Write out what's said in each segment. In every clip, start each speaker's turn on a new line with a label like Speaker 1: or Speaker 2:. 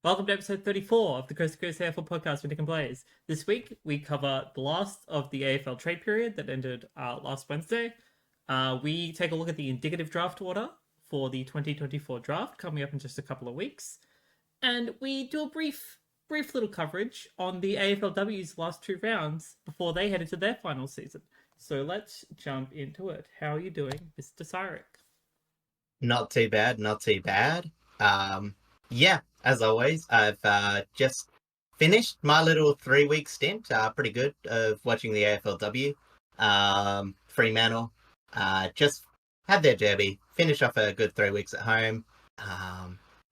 Speaker 1: Welcome to episode 34 of the Coast AFL Podcast with Nick and Blaze. This week, we cover the last of the AFL trade period that ended last Wednesday. We take a look at the indicative draft order for the 2024 draft coming up in just a couple of weeks. And we do a brief little coverage on the AFLW's last two rounds before they head into their final season. So let's jump into it. How are you doing, Mr. Psyrick?
Speaker 2: Not too bad. Yeah, as always, I've just finished my little 3-week stint. Pretty good of watching the AFLW. Fremantle just had their derby, finished off a good 3 weeks at home.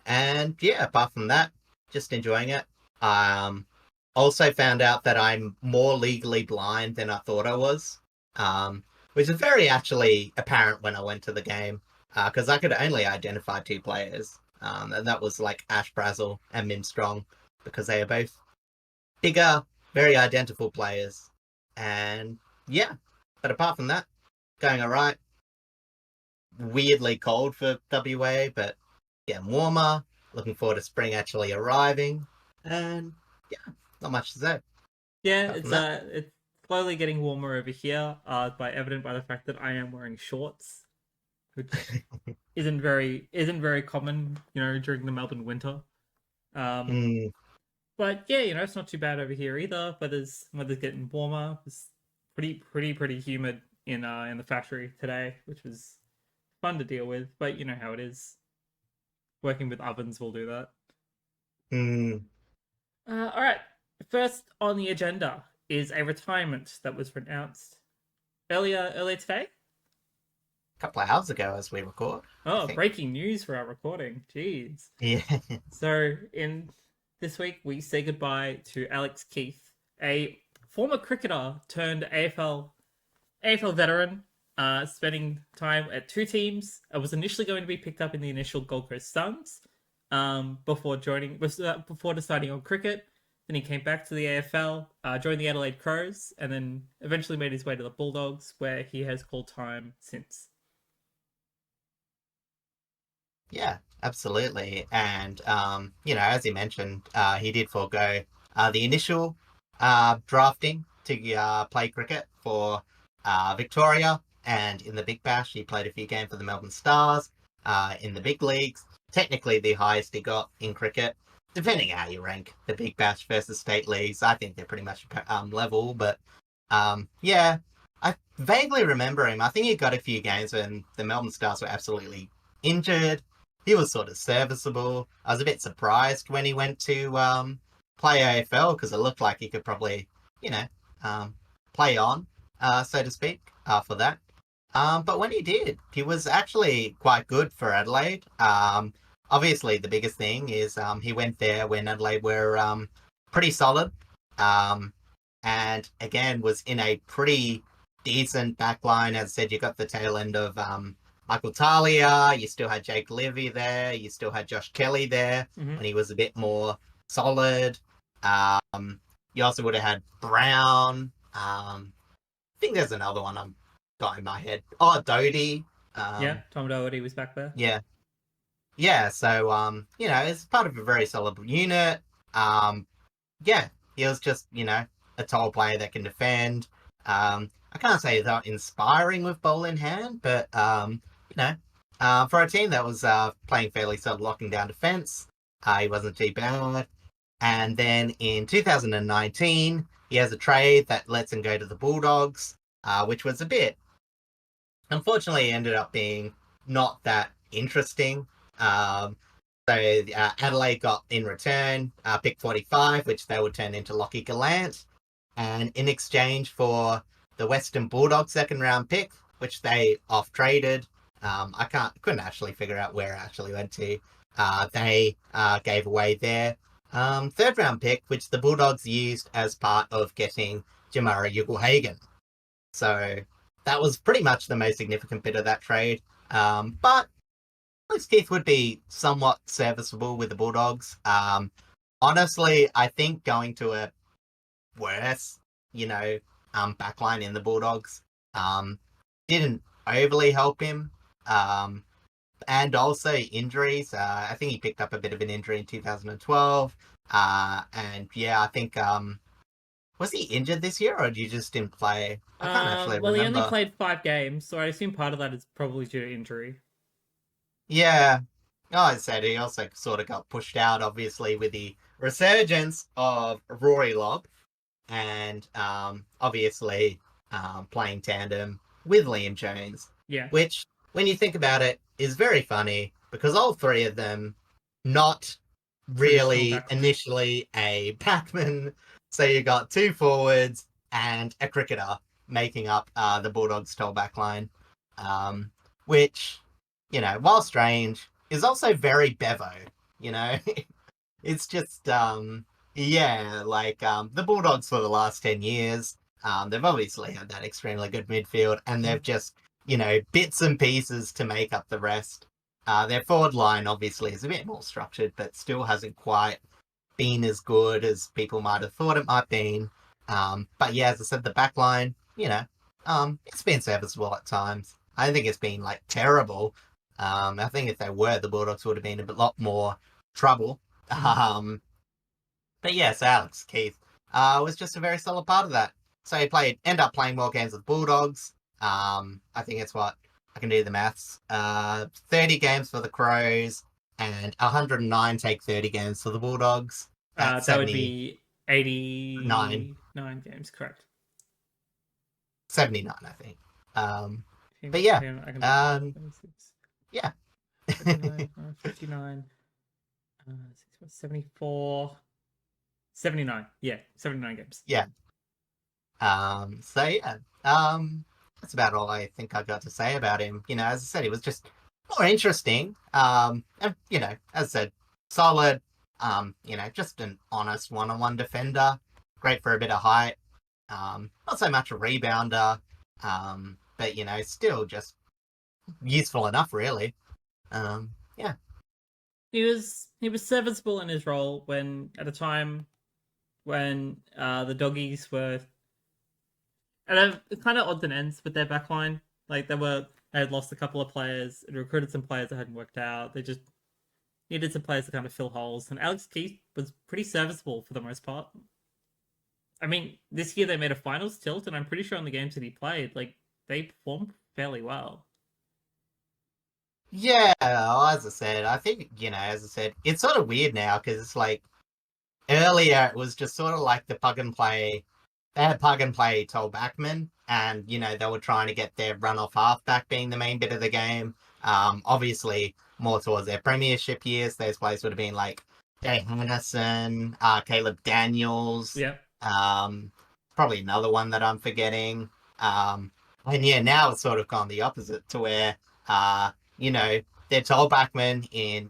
Speaker 2: And yeah, apart from that, just enjoying it. Also found out that I'm more legally blind than I thought I was, which is very actually apparent when I went to the game, because I could only identify two players. And that was like Ash Brazel and Mim Strong, because they are both bigger, very identical players. And yeah, but apart from that, going all right. Weirdly cold for WA, but getting warmer. Looking forward to spring actually arriving. And yeah, not much to say.
Speaker 1: Yeah, it's slowly getting warmer over here, evident by the fact that I am wearing shorts, which isn't very common, during the Melbourne winter. But yeah, it's not too bad over here either. Weather's getting warmer. It's pretty humid in the factory today, which was fun to deal with. But you know how it is. Working with ovens will do that. All right. First on the agenda is a retirement that was announced earlier today.
Speaker 2: A couple of hours ago as we record.
Speaker 1: Oh, breaking news for our recording. Jeez.
Speaker 2: Yeah.
Speaker 1: So in this week, we say goodbye to Alex Keath, a former cricketer turned AFL veteran, spending time at two teams. It was initially going to be picked up in the initial Gold Coast Suns, before deciding on cricket. Then he came back to the AFL, joined the Adelaide Crows, and then eventually made his way to the Bulldogs, where he has called time since.
Speaker 2: Yeah, absolutely. And, as you mentioned, he did forego the initial drafting to play cricket for Victoria, and in the Big Bash, he played a few games for the Melbourne Stars, in the big leagues. Technically the highest he got in cricket, depending how you rank the Big Bash versus state leagues. I think they're pretty much level, but yeah, I vaguely remember him. I think he got a few games when the Melbourne Stars were absolutely injured. He was sort of serviceable. I was a bit surprised when he went to play AFL, because it looked like he could probably, play on, so to speak, for that. But when he did, he was actually quite good for Adelaide. Obviously, the biggest thing is he went there when Adelaide were pretty solid, and again was in a pretty decent backline. As I said, you got the tail end of Michael Talia, you still had Jake Levy there, you still had Josh Kelly there when he was a bit more solid. You also would have had Brown. I think there's another one I'm got in my head. Oh, Doty.
Speaker 1: Yeah, Tom Doherty was back there.
Speaker 2: Yeah, so, it's part of a very solid unit. Yeah, he was just, a tall player that can defend. I can't say he's not inspiring with ball in hand, but, for a team that was playing fairly solid, locking down defense, he wasn't too bad. And then in 2019, he has a trade that lets him go to the Bulldogs, which was a bit, unfortunately, ended up being not that interesting. So Adelaide got in return pick 45, which they would turn into Lachie Gallant, and in exchange for the Western Bulldogs second round pick, which they off traded. Couldn't actually figure out where it actually went to. They gave away their third round pick, which the Bulldogs used as part of getting Jamara Ugle-Hagan. So that was pretty much the most significant bit of that trade. But Alex Keath would be somewhat serviceable with the Bulldogs. Honestly, I think going to a worse, backline in the Bulldogs didn't overly help him. and also injuries. I think he picked up a bit of an injury in 2012. And yeah, I think was he injured this year or did he just didn't play? I can't actually
Speaker 1: Well, he only
Speaker 2: remember.
Speaker 1: played 5 games, so I assume part of that is probably due to injury.
Speaker 2: Yeah. Oh, I said he also sort of got pushed out, obviously, with the resurgence of Rory Lobb and obviously playing tandem with Liam Jones,
Speaker 1: Yeah,
Speaker 2: which, when you think about it, is very funny because all three of them not
Speaker 1: traditional
Speaker 2: really
Speaker 1: backline.
Speaker 2: initially a backman. So you got two forwards and a cricketer making up the Bulldogs' tall backline, um, which, while strange, is also very Bevo, you know? It's just yeah, like the Bulldogs for the last 10 years, they've obviously had that extremely good midfield and they've just, bits and pieces to make up the rest. Their forward line obviously is a bit more structured, but still hasn't quite been as good as people might have thought it might be. But yeah, as I said, the back line, it's been serviceable at times. I don't think it's been like terrible. I think if they were, the Bulldogs would have been a lot more trouble.
Speaker 1: Mhm.
Speaker 2: But yes, Alex Keath was just a very solid part of that. So he end up playing more games with Bulldogs. I think it's what I can do the maths. 30 games for the Crows and 109 take 30 games for the Bulldogs. That's
Speaker 1: That would
Speaker 2: 79,
Speaker 1: be 89 games, correct?
Speaker 2: 79, I think. But yeah,
Speaker 1: Hang on, I can do that.
Speaker 2: um,
Speaker 1: 26,
Speaker 2: yeah,
Speaker 1: 39, 59, 74, 79. Yeah, 79 games.
Speaker 2: yeah. So yeah, that's about all I think I got to say about him. As I said, he was just more interesting. And, as I said, solid. Just an honest one-on-one defender. Great for a bit of height. Not so much a rebounder. But still just useful enough, really. Yeah.
Speaker 1: He was serviceable in his role when at a time when the doggies were and kind of odds and ends with their backline. Like they had lost a couple of players and recruited some players that hadn't worked out. They just needed some players to kind of fill holes. And Alex Keath was pretty serviceable for the most part. I mean, this year they made a finals tilt, and I'm pretty sure in the games that he played, like they performed fairly well.
Speaker 2: Yeah, as I said, I think, as I said, it's sort of weird now because it's like earlier it was just sort of like the plug and play. They had plug and play tall backmen, and they were trying to get their run off halfback being the main bit of the game. Obviously more towards their premiership years, those players would have been like Jay Henderson, Caleb Daniels,
Speaker 1: Yeah,
Speaker 2: um, probably another one that I'm forgetting. And yeah, now it's sort of gone the opposite to where they're tall backmen in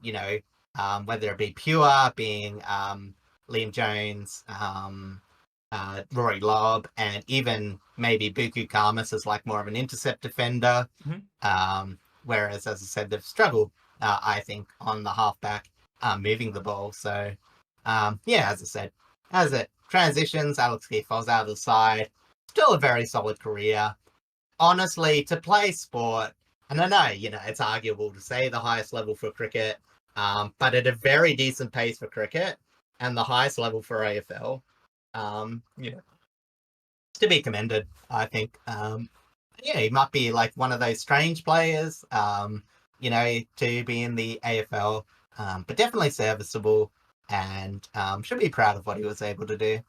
Speaker 2: whether it be Pure being Liam Jones, Rory Lobb, and even maybe Buku Karmas as like more of an intercept defender.
Speaker 1: mm-hmm.
Speaker 2: Whereas, as I said, they've struggled, I think, on the halfback moving the ball. So, yeah, as I said, as it transitions, Alex Keath falls out of the side. Still a very solid career. Honestly, to play sport, and I know, it's arguable to say the highest level for cricket, but at a very decent pace for cricket and the highest level for AFL, to be commended, I think. Yeah, he might be like one of those strange players, to be in the AFL, but definitely serviceable and should be proud of what he was able to do.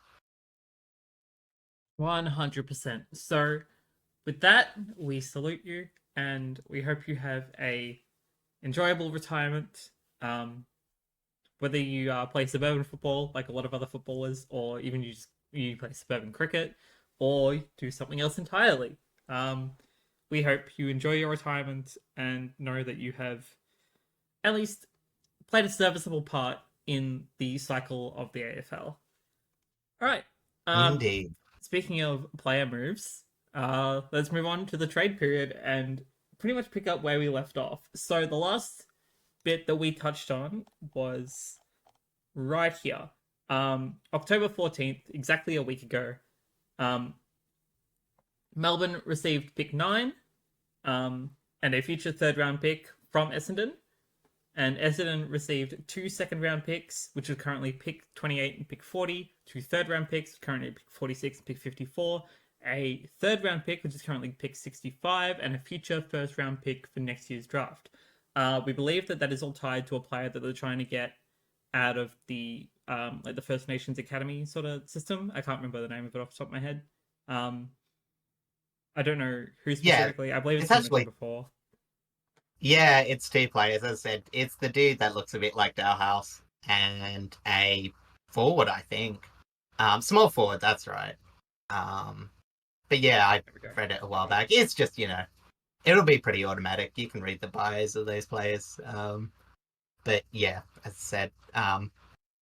Speaker 1: 100%. So, with that, we salute you and we hope you have a enjoyable retirement. Whether you play suburban football like a lot of other footballers, or even you play suburban cricket, or do something else entirely. Um, we hope you enjoy your retirement and know that you have at least played a serviceable part in the cycle of the AFL. All right. Um,
Speaker 2: Indeed.
Speaker 1: Speaking of player moves, let's move on to the trade period and pretty much pick up where we left off. So the last bit that we touched on was right here. October 14th, exactly a week ago, um, Melbourne received pick 9 and a future third round pick from Essendon. And Essendon received 2 second-round picks, which are currently pick 28 and pick 40, 2 third-round picks, currently pick 46 and pick 54, a third-round pick, which is currently pick 65, and a future first-round pick for next year's draft. We believe that is all tied to a player that they're trying to get out of the like the First Nations Academy sort of system. I can't remember the name of it off the top of my head. I don't know who specifically. I believe it's mentioned before.
Speaker 2: Yeah, it's 2 players. As I said, it's the dude that looks a bit like Dalhouse and a forward, I think. Small forward, that's right. But yeah, I read it a while back. It's just, it'll be pretty automatic. You can read the bios of those players. But yeah, as I said,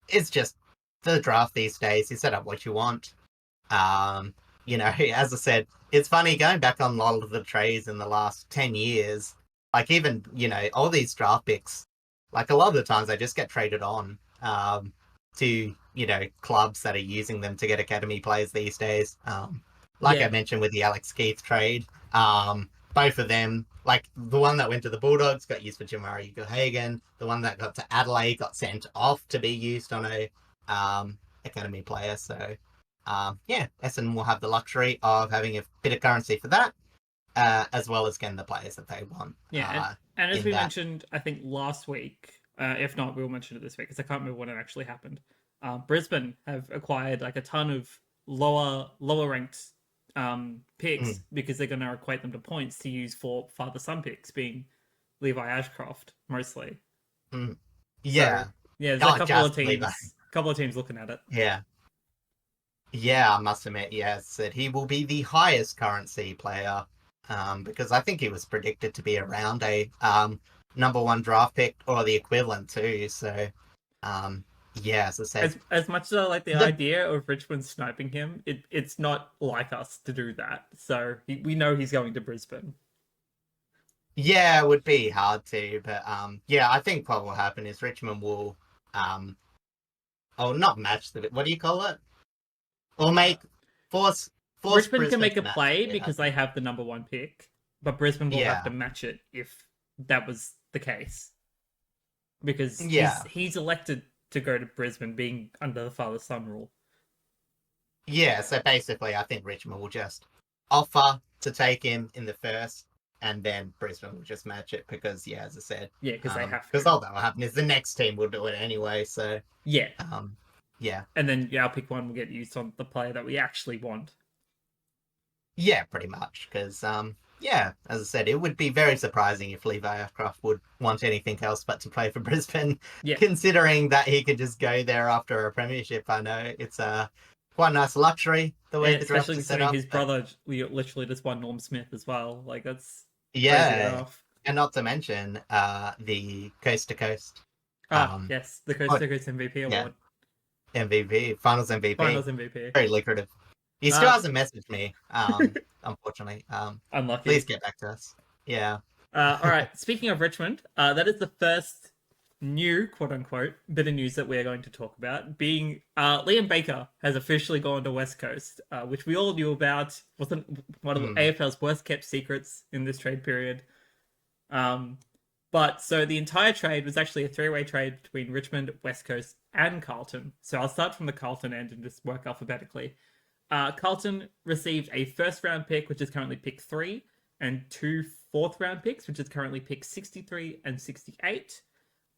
Speaker 2: it's just the draft these days. You set up what you want. As I said, it's funny going back on a lot of the trades in the last 10 years. Like even, all these draft picks, like a lot of the times they just get traded on to, clubs that are using them to get academy players these days. I mentioned with the Alex Keath trade, both of them, like the one that went to the Bulldogs got used for Jamari Hagan. The one that got to Adelaide got sent off to be used on a academy player. So, Essendon will have the luxury of having a bit of currency for that. As well as getting the players that they want.
Speaker 1: Yeah, and as we mentioned, I think last week, if not, we'll mention it this week because I can't remember when it actually happened. Brisbane have acquired like a ton of lower ranked picks because they're going to equate them to points to use for father-son picks, being Levi Ashcroft mostly.
Speaker 2: Yeah,
Speaker 1: so, there's a couple of teams looking at it.
Speaker 2: Yeah, I must admit, yes, that he will be the highest currency player. Because I think he was predicted to be around a number 1 draft pick or the equivalent too. So, as I said,
Speaker 1: as much as I like the idea of Richmond sniping him, it's not like us to do that. So we know he's going to Brisbane.
Speaker 2: Yeah, it would be hard to, but I think what will happen is Richmond will not match what do you call it? Or force
Speaker 1: Richmond can make a play because they have the number 1 pick, but Brisbane will have to match it if that was the case. Because he's elected to go to Brisbane being under the father-son rule.
Speaker 2: Yeah, so basically I think Richmond will just offer to take him in the first, and then Brisbane will just match it because, as I said...
Speaker 1: Yeah, because they have to.
Speaker 2: Because all that will happen is the next team will do it anyway, so...
Speaker 1: Yeah.
Speaker 2: Yeah.
Speaker 1: And then our pick 1 will get used on the player that we actually want.
Speaker 2: Yeah, pretty much. Because, as I said, it would be very surprising if Levi Ashcroft would want anything else but to play for Brisbane, considering that he could just go there after a premiership. I know it's quite a nice luxury, the way the draft is set up.
Speaker 1: Especially his brother literally just won Norm Smith as well. Like, that's
Speaker 2: crazy enough. And not to mention the Coast to Coast. Yes,
Speaker 1: the Coast to Coast MVP award.
Speaker 2: MVP, Finals MVP. Very lucrative. He still hasn't messaged me, unfortunately.
Speaker 1: Unlucky.
Speaker 2: Please get back to us. Yeah.
Speaker 1: All right. Speaking of Richmond, that is the first new, quote-unquote, bit of news that we're going to talk about, being Liam Baker has officially gone to West Coast, which we all knew about. Wasn't one of the AFL's worst-kept secrets in this trade period. But so the entire trade was actually a 3-way trade between Richmond, West Coast, and Carlton. So I'll start from the Carlton end and just work alphabetically. Carlton received a first-round pick, which is currently pick 3, and 2 fourth-round picks, which is currently pick 63 and 68.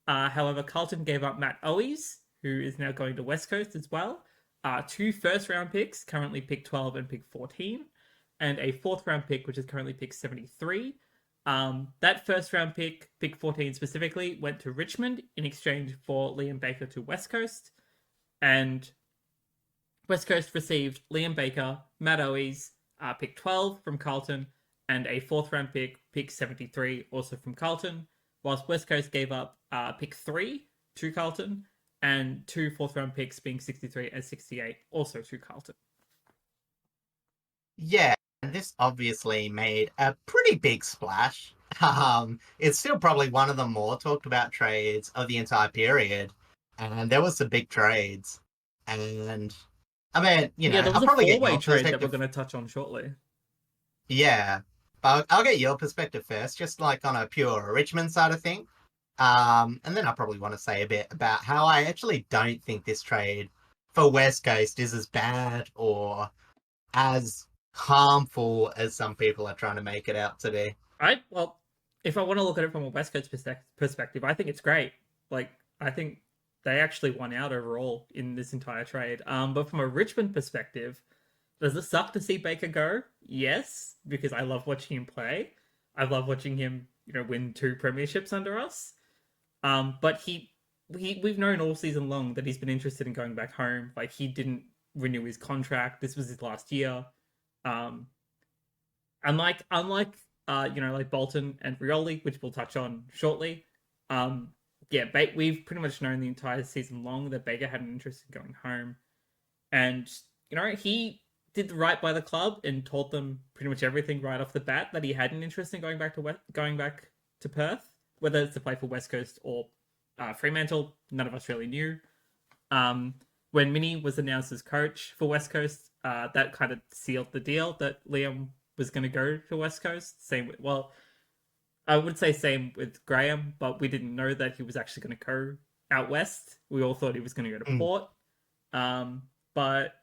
Speaker 1: However, Carlton gave up Matt Owies, who is now going to West Coast as well. 2 first-round picks, currently pick 12 and pick 14, and a fourth-round pick, which is currently pick 73. That first-round pick, pick 14 specifically, went to Richmond in exchange for Liam Baker to West Coast, and West Coast received Liam Baker, Matt Owies, pick 12 from Carlton, and a fourth-round pick, pick 73, also from Carlton, whilst West Coast gave up pick 3 to Carlton, and 2 fourth-round picks being 63 and 68, also to Carlton.
Speaker 2: Yeah, and this obviously made a pretty big splash. It's still probably one of the more talked about trades of the entire period, and there was some big trades, and... I mean,
Speaker 1: there was a 4-way trade that we're going to touch on shortly.
Speaker 2: Yeah, But I'll get your perspective first, just like on a pure Richmond side of thing. And then I probably want to say a bit about how I actually don't think this trade for West Coast is as bad or as harmful as some people are trying to make it out to be.
Speaker 1: Well, if I want to look at it from a West Coast perspective, I think it's great. Like, I think they actually won out overall in this entire trade. But from a Richmond perspective, does it suck to see Baker go? Yes, because I love watching him play. I love watching him, win 2 premierships under us. But we've known all season long that he's been interested in going back home. Like, he didn't renew his contract. This was his last year. Unlike like Bolton and Rioli, which we'll touch on shortly. We've pretty much known the entire season long that Baker had an interest in going home, and he did right by the club and told them pretty much everything right off the bat that he had an interest in going back to Perth, whether it's to play for West Coast or Fremantle. None of us really knew. When Mini was announced as coach for West Coast, that kind of sealed the deal that Liam was going to go to West Coast. I would say same with Graham, but we didn't know that he was actually going to go out west. We all thought he was going to go to Port. But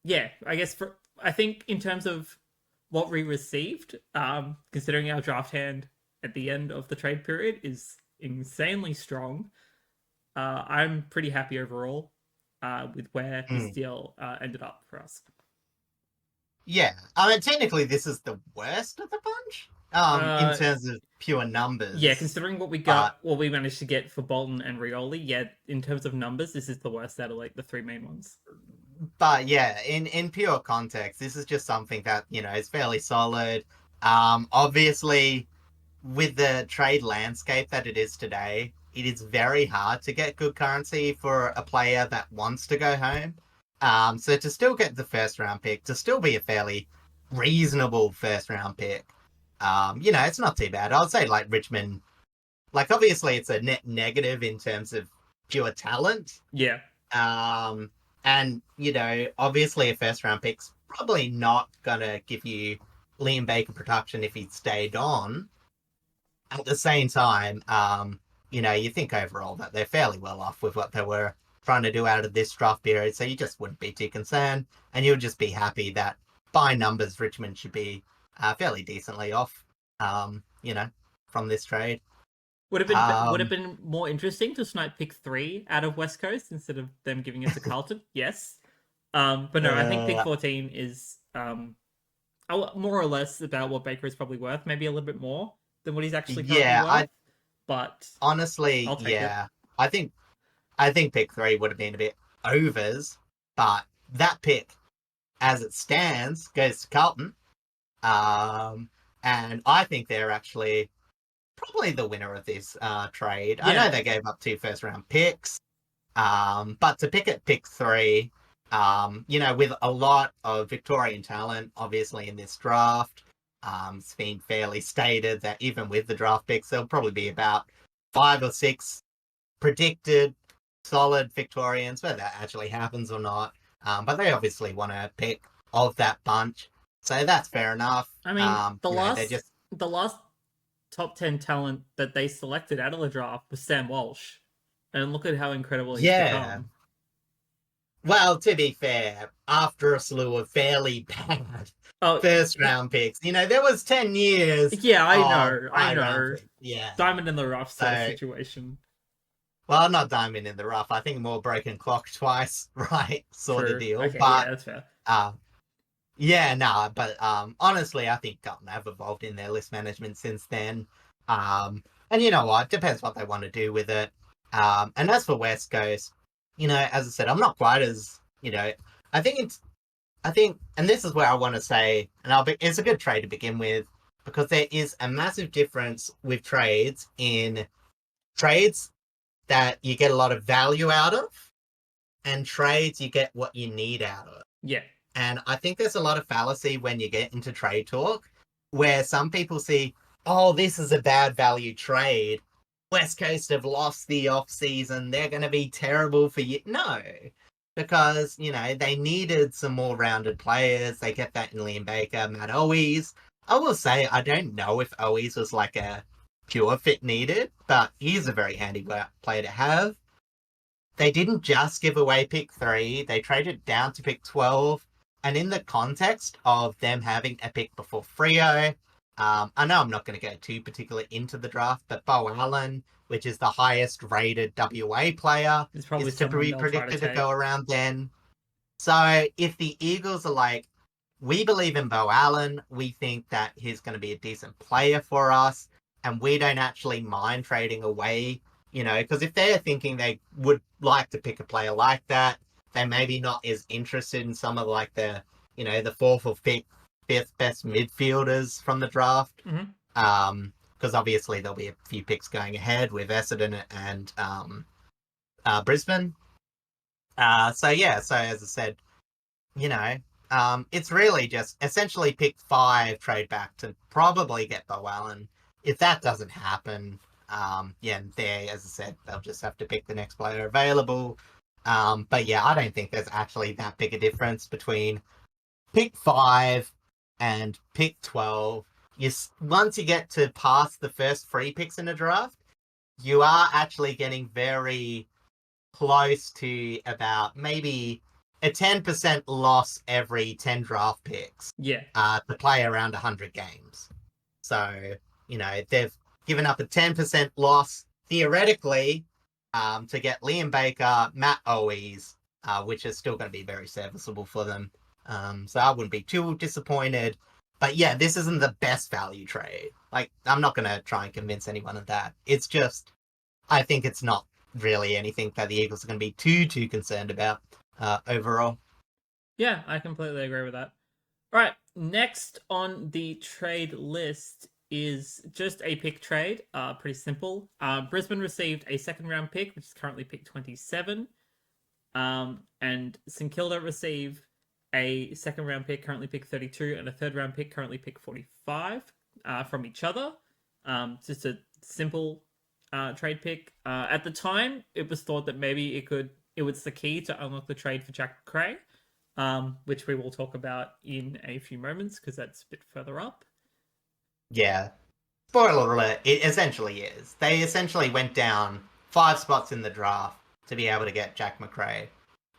Speaker 1: yeah, I think in terms of what we received, considering our draft hand at the end of the trade period is insanely strong, I'm pretty happy overall with where this deal ended up for us.
Speaker 2: Yeah, I mean, technically, this is the worst of the bunch in terms of pure numbers.
Speaker 1: Yeah, considering what we got, what we managed to get for Bolton and Rioli, yeah, in terms of numbers, this is the worst out of like the 3 main ones.
Speaker 2: But yeah, in pure context, this is just something that is fairly solid. Obviously, with the trade landscape that it is today, it is very hard to get good currency for a player that wants to go home. So to still get the first round pick, to still be a fairly reasonable first round pick, it's not too bad. I would say like Richmond, like obviously it's a net negative in terms of pure talent.
Speaker 1: Yeah.
Speaker 2: And obviously a first round pick's probably not gonna give you Liam Baker production if he stayed on. At the same time, you think overall that they're fairly well off with what they were trying to do out of this draft period, so you just wouldn't be too concerned, and you would just be happy that by numbers Richmond should be fairly decently off, from this trade.
Speaker 1: Would have been more interesting to snipe pick 3 out of West Coast instead of them giving it to Carlton. Yes, but no, I think pick 14 is more or less about what Baker is probably worth, maybe a little bit more than what he's actually currently worth. But
Speaker 2: honestly, I think pick 3 would have been a bit overs, but that pick, as it stands, goes to Carlton. And I think they're actually probably the winner of this trade. Yeah. I know they gave up 2 first-round picks, but to pick at pick 3, with a lot of Victorian talent, obviously, in this draft, it's been fairly stated that even with the draft picks, there'll probably be about 5 or 6 predicted solid Victorians, whether that actually happens or not. But they obviously want to pick of that bunch, so that's fair enough.
Speaker 1: I mean, the last top 10 talent that they selected out of the draft was Sam Walsh, and look at how incredible he's become.
Speaker 2: Well, to be fair, after a slew of fairly bad first round picks, there was 10 years.
Speaker 1: Yeah, I know.
Speaker 2: Yeah,
Speaker 1: diamond in the rough sort of situation.
Speaker 2: Well, not diamond in the rough. I think more broken clock twice, right? Sort of deal.
Speaker 1: Okay,
Speaker 2: but,
Speaker 1: yeah, that's fair.
Speaker 2: But honestly, I think Carlton have evolved in their list management since then. And you know what? Depends what they want to do with it. And as for West Coast, as I said, I'm not quite as, I think, and this is where I want to say, it's a good trade to begin with, because there is a massive difference with trades that you get a lot of value out of, and trades you get what you need out of.
Speaker 1: Yeah.
Speaker 2: And I think there's a lot of fallacy when you get into trade talk, where some people see, oh, this is a bad value trade. West Coast have lost the off-season. They're going to be terrible for you. No, because, they needed some more rounded players. They get that in Liam Baker, Matt Owies. I will say I don't know if Owies was like a pure fit needed, but he's a very handy player to have. They didn't just give away pick 3, they traded down to pick 12. And in the context of them having a pick before Freo, I know I'm not going to go too particular into the draft, but Bo Allen, which is the highest rated WA player,
Speaker 1: It's probably
Speaker 2: is to
Speaker 1: someone
Speaker 2: be
Speaker 1: they'll try to
Speaker 2: predicted to
Speaker 1: take.
Speaker 2: go around then. So if the Eagles are like, we believe in Bo Allen, we think that he's going to be a decent player for us, and we don't actually mind trading away, because if they're thinking they would like to pick a player like that, they maybe not as interested in some of like the fourth or fifth best midfielders from the draft.
Speaker 1: Mm-hmm.
Speaker 2: Because obviously there'll be a few picks going ahead with Essendon and Brisbane. So as I said, it's really just essentially pick 5, trade back to probably get Bo Allen. If that doesn't happen, there, as I said, they'll just have to pick the next player available. But yeah, I don't think there's actually that big a difference between pick 5 and pick 12. Once you get to past the first 3 picks in a draft, you are actually getting very close to about maybe a 10% loss every 10 draft picks.
Speaker 1: Yeah.
Speaker 2: To play around 100 games. So, they've given up a 10% loss theoretically to get Liam Baker, Matt Owies, which is still going to be very serviceable for them. So I wouldn't be too disappointed. But yeah, this isn't the best value trade. Like, I'm not going to try and convince anyone of that. It's just, I think it's not really anything that the Eagles are going to be too concerned about overall.
Speaker 1: Yeah, I completely agree with that. All right, next on the trade list is just a pick trade. Pretty simple. Brisbane received a second round pick, which is currently pick 27. And St Kilda receive a second round pick, currently pick 32, and a third round pick, currently pick 45, from each other. Just a simple trade pick. At the time, it was thought that maybe it was the key to unlock the trade for Jack Macrae, which we will talk about in a few moments because that's a bit further up.
Speaker 2: Yeah. Spoiler alert, it essentially is. They essentially went down 5 spots in the draft to be able to get Jack Macrae.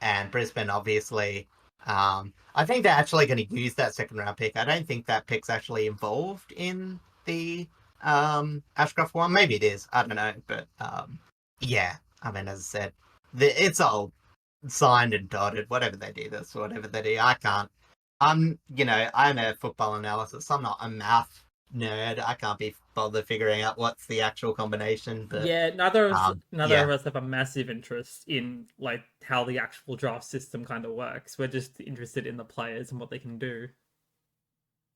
Speaker 2: And Brisbane, obviously, I think they're actually going to use that second round pick. I don't think that pick's actually involved in the Ashcroft one. Maybe it is. I don't know. But yeah, I mean, as I said, it's all signed and dotted. Whatever they do, that's whatever they do. I can't. I'm a football analysis. I'm not a math nerd. I can't be bothered figuring out what's the actual combination. But
Speaker 1: yeah, neither of
Speaker 2: yeah.
Speaker 1: us have a massive interest in like how the actual draft system kind of works. We're just interested in the players and what they can do.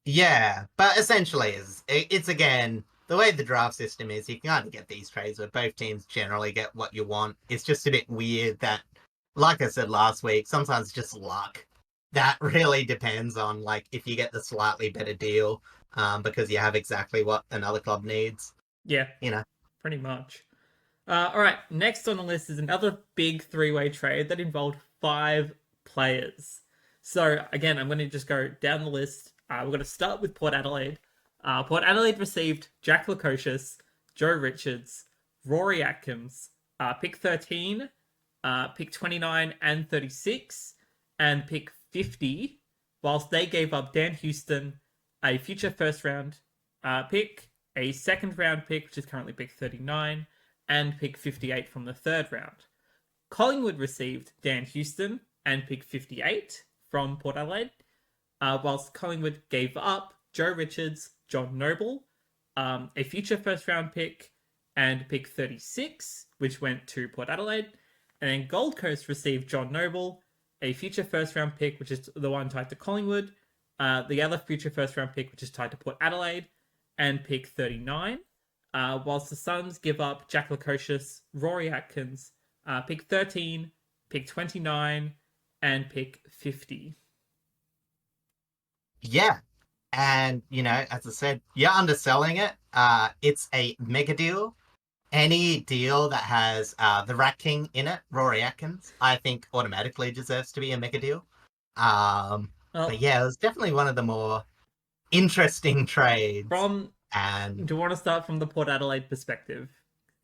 Speaker 2: Yeah, but essentially, it's again the way the draft system is. You can kind of get these trades where both teams generally get what you want. It's just a bit weird that, like I said last week, sometimes it's just luck. That really depends on like if you get the slightly better deal, because you have exactly what another club needs.
Speaker 1: Yeah, pretty much. All right, next on the list is another big 3-way trade that involved 5 players. So again, I'm going to just go down the list. We're going to start with Port Adelaide. Port Adelaide received Jack Lukosius, Joe Richards, Rory Atkins, pick 13, pick 29 and 36, and pick 50, whilst they gave up Dan Houston, a future first round pick, a second round pick, which is currently pick 39, and pick 58 from the third round. Collingwood received Dan Houston and pick 58 from Port Adelaide, whilst Collingwood gave up Joe Richards, John Noble, a future first round pick, and pick 36, which went to Port Adelaide. And then Gold Coast received John Noble, a future first round pick, which is the one tied to Collingwood, the other future first round pick, which is tied to Port Adelaide, and pick 39. Whilst the Suns give up Jack Lukosius, Rory Atkins, pick 13, pick 29, and pick 50.
Speaker 2: Yeah. And, as I said, you're underselling it. It's a mega deal. Any deal that has the Rat King in it, Rory Atkins, I think automatically deserves to be a mega deal. But yeah, it was definitely one of the more interesting trades.
Speaker 1: From
Speaker 2: And
Speaker 1: do you want to start from the Port Adelaide perspective,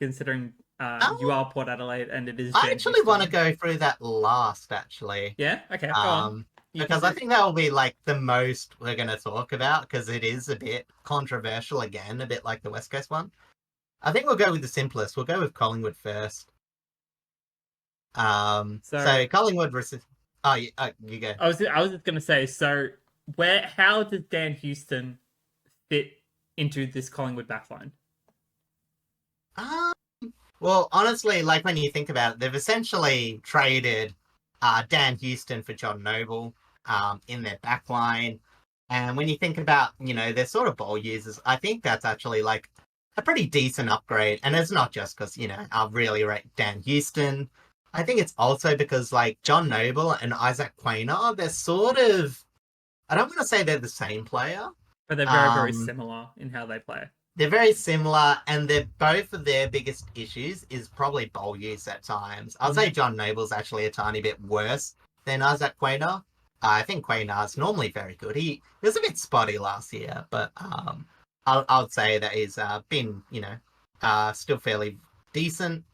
Speaker 1: considering
Speaker 2: um,
Speaker 1: you are Port Adelaide and it is
Speaker 2: I
Speaker 1: Dan
Speaker 2: actually want to
Speaker 1: Houston?
Speaker 2: go through that last, actually.
Speaker 1: Yeah. Okay. Go on.
Speaker 2: Um,
Speaker 1: You can
Speaker 2: because I
Speaker 1: do.
Speaker 2: think that will be like the most we're going to talk about because it is a bit controversial again, a bit like the West Coast one. I think we'll go with the simplest. We'll go with Collingwood first.
Speaker 1: So
Speaker 2: So Collingwood versus. Oh, you go.
Speaker 1: I was just gonna say. So how does Dan Houston fit into this Collingwood backline?
Speaker 2: Um, well, honestly, like when you think about it, they've essentially traded Dan Houston for John Noble in their backline. And when you think about, their sort of ball users, I think that's actually like a pretty decent upgrade. And it's not just because, I really rate Dan Houston. I think it's also because like John Noble and Isaac Quaynor, they're sort of, I don't want to say they're the same player.
Speaker 1: But they're very, very similar in how they play.
Speaker 2: They're very similar, and they're both of their biggest issues is probably bowl use at times. I'll say John Noble's actually a tiny bit worse than Isaac Quaynor. I think Quaynor's normally very good. He was a bit spotty last year, but I'd say that he's been, still fairly decent.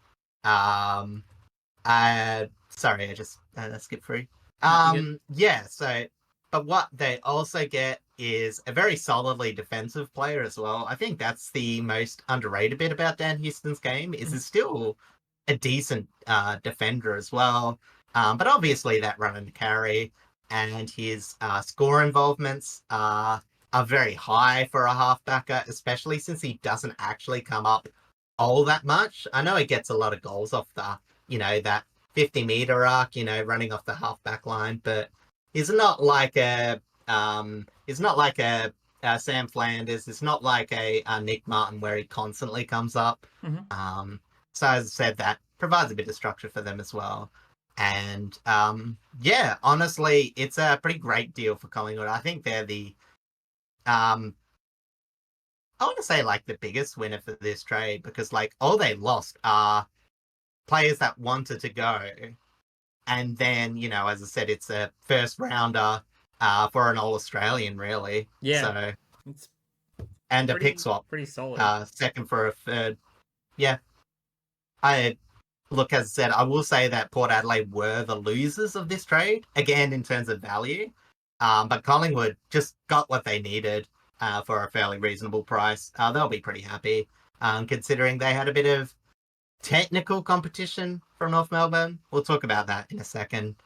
Speaker 2: Sorry, I just skipped through. Yeah, so, but what they also get is a very solidly defensive player as well. I think that's the most underrated bit about Dan Houston's game is he's still a decent defender as well. But obviously that run and carry and his score involvements are very high for a halfbacker, especially since he doesn't actually come up all that much. I know he gets a lot of goals off the, that 50-meter arc, running off the halfback line, but he's not like a Sam Flanders. It's not like a Nick Martin where he constantly comes up. So as I said, that provides a bit of structure for them as well. And yeah, honestly, it's a pretty great deal for Collingwood. I think they're the I want to say like the biggest winner for this trade because like all they lost are players that wanted to go. And then, as I said, it's a first rounder for an All-Australian, really.
Speaker 1: Yeah.
Speaker 2: So,
Speaker 1: it's
Speaker 2: and a pick swap.
Speaker 1: Pretty solid.
Speaker 2: Second for a third. Yeah. Look, as I said, I will say that Port Adelaide were the losers of this trade, again, in terms of value. But Collingwood just got what they needed for a fairly reasonable price. They'll be pretty happy, considering they had a bit of technical competition from North Melbourne. We'll talk about that in a second.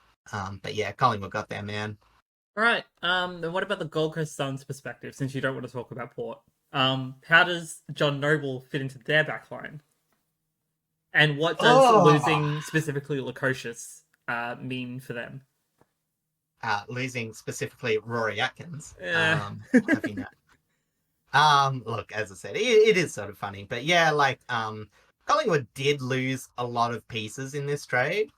Speaker 2: But yeah, Collingwood got there, man.
Speaker 1: All right. Then what about the Gold Coast Suns' perspective? Since you don't want to talk about Port, how does John Noble fit into their backline? And what does losing specifically Lachie mean for them?
Speaker 2: Losing specifically Rory Atkins. Look, as I said, it is sort of funny, but yeah, like Collingwood did lose a lot of pieces in this trade,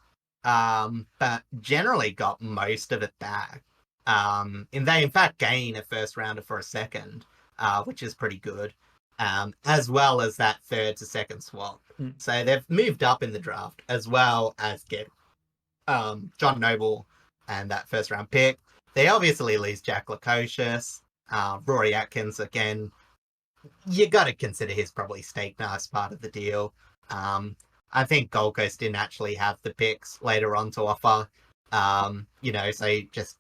Speaker 2: but generally got most of it back. And they in fact gain a first rounder for a second, which is pretty good, as well as that third to second swap. So they've moved up in the draft as well as get John Noble and that first round pick. They obviously lose Jack Lachie, Rory Atkins again. You got to consider he's probably staked as part of the deal. I think Gold Coast didn't actually have the picks later on to offer. So just,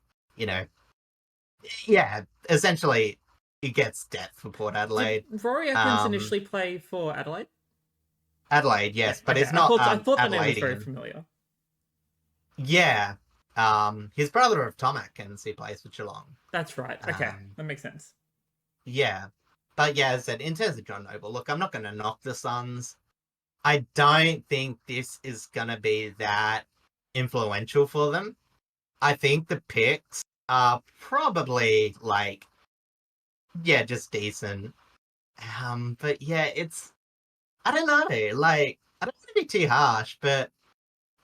Speaker 2: yeah, essentially it gets depth for Port Adelaide.
Speaker 1: Did Rory Atkins initially play for Adelaide?
Speaker 2: Adelaide, yes, but it's not.
Speaker 1: I thought the name was very
Speaker 2: Adelaidean.
Speaker 1: familiar.
Speaker 2: Yeah, his brother of Tom Atkins, he plays for Geelong.
Speaker 1: That's right. Okay, that makes sense.
Speaker 2: Yeah, but yeah, as I said, in terms of John Noble, look, I'm not going to knock the Suns. I don't think this is going to be that influential for them. I think the picks are probably like, yeah, just decent. But yeah, I don't know, like, I don't want to be too harsh, but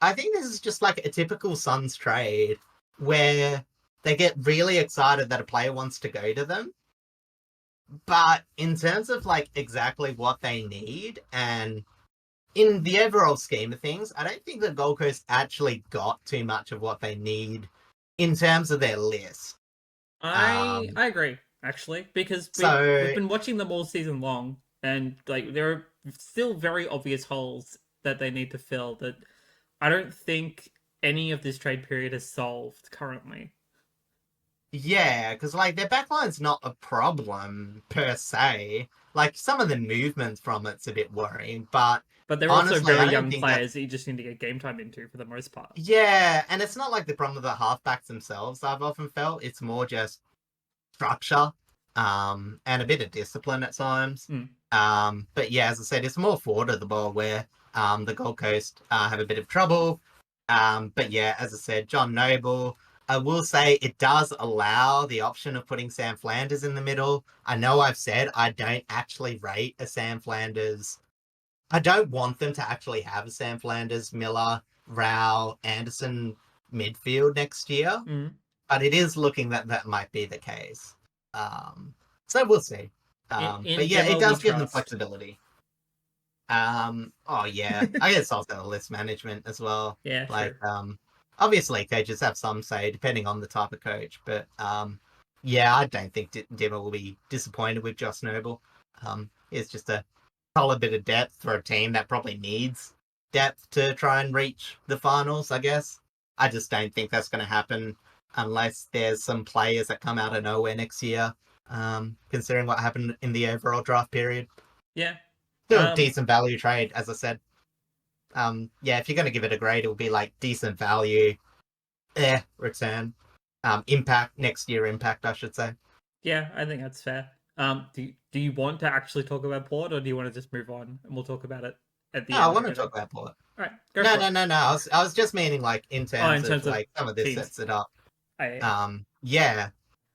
Speaker 2: I think this is just like a typical Suns trade where they get really excited that a player wants to go to them. But in terms of like exactly what they need and in the overall scheme of things, I don't think the Gold Coast actually got too much of what they need in terms of their list.
Speaker 1: I agree. actually, because we've
Speaker 2: So
Speaker 1: been watching them all season long, and like there are still very obvious holes that they need to fill that I don't think any of this trade period is solved currently.
Speaker 2: yeah, because like their backline's not a problem per se. Like some of the movements from it's a bit worrying, but
Speaker 1: But they're also
Speaker 2: honestly,
Speaker 1: very
Speaker 2: I don't
Speaker 1: young
Speaker 2: think that.
Speaker 1: players that you just need to get game time into for the most part.
Speaker 2: Yeah, and it's not like the problem with the halfbacks themselves. I've often felt it's more just structure, and a bit of discipline at times.
Speaker 1: Mm.
Speaker 2: But yeah, as I said, it's more forward of the ball where the Gold Coast have a bit of trouble. But yeah, as I said, John Noble. I will say it does allow the option of putting Sam Flanders in the middle. I know I've said I don't actually rate a Sam Flanders. I don't want them to actually have a Sam Flanders, Miller, Rao, Anderson midfield next year,
Speaker 1: Mm.
Speaker 2: but it is looking that that might be the case. So we'll see. But
Speaker 1: In
Speaker 2: yeah, it
Speaker 1: Dimmer, we
Speaker 2: does give them
Speaker 1: trust.
Speaker 2: flexibility. Oh yeah, I guess also list management as well.
Speaker 1: Yeah,
Speaker 2: Like,
Speaker 1: true.
Speaker 2: obviously coaches have some say depending on the type of coach, but yeah, I don't think Dimmer will be disappointed with Josh Noble. It's just a solid bit of depth for a team that probably needs depth to try and reach the finals, I guess. I just don't think that's going to happen unless there's some players that come out of nowhere next year, considering what happened in the overall draft period.
Speaker 1: Yeah.
Speaker 2: Still
Speaker 1: Um.
Speaker 2: decent value trade, as I said. Yeah, if you're going to give it a grade, it'll be like decent value, return. Impact, next year impact, I should say.
Speaker 1: Yeah, I think that's fair. Do you want to actually talk about Port, or do you want to just move on and we'll talk about it at
Speaker 2: No,
Speaker 1: the
Speaker 2: I
Speaker 1: end of
Speaker 2: want to
Speaker 1: everything?
Speaker 2: talk about Port.
Speaker 1: All right, go
Speaker 2: No,
Speaker 1: for it.
Speaker 2: no, no, no. I was just meaning like in
Speaker 1: Oh, in
Speaker 2: terms of
Speaker 1: terms of
Speaker 2: like some of this
Speaker 1: teams.
Speaker 2: sets it up.
Speaker 1: Yeah.
Speaker 2: Yeah,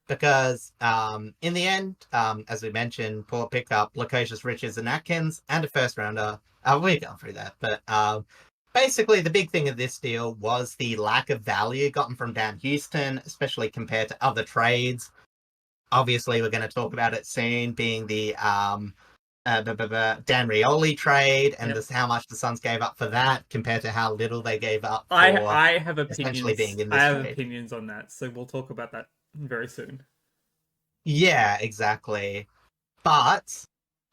Speaker 2: because in the end, as we mentioned, Port picked up Lacocious Richards and Atkins and a first rounder. We're going through that, but basically the big thing of this deal was the lack of value gotten from Dan Houston, especially compared to other trades. Obviously, we're going to talk about it soon, being the Dan Rioli trade and
Speaker 1: Yep.
Speaker 2: this how much the Suns gave up for that compared to how little they gave up
Speaker 1: I
Speaker 2: for
Speaker 1: I have
Speaker 2: essentially
Speaker 1: opinions.
Speaker 2: being in
Speaker 1: I
Speaker 2: this
Speaker 1: have
Speaker 2: trade.
Speaker 1: opinions on that, so we'll talk about that very soon.
Speaker 2: Yeah, exactly. But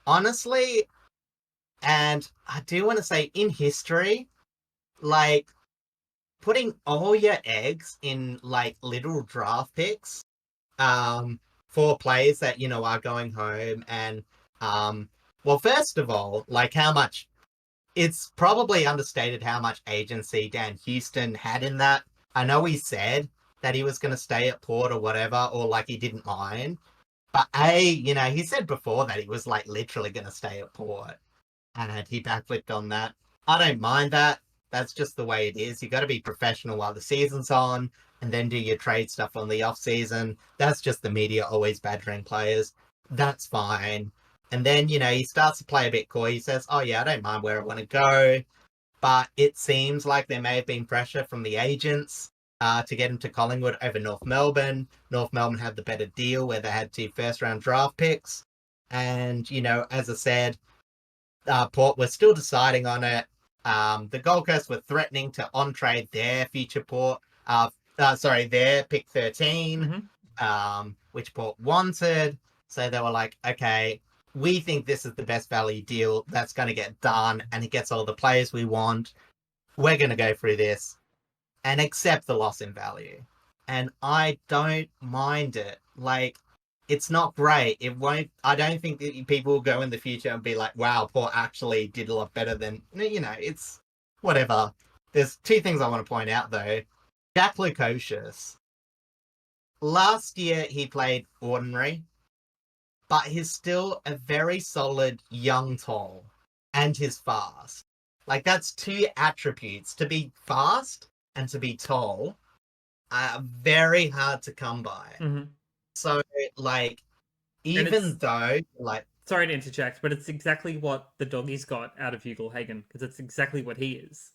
Speaker 2: honestly, and I do want to say in history, like putting all your eggs in like little draft picks, for players that, are going home and, well, first of all, like how much it's probably understated how much agency Dan Houston had in that. I know he said that he was going to stay at Port or whatever, or like he didn't mind. But he said before that he was like literally going to stay at Port, and he backflipped on that. I don't mind that. That's just the way it is. You got to be professional while the season's on, and then do your trade stuff on the off season. That's just the media always badgering players. That's fine. And then he starts to play a bit coy. He says, "Oh yeah, I don't mind where I want to go," but it seems like there may have been pressure from the agents to get him to Collingwood over North Melbourne. North Melbourne had the better deal where they had 2 first-round draft picks. And, as I said, Port were still deciding on it. The Gold Coast were threatening to on-trade their future their pick 13,
Speaker 1: Mm-hmm.
Speaker 2: which Port wanted. So they were like, okay, we think this is the best value deal that's going to get done, and it gets all the players we want. We're going to go through this and accept the loss in value. And I don't mind it. Like, it's not great. It won't. I don't think that people will go in the future and be like, "Wow, Port actually did a lot better than." It's whatever. There's 2 things I want to point out though. Jack Lukosius. Last year he played ordinary, but he's still a very solid young tall, and he's fast. Like that's 2 attributes. To be fast and to be tall are very hard to come by.
Speaker 1: Mm-hmm.
Speaker 2: So, like,
Speaker 1: And
Speaker 2: even though, like,
Speaker 1: sorry to interject, but it's exactly what the doggies got out of Hugel Hagen because it's exactly what he is.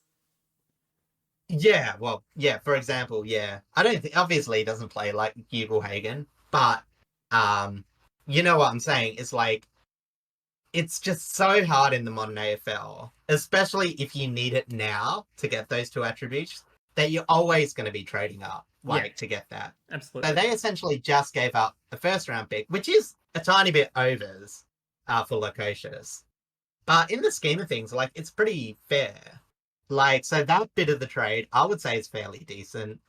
Speaker 2: yeah, well, yeah, for example, yeah, I don't think, obviously, he doesn't play like Hugo Hagen, but, you know what I'm saying? It's like, it's just so hard in the modern AFL, especially if you need it now to get those 2 attributes. that you're always going to be trading up, to get that.
Speaker 1: Absolutely.
Speaker 2: So they essentially just gave up the first round pick, which is a tiny bit overs for Lachie. But in the scheme of things, like, it's pretty fair. Like, so that bit of the trade, I would say, is fairly decent.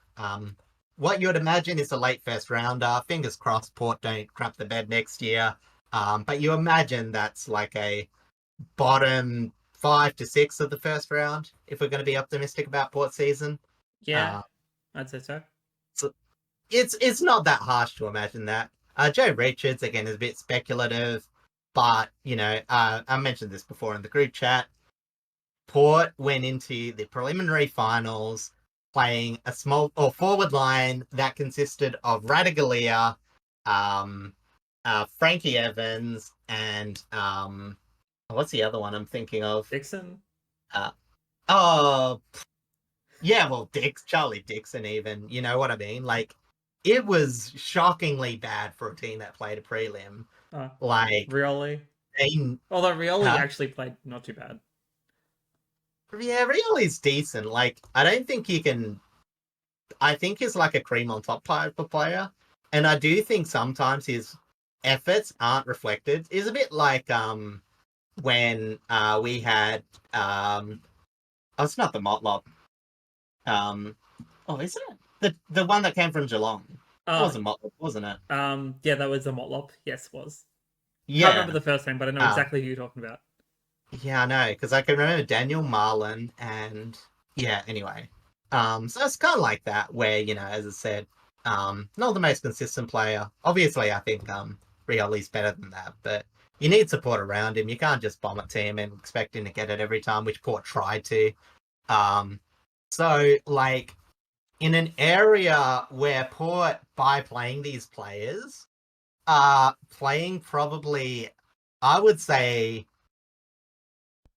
Speaker 2: What you would imagine is a late first rounder. Fingers crossed Port don't crap the bed next year. But you imagine that's like a bottom 5 to 6 of the first round, if we're going to be optimistic about Port season.
Speaker 1: Yeah, I'd say so.
Speaker 2: So it's not that harsh to imagine that. Joe Richards, again, is a bit speculative. But, I mentioned this before in the group chat. Port went into the preliminary finals playing a small or forward line that consisted of Radaglia, Frankie Evans, and what's the other one I'm thinking of?
Speaker 1: Dixon?
Speaker 2: Charlie Dixon even. You know what I mean? Like, it was shockingly bad for a team that played a prelim.
Speaker 1: Rioli. Although Rioli actually played not too bad.
Speaker 2: Yeah, Rioli's decent. Like, I don't think you can... I think he's like a cream on top type of player. And I do think sometimes his efforts aren't reflected. It's a bit like when we had... it's not the Motlop. Is it? The one that came from Geelong. It wasn't Motlop, wasn't it?
Speaker 1: Yeah, that was a Motlop. Yes, it was.
Speaker 2: Yeah.
Speaker 1: I can't remember the first name, but I know exactly who you're talking about.
Speaker 2: Yeah, I know, because I can remember Daniel Marlin and... Yeah, anyway. So it's kind of like that, where, as I said, not the most consistent player. Obviously, I think Rioli's better than that, but you need support around him. You can't just bomb a team and expect him to get it every time, which Port tried to. So, like, in an area where Port, by playing these players, are playing probably, I would say...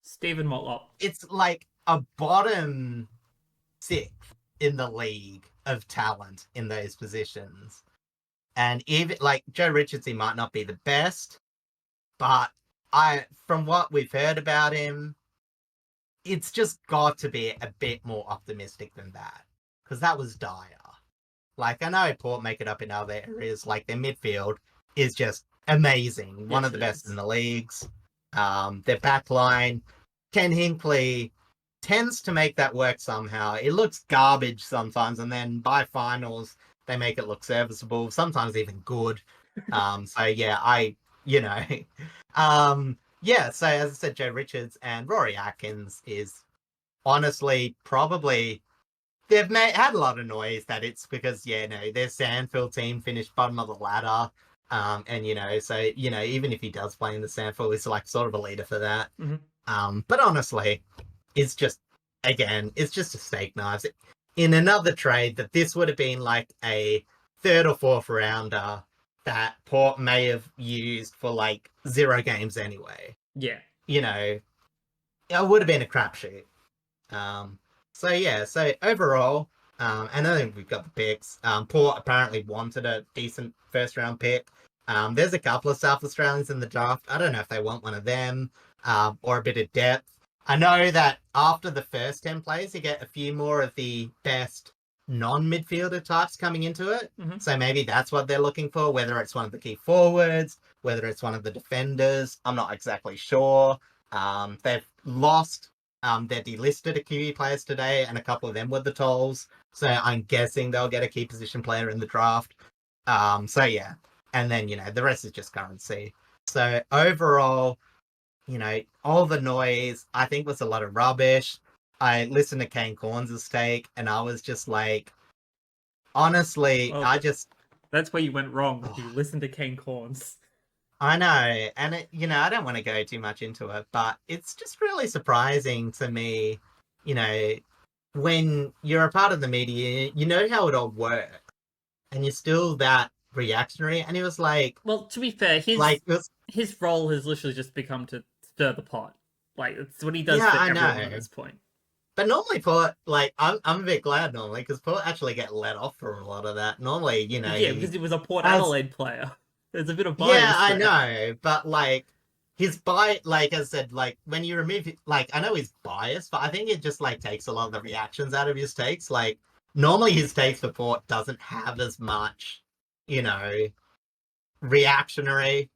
Speaker 1: Stephen Motlop.
Speaker 2: It's like a bottom 6 in the league of talent in those positions. And even, like, Joe Richards, he might not be the best, but from what we've heard about him, it's just got to be a bit more optimistic than that, because that was dire. Like, I know Port make it up in other areas, like their midfield is just amazing, one of the best in the leagues. Their back line, Ken Hinckley tends to make that work somehow. It looks garbage sometimes, and then by finals they make it look serviceable, sometimes even good. So yeah, so as I said, Joe Richards and Rory Atkins is honestly probably... They've had a lot of noise that it's because, their Sandfield team finished bottom of the ladder. And, so, even if he does play in the Sandfield, it's like sort of a leader for that.
Speaker 1: Mm-hmm.
Speaker 2: But honestly, it's just a steak knives. In another trade, that this would have been like a 3rd or 4th rounder that Port may have used for like 0 games anyway.
Speaker 1: Yeah.
Speaker 2: It would have been a crapshoot. So overall, and I think we've got the picks. Port apparently wanted a decent first round pick. There's a couple of South Australians in the draft. I don't know if they want one of them, or a bit of depth. I know that after the first 10 players, you get a few more of the best non-midfielder types coming into it.
Speaker 1: Mm-hmm.
Speaker 2: So maybe that's what they're looking for, whether it's one of the key forwards, whether it's one of the defenders. I'm not exactly sure. They've lost... they're delisted a Kiwi players today, and a couple of them were the Tolls. So I'm guessing they'll get a key position player in the draft. And then, the rest is just currency. So overall, all the noise, I think, was a lot of rubbish. I listened to Kane Corns' take, and I was just like, honestly,
Speaker 1: That's where you went wrong. You listened to Kane Corns.
Speaker 2: I know, and I don't want to go too much into it, but it's just really surprising to me, when you're a part of the media, you know how it all works, and you're still that reactionary. And it was like,
Speaker 1: well, to be fair, his role has literally just become to stir the pot. Like, it's what he does for everyone at this point.
Speaker 2: But normally Port, like, I'm a bit glad normally, because Port actually get let off for a lot of that. Normally,
Speaker 1: because he was a Port Adelaide player. There's a bit of bias.
Speaker 2: Yeah, I know, but like, like I said, like when you remove it, like I know he's biased, but I think it just like takes a lot of the reactions out of his takes. Like normally his takes report doesn't have as much, you know, reactionary,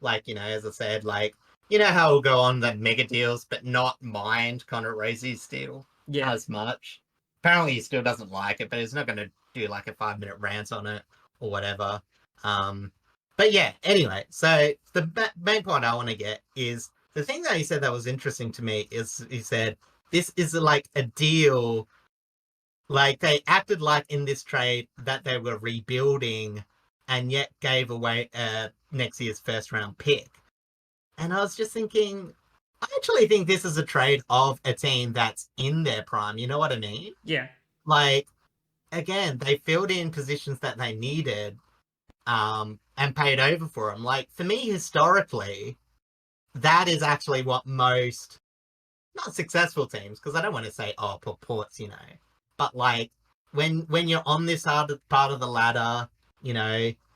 Speaker 2: like, as I said, like, how he'll go on the mega deals, but not mind kind of Rosie's deal
Speaker 1: Yeah.
Speaker 2: as much. Apparently he still doesn't like it, but he's not going to do like a 5-minute rant on it or whatever. But yeah, anyway, so the main point I want to get is the thing that he said that was interesting to me is he said, this is like a deal, like they acted like in this trade that they were rebuilding and yet gave away next year's first round pick. And I was just thinking, I actually think this is a trade of a team that's in their prime. You know what I mean?
Speaker 1: Yeah.
Speaker 2: Like, again, they filled in positions that they needed and paid over for them. Like, for me, historically, that is actually what most, not successful teams, because I don't want to say, oh, purports, but like, when you're on this hard part of the ladder,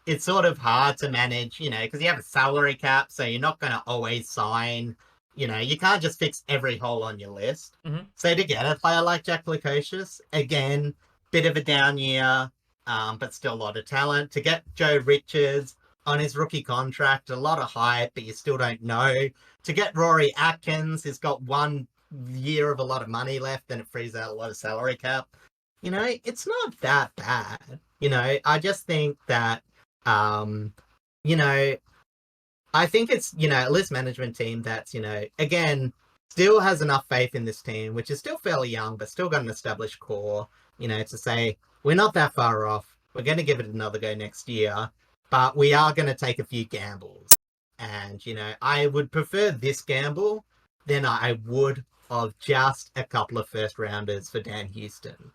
Speaker 2: it's sort of hard to manage, because you have a salary cap, so you're not going to always sign, you can't just fix every hole on your list.
Speaker 1: Mm-hmm.
Speaker 2: So to get a player like Jack Lukosius, again, bit of a down year, but still a lot of talent. To get Joe Richards on his rookie contract, a lot of hype, but you still don't know. To get Rory Atkins, he's got 1 year of a lot of money left, and it frees out a lot of salary cap. It's not that bad. I just think that, I think it's, a list management team that's, again, still has enough faith in this team, which is still fairly young, but still got an established core, to say, we're not that far off. We're going to give it another go next year, but we are going to take a few gambles. And, I would prefer this gamble than I would of just a couple of first rounders for Dan Houston.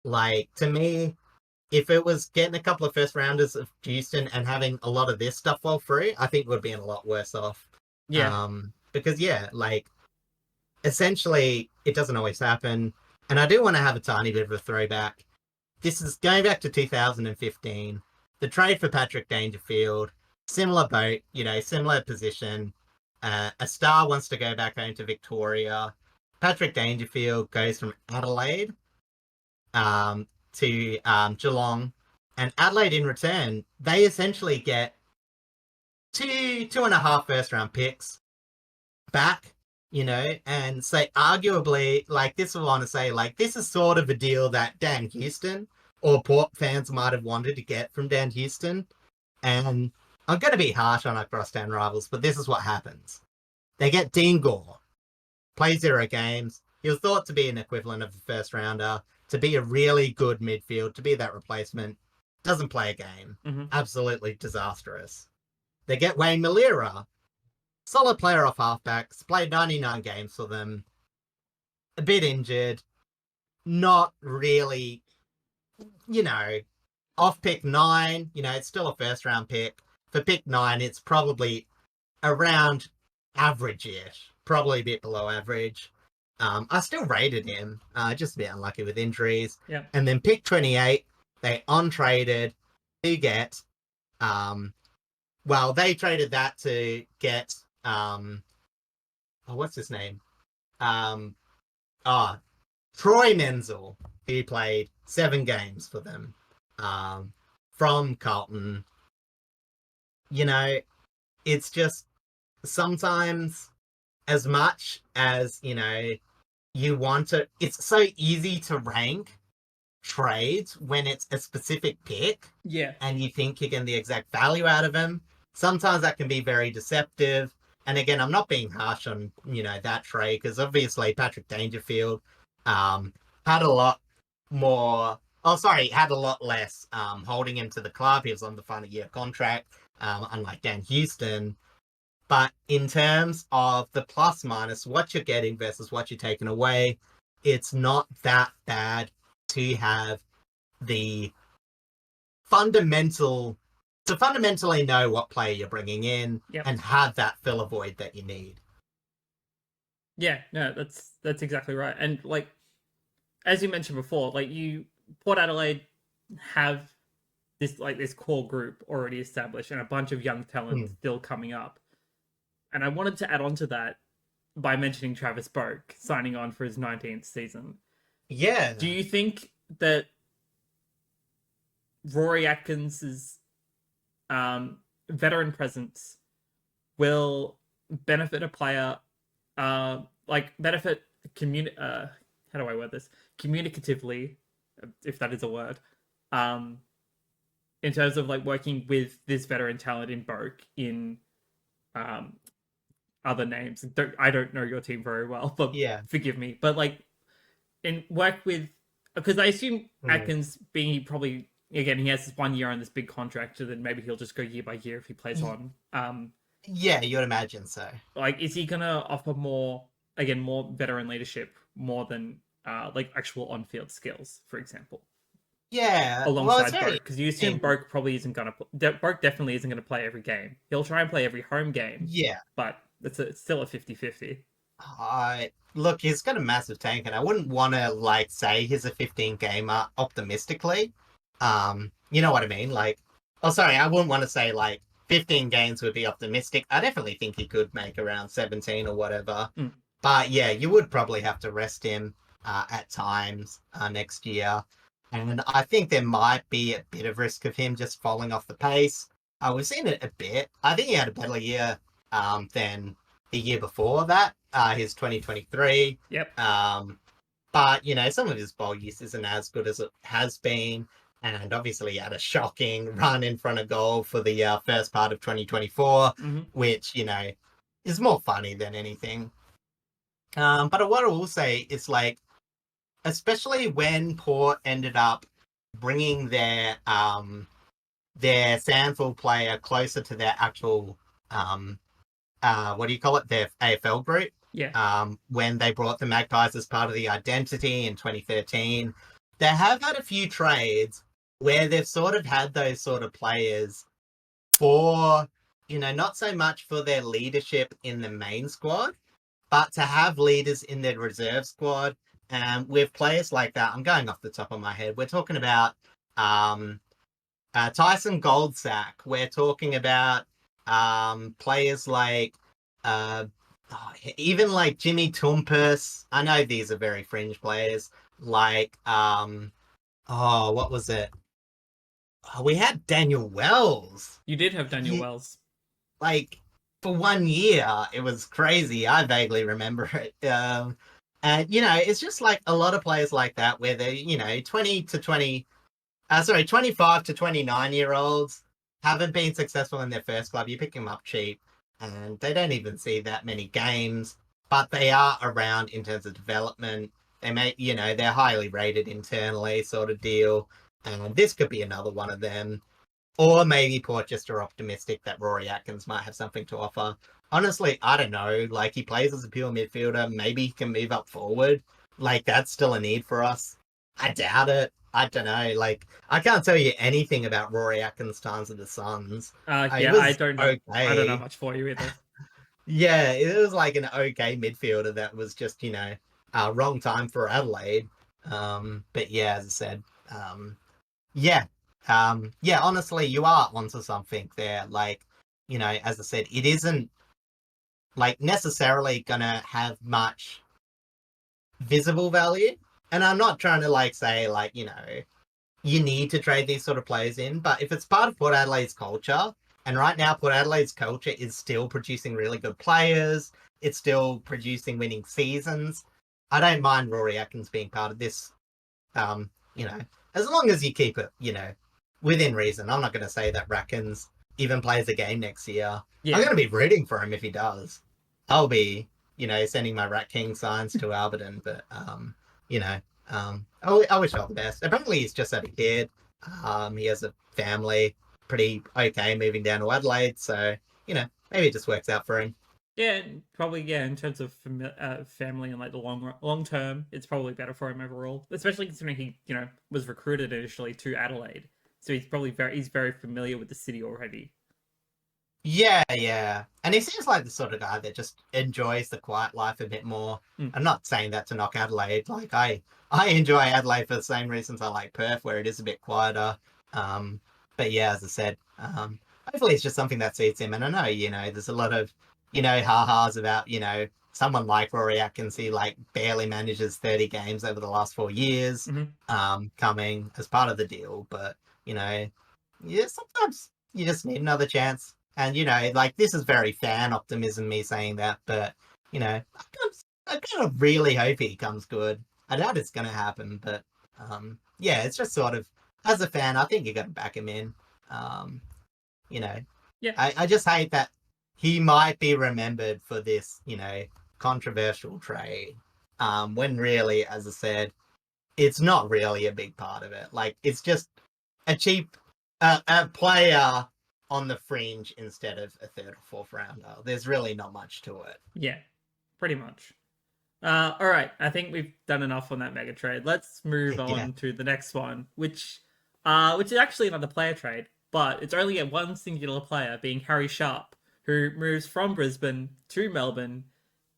Speaker 2: Like, to me, if it was getting a couple of first rounders of Houston and having a lot of this stuff fall through, I think we'd be in a lot worse off.
Speaker 1: Yeah.
Speaker 2: Because, like, essentially, it doesn't always happen. And I do want to have a tiny bit of a throwback. This is going back to 2015. The trade for Patrick Dangerfield, similar boat, similar position. A star wants to go back home to Victoria. Patrick Dangerfield goes from Adelaide to Geelong, and Adelaide in return, they essentially get 2.5 first round picks back, and so arguably, like, this I want to say, like, this is sort of a deal that Dan Houston or Port fans might have wanted to get from Dan Houston. And I'm going to be harsh on our crosstown rivals, but this is what happens. They get Dean Gore, play 0 games. He was thought to be an equivalent of the first rounder, to be a really good midfield, to be that replacement. Doesn't play a game.
Speaker 1: Mm-hmm.
Speaker 2: Absolutely disastrous. They get Wayne Malira, solid player off halfbacks, played 99 games for them, a bit injured, not really, off pick 9, it's still a first round pick. For pick 9, it's probably around average-ish, probably a bit below average. I still rated him, just a bit unlucky with injuries.
Speaker 1: Yeah.
Speaker 2: And then pick 28, they on-traded to get, they traded that to get, what's his name? Troy Menzel, who played 7 games for them, from Carlton. It's just sometimes, as much as, you want to, it's so easy to rank trades when it's a specific pick.
Speaker 1: Yeah.
Speaker 2: And you think you're getting the exact value out of them. Sometimes that can be very deceptive. And again, I'm not being harsh on, that trade, because obviously Patrick Dangerfield had a lot less holding him to the club. He was on the final year contract, unlike Dan Houston. But in terms of the plus minus, what you're getting versus what you're taking away, it's not that bad to have the fundamentally know what player you're bringing in.
Speaker 1: Yep.
Speaker 2: And have that fill a void that you need.
Speaker 1: Yeah, no, that's exactly right. And like, as you mentioned before, like Port Adelaide have this core group already established and a bunch of young talent still coming up. And I wanted to add on to that by mentioning Travis Boak signing on for his 19th season.
Speaker 2: Yeah.
Speaker 1: Do you think that Rory Atkins's veteran presence will benefit a player, benefit how do I word this? Communicatively, if that is a word, in terms of like working with this veteran talent in Boak in other names. I don't know your team very well, but
Speaker 2: Yeah.
Speaker 1: forgive me. But like in work with, because I assume
Speaker 2: Mm.
Speaker 1: Atkins being probably again he has this 1 year on this big contract, and then maybe he'll just go year by year if he plays on.
Speaker 2: Yeah, you would imagine so.
Speaker 1: Like, is he gonna offer more veteran leadership more than like actual on-field skills, for example,
Speaker 2: Yeah. Well, it's
Speaker 1: alongside
Speaker 2: very
Speaker 1: Boak? Because you assume Boak probably isn't gonna Boak definitely isn't gonna play every game. He'll try and play every home game,
Speaker 2: yeah.
Speaker 1: but it's still a 50-50.
Speaker 2: Look, he's got a massive tank, and I wouldn't want to like say he's a 15 gamer optimistically. You know what I mean? Like, oh, sorry, I wouldn't want to say like 15 games would be optimistic. I definitely think he could make around 17 or whatever.
Speaker 1: Mm.
Speaker 2: But yeah, you would probably have to rest him at times next year. And I think there might be a bit of risk of him just falling off the pace. We've seen it a bit. I think he had a better year than the year before that, his 2023.
Speaker 1: Yep.
Speaker 2: But, you know, some of his ball use isn't as good as it has been. And obviously, he had a shocking run in front of goal for the first part of 2024, which, you know, is more funny than anything. But what I will say is, like, especially when Port ended up bringing their Sandford player closer to their actual what do you call it? Their AFL group.
Speaker 1: Yeah.
Speaker 2: When they brought the Magpies as part of the identity in 2013, they have had a few trades where they've sort of had those sort of players for, you know, not so much for their leadership in the main squad, but to have leaders in their reserve squad. And with players like that, I'm going off the top of my head. We're talking about Tyson Goldsack. We're talking about players like even like Jimmy Tumpus. I know these are very fringe players. Like what was it? We had Daniel Wells.
Speaker 1: You did have Daniel Wells.
Speaker 2: Like for 1 year, it was crazy. I vaguely remember it. And you know, it's just like a lot of players like that where they're, you know, 25 to 29-year-olds haven't been successful in their first club. You pick them up cheap and they don't even see that many games, but they are around in terms of development. They may, you know, they're highly rated internally sort of deal. And this could be another one of them. Or maybe Port just are optimistic that Rory Atkins might have something to offer. Honestly, I don't know. Like, he plays as a pure midfielder. Maybe he can move up forward. Like, that's still a need for us. I doubt it. I don't know. Like, I can't tell you anything about Rory Atkins' times with the Suns.
Speaker 1: I don't know.
Speaker 2: Okay.
Speaker 1: I don't know much for you either.
Speaker 2: Yeah, it was like an okay midfielder that was just, you know, wrong time for Adelaide. But yeah, as I said, yeah, honestly, you are onto something there. Like, you know, as I said, it isn't like necessarily gonna have much visible value. And I'm not trying to like say like, you know, you need to trade these sort of players in, but if it's part of Port Adelaide's culture, and right now Port Adelaide's culture is still producing really good players, it's still producing winning seasons, I don't mind Rory Atkins being part of this. You know, as long as you keep it, you know, within reason. I'm not going to say that Rackins even plays a game next year. Yeah. I'm going to be rooting for him if he does. I'll be, you know, sending my Rat King signs to Alberton, but, you know, I wish all the best. Apparently he's just had a kid. He has a family, pretty okay moving down to Adelaide, so, you know, maybe it just works out for him.
Speaker 1: Yeah, probably. Yeah, in terms of family and like the long term, it's probably better for him overall. Especially considering he, you know, was recruited initially to Adelaide, so he's probably very familiar with the city already.
Speaker 2: Yeah, and he seems like the sort of guy that just enjoys the quiet life a bit more. I'm not saying that to knock Adelaide. Like I enjoy Adelaide for the same reasons I like Perth, where it is a bit quieter. But yeah, as I said, hopefully it's just something that suits him. And I know, you know, there's a lot of ha-has about, someone like Rory Atkins, he like barely manages 30 games over the last 4 years, coming as part of the deal. But, yeah, sometimes you just need another chance. And, like this is very fan optimism, me saying that, but, I kind of really hope he comes good. I doubt it's going to happen, but, yeah, it's just sort of, as a fan, I think you got to back him in. Um,
Speaker 1: Yeah.
Speaker 2: I just hate that he might be remembered for this, controversial trade. When really, as I said, it's not really a big part of it. Like, it's just a cheap a player on the fringe instead of a third or fourth rounder. There's really not much to it.
Speaker 1: Yeah, pretty much. All right, I think we've done enough on that mega trade. Let's move
Speaker 2: Yeah.
Speaker 1: on to the next one, which is actually another player trade, but it's only at one singular player, being Harry Sharp, who moves from Brisbane to Melbourne.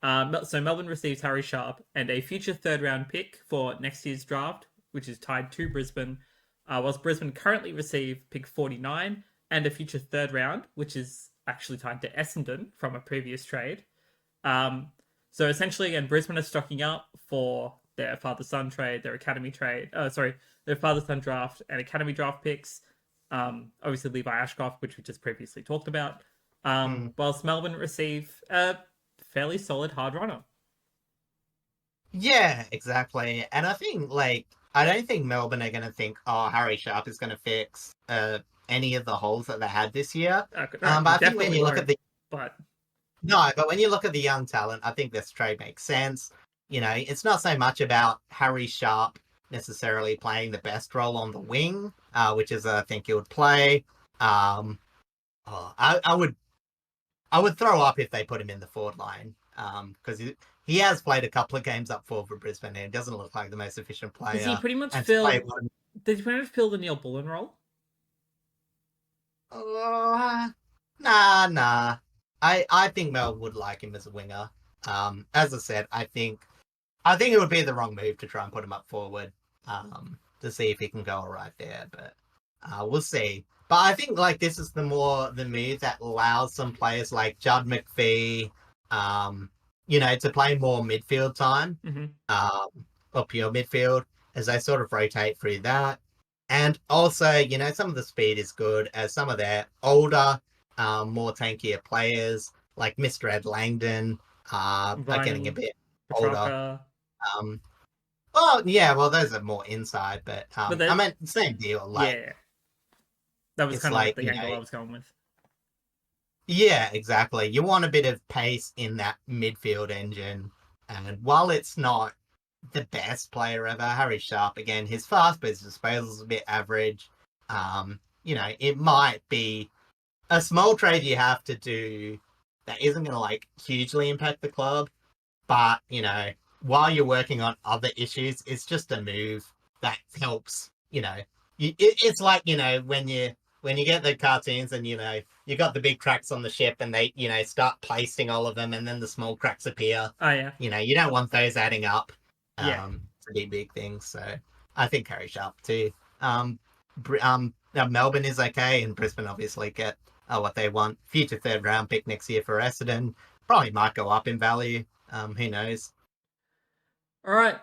Speaker 1: So Melbourne receives Harry Sharp and a future third round pick for next year's draft, which is tied to Brisbane, whilst Brisbane currently receive pick 49 and a future third round, which is actually tied to Essendon from a previous trade. So essentially, again, Brisbane are stocking up for their father-son trade, their academy trade. Their father-son draft and academy draft picks. Obviously, Levi Ashcroft, which we just previously talked about. Whilst Melbourne receive a fairly solid hard runner.
Speaker 2: Yeah, exactly. And I think, I don't think Melbourne are going to think, oh, Harry Sharp is going to fix any of the holes that they had this year. But I think when you look at but when you look at the young talent, I think this trade makes sense. It's not so much about Harry Sharp necessarily playing the best role on the wing, which is I think he would play. I would throw up if they put him in the forward line, because he has played a couple of games up forward for Brisbane and he doesn't look like the most efficient player.
Speaker 1: Does he pretty much fill? Did he pretty much fill the Neil Bullen role?
Speaker 2: Nah. I think Mel would like him as a winger. As I said, I think it would be the wrong move to try and put him up forward, to see if he can go all right there. But we'll see. But I think this is the move that allows some players like Judd McPhee, to play more midfield time, or pure midfield as they sort of rotate through that. And also, some of the speed is good as some of their older, more tankier players like Mr. Ed Langdon are getting a bit older. Those are more inside, but I meant same deal.
Speaker 1: Yeah, that was kind of the angle I was going with.
Speaker 2: Yeah, exactly. You want a bit of pace in that midfield engine, and while it's not the best player ever, Harry Sharp, again, his fast, but his disposal is a bit average. It might be a small trade you have to do that isn't going to hugely impact the club, but while you're working on other issues, it's just a move that helps. It's like when you get the cartoons and you got the big cracks on the ship and they start placing all of them and then the small cracks appear.
Speaker 1: Oh yeah.
Speaker 2: You don't want those adding up.
Speaker 1: Yeah.
Speaker 2: To be big things. So I think Harry Sharp too. Melbourne is okay, and Brisbane obviously get what they want. Future third round pick next year for Essendon. Probably might go up in value. Who knows?
Speaker 1: All right.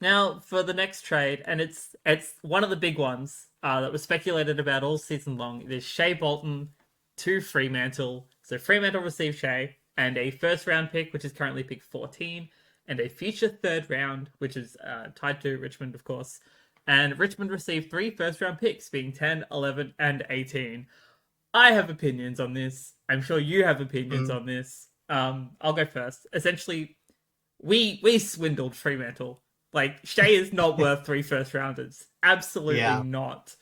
Speaker 1: Now for the next trade, and it's one of the big ones that was speculated about all season long. It is Shai Bolton to Fremantle. So Fremantle received Shai and a first round pick, which is currently pick 14, and a future third round, which is tied to Richmond, of course. And Richmond received 3 first round picks, being 10, 11, and 18. I have opinions on this. I'm sure you have opinions on this. I'll go first. Essentially, we swindled Fremantle. Shai is not worth 3 first rounders. Absolutely not.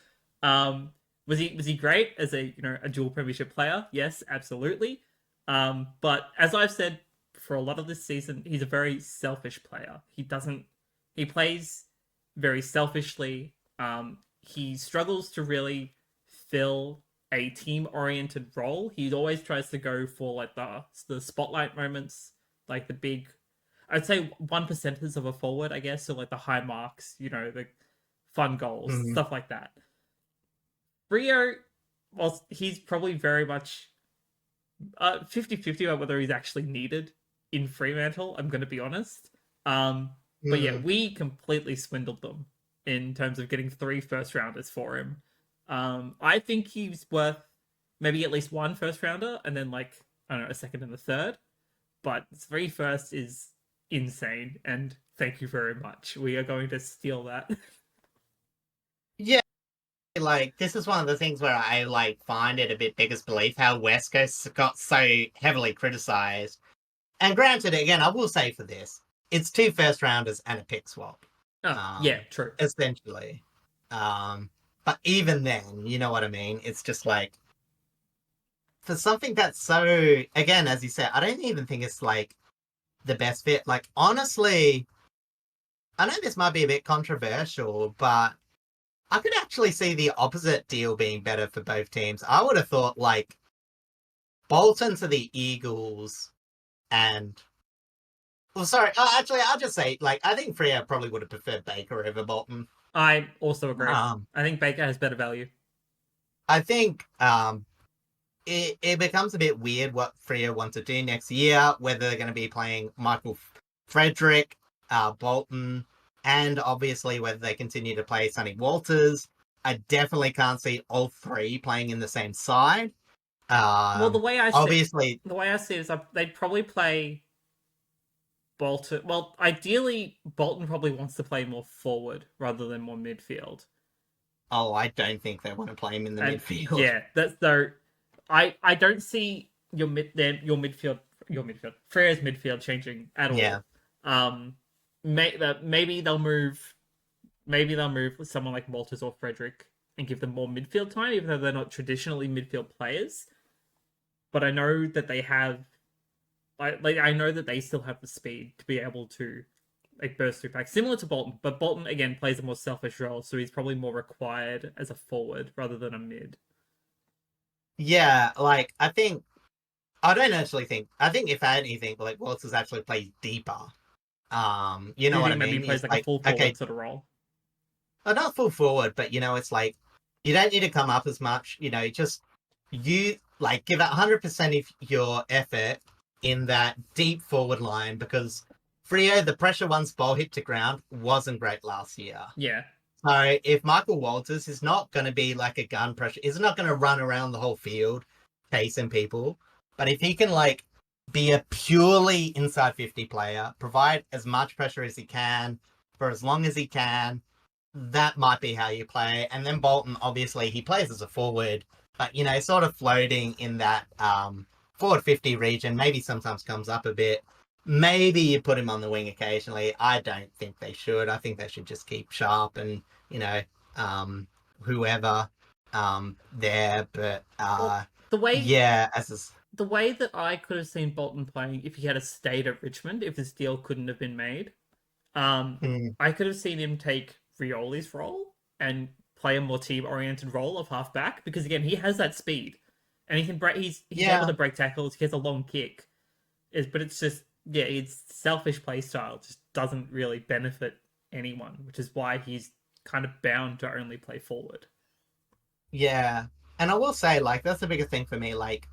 Speaker 1: Was he great as a dual premiership player? Yes, absolutely. But as I've said for a lot of this season, he's a very selfish player. He plays very selfishly. He struggles to really fill a team-oriented role. He always tries to go for the spotlight moments, the big, I'd say 1%ers of a forward, I guess. So the high marks, the fun goals, stuff like that. Rio, well, he's probably very much 50-50 about whether he's actually needed in Fremantle. I'm going to be honest. But yeah, we completely swindled them in terms of getting 3 first rounders for him. I think he's worth maybe at least 1 first rounder and then like I don't know a second and a third. But 3 first is insane, and thank you very much. We are going to steal that.
Speaker 2: Yeah, like this is one of the things where I like find it a bit biggest belief how West Coast got so heavily criticized. And granted, again, I will say for this, it's 2 first rounders and a pick swap.
Speaker 1: Yeah, true.
Speaker 2: Essentially. But even then, you know what I mean? It's just like for something that's so again, as you said, I don't even think it's like the best fit. Like honestly, I know this might be a bit controversial, but I could actually see the opposite deal being better for both teams. I would have thought like Bolton to the Eagles and well, sorry, actually I'll just say like I think Freo probably would have preferred Baker over Bolton.
Speaker 1: I also agree. I think Baker has better value.
Speaker 2: I think it becomes a bit weird what Freo want to do next year, whether they're going to be playing Michael Frederick, Bolton, and obviously whether they continue to play Sonny Walters. I definitely can't see all 3 playing in the same side.
Speaker 1: Well, the way I
Speaker 2: obviously
Speaker 1: see it is they'd probably play Bolton. Well, ideally, Bolton probably wants to play more forward rather than more midfield.
Speaker 2: Oh, I don't think they want to play him in the midfield.
Speaker 1: Yeah, that's though. I don't see your midfield Freya's midfield changing at all.
Speaker 2: Yeah.
Speaker 1: Maybe they'll move with someone like Walters or Frederick and give them more midfield time, even though they're not traditionally midfield players. But I know that they have, I know that they still have the speed to be able to like burst through packs, similar to Bolton. But Bolton again plays a more selfish role, so he's probably more required as a forward rather than a mid.
Speaker 2: Yeah, like I think if anything, like Walters actually plays deeper. You know what I mean?
Speaker 1: Maybe plays like a full forward sort of role.
Speaker 2: Not full forward, but you know, it's like you don't need to come up as much. You know, just you like give it 100% of your effort in that deep forward line because Freo, the pressure once ball hit to ground wasn't great last year.
Speaker 1: Yeah.
Speaker 2: So if Michael Walters is not going to be like a gun pressure, is not going to run around the whole field chasing people, but if he can like be a purely inside 50 player, provide as much pressure as he can for as long as he can, that might be how you play. And then Bolton, obviously, he plays as a forward, but you know, sort of floating in that forward 50 region, maybe sometimes comes up a bit. Maybe you put him on the wing occasionally. I don't think they should. I think they should just keep Sharp and, you know, whoever there. But
Speaker 1: the way
Speaker 2: the
Speaker 1: way that I could have seen Bolton playing if he had stayed at Richmond, if this deal couldn't have been made, I could have seen him take Rioli's role and play a more team-oriented role of halfback because again, he has that speed and he can break. He's able to break tackles. He has a long kick. But it's just his selfish play style just doesn't really benefit anyone, which is why he's kind of bound to only play forward.
Speaker 2: Yeah, and I will say, like, that's the biggest thing for me. Like,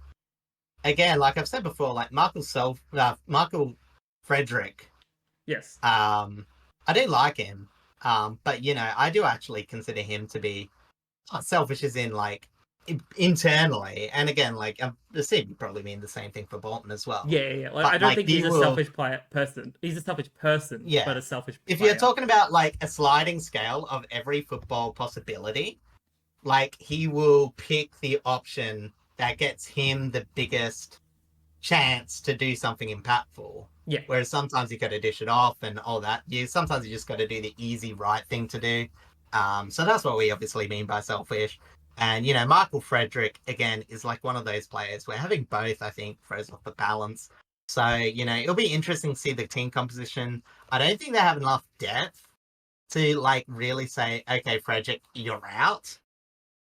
Speaker 2: again, like I've said before, like Michael Frederick.
Speaker 1: Yes.
Speaker 2: I do like him. But you know, I do actually consider him to be selfish, as in like internally. And again, like I assume you probably mean the same thing for Bolton as well.
Speaker 1: Yeah. Like, I don't think he's a selfish person. He's a selfish person, but a selfish player.
Speaker 2: If you're talking about like a sliding scale of every football possibility, like he will pick the option that gets him the biggest chance to do something impactful.
Speaker 1: Yeah.
Speaker 2: Whereas sometimes you got to dish it off and all that. Sometimes you just got to do the easy right thing to do. So that's what we obviously mean by selfish. And, you know, Michael Frederick, again, is like one of those players where having both, I think, throws off the balance. So, you know, it'll be interesting to see the team composition. I don't think they have enough depth to, like, really say, okay, Frederick, you're out.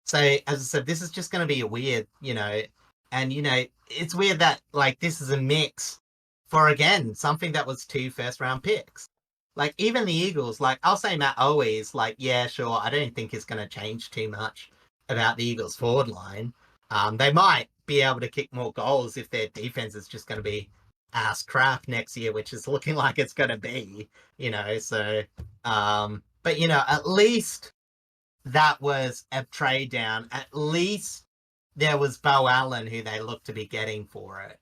Speaker 2: So, as I said, this is just going to be a weird, you know, and, you know, it's weird that, like, this is a mix for, again, something that was 2 first-round picks. Like, even the Eagles, like, I'll say Matt Owies, like, yeah, sure, I don't think it's going to change too much about the Eagles' forward line. They might be able to kick more goals if their defense is just going to be ass crap next year, which is looking like it's going to be, so, but, at least that was a trade down. At least there was Bo Allen who they looked to be getting for it.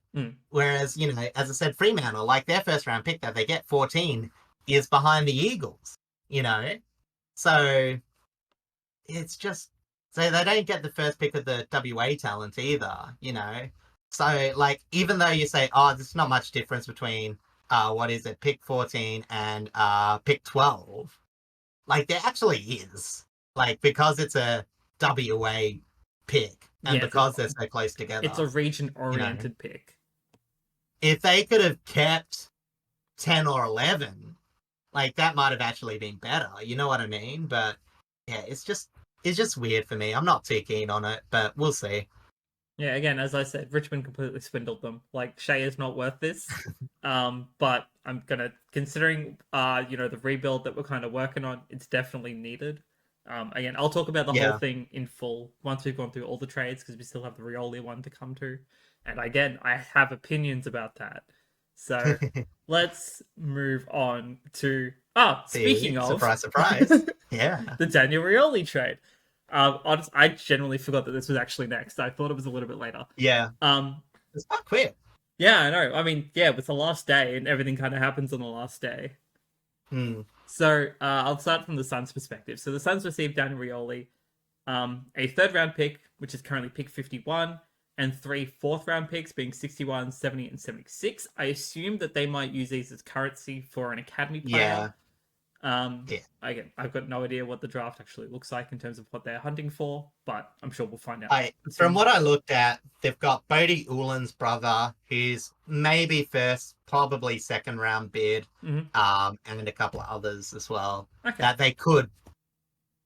Speaker 2: Whereas, as I said, Fremantle, like their first round pick that they get 14 is behind the Eagles, so it's just, so they don't get the first pick of the WA talent either, so like, even though you say, oh, there's not much difference between, pick 14 and pick 12, like there actually is, like, because it's a WA pick and because they're so close together.
Speaker 1: It's a region-oriented pick.
Speaker 2: If they could have kept 10 or 11, like that might have actually been better. You know what I mean? But yeah, it's just weird for me. I'm not too keen on it, but we'll see.
Speaker 1: Yeah, again, as I said, Richmond completely swindled them. Like, Shai is not worth this. But I'm gonna, considering the rebuild that we're kind of working on, it's definitely needed. Again, I'll talk about the whole thing in full once we've gone through all the trades, because we still have the Rioli one to come to. And again, I have opinions about that. So let's move on to speaking of
Speaker 2: surprise. Yeah.
Speaker 1: The Daniel Rioli trade. I generally forgot that this was actually next. I thought it was a little bit later.
Speaker 2: Yeah. It's not quick.
Speaker 1: Yeah, I know. I mean, yeah, it's the last day and everything kind of happens on the last day. So I'll start from the Suns' perspective. So the Suns received Daniel Rioli, a third-round pick, which is currently pick 51, and 3 fourth-round picks, being 61, 70, and 76. I assume that they might use these as currency for an academy player. Again, I've got no idea what the draft actually looks like in terms of what they're hunting for, but I'm sure we'll find out.
Speaker 2: From what I looked at, they've got Bodie Ulan's brother, who's maybe first, probably second round bid, and a couple of others as well that they could.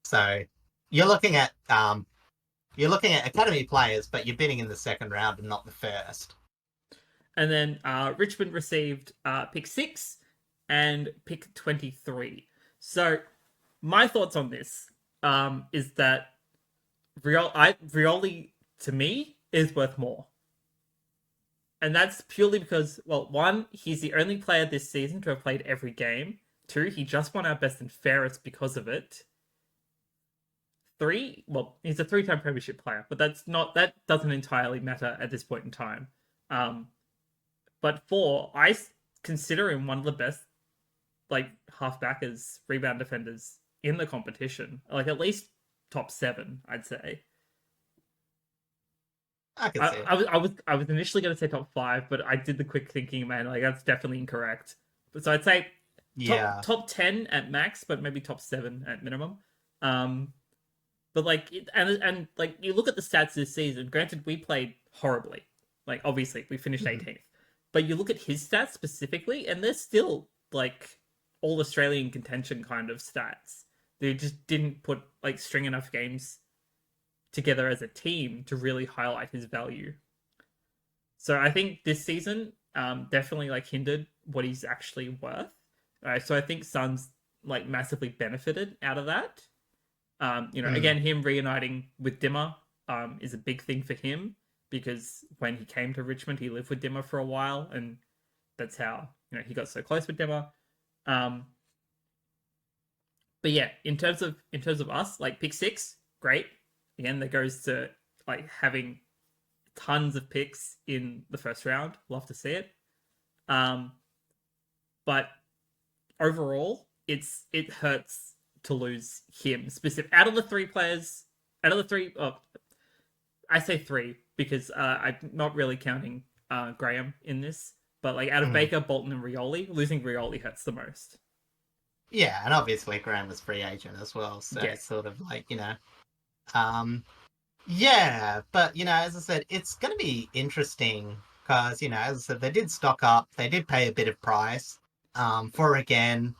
Speaker 2: So you're looking at academy players, but you're bidding in the second round and not the first.
Speaker 1: And then Richmond received pick 6 and pick 23. So my thoughts on this is that Rioli, to me, is worth more. And that's purely because, well, 1, he's the only player this season to have played every game. 2, he just won our best and fairest because of it. 3, well, he's a 3-time premiership player, but that doesn't entirely matter at this point in time. But 4, I consider him one of the best, like, halfbackers, rebound defenders in the competition. Like, at least top 7, I'd say.
Speaker 2: I can see it.
Speaker 1: I was initially going to say top 5, but I did the quick thinking, man, like, that's definitely incorrect. But so I'd say top 10 at max, but maybe top 7 at minimum. But like, and like, you look at the stats this season. Granted, we played horribly. Like, obviously, we finished 18th. But you look at his stats specifically, and they're still like all Australian contention kind of stats. They just didn't string enough games together as a team to really highlight his value. So I think this season definitely like hindered what he's actually worth. So I think Suns like massively benefited out of that. Again, him reuniting with Dimmer is a big thing for him, because when he came to Richmond, he lived with Dimmer for a while, and that's how he got so close with Dimmer. But yeah, in terms of us, like pick 6, great. Again, that goes to like having tons of picks in the first round. Love to see it. But overall, it hurts to lose him. Out of the 3 players, I say 3 because I'm not really counting Graham in this. But like out of Baker, Bolton, and Rioli, losing Rioli hurts the most.
Speaker 2: Yeah, and obviously Graham was free agent as well, so it's sort of like, yeah, but as I said, it's going to be interesting because, as I said, they did stock up, they did pay a bit of price for, again,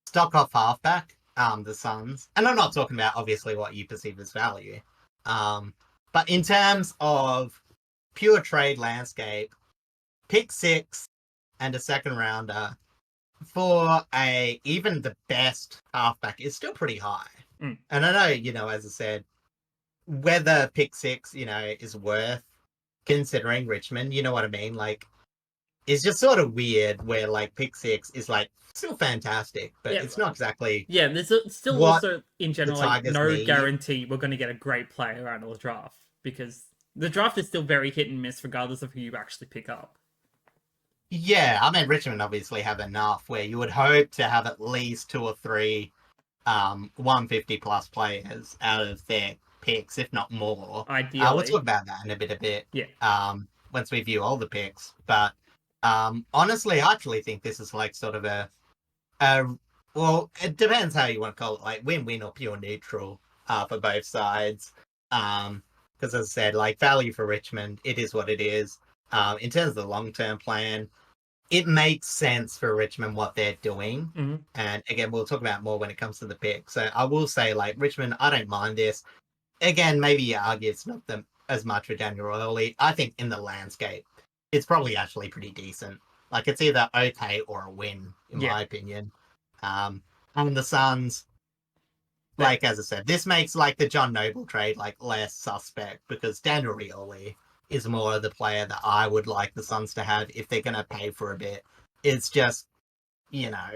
Speaker 2: stock off halfback, the Suns. And I'm not talking about obviously what you perceive as value, but in terms of pure trade landscape, pick 6 and a second rounder for even the best halfback is still pretty high. And I know, as I said, whether pick 6, is worth considering Richmond, you know what I mean? Like, it's just sort of weird where like pick 6 is like still fantastic, but
Speaker 1: Yeah.
Speaker 2: it's not exactly
Speaker 1: Yeah, there's still
Speaker 2: what
Speaker 1: also in
Speaker 2: the
Speaker 1: general like
Speaker 2: Tigers
Speaker 1: no
Speaker 2: need.
Speaker 1: guarantee we're going to get a great player out of the draft because the draft is still very hit and miss regardless of who you actually pick up.
Speaker 2: Yeah, I mean Richmond obviously have enough where you would hope to have at least 2 or 3 150 plus players out of their picks, if not more. We'll
Speaker 1: Ideally.
Speaker 2: talk about that in a bit.
Speaker 1: Yeah.
Speaker 2: Once we view all the picks. But honestly, I actually think this is like sort of a well, it depends how you want to call it, like win-win or pure neutral for both sides. Because as I said, like value for Richmond, it is what it is. In terms of the long-term plan, it makes sense for Richmond what they're doing.
Speaker 1: Mm-hmm.
Speaker 2: And again, we'll talk about more when it comes to the pick. So I will say, like, Richmond, I don't mind this. Again, maybe you argue it's not them as much for Daniel Rioli. I think in the landscape, it's probably actually pretty decent. Like, it's either okay or a win, in my opinion. And the Suns, like, as I said, this makes, like, the John Noble trade, like, less suspect because Daniel Rioli is more of the player that I would like the Suns to have if they're going to pay for a bit. It's just, you know,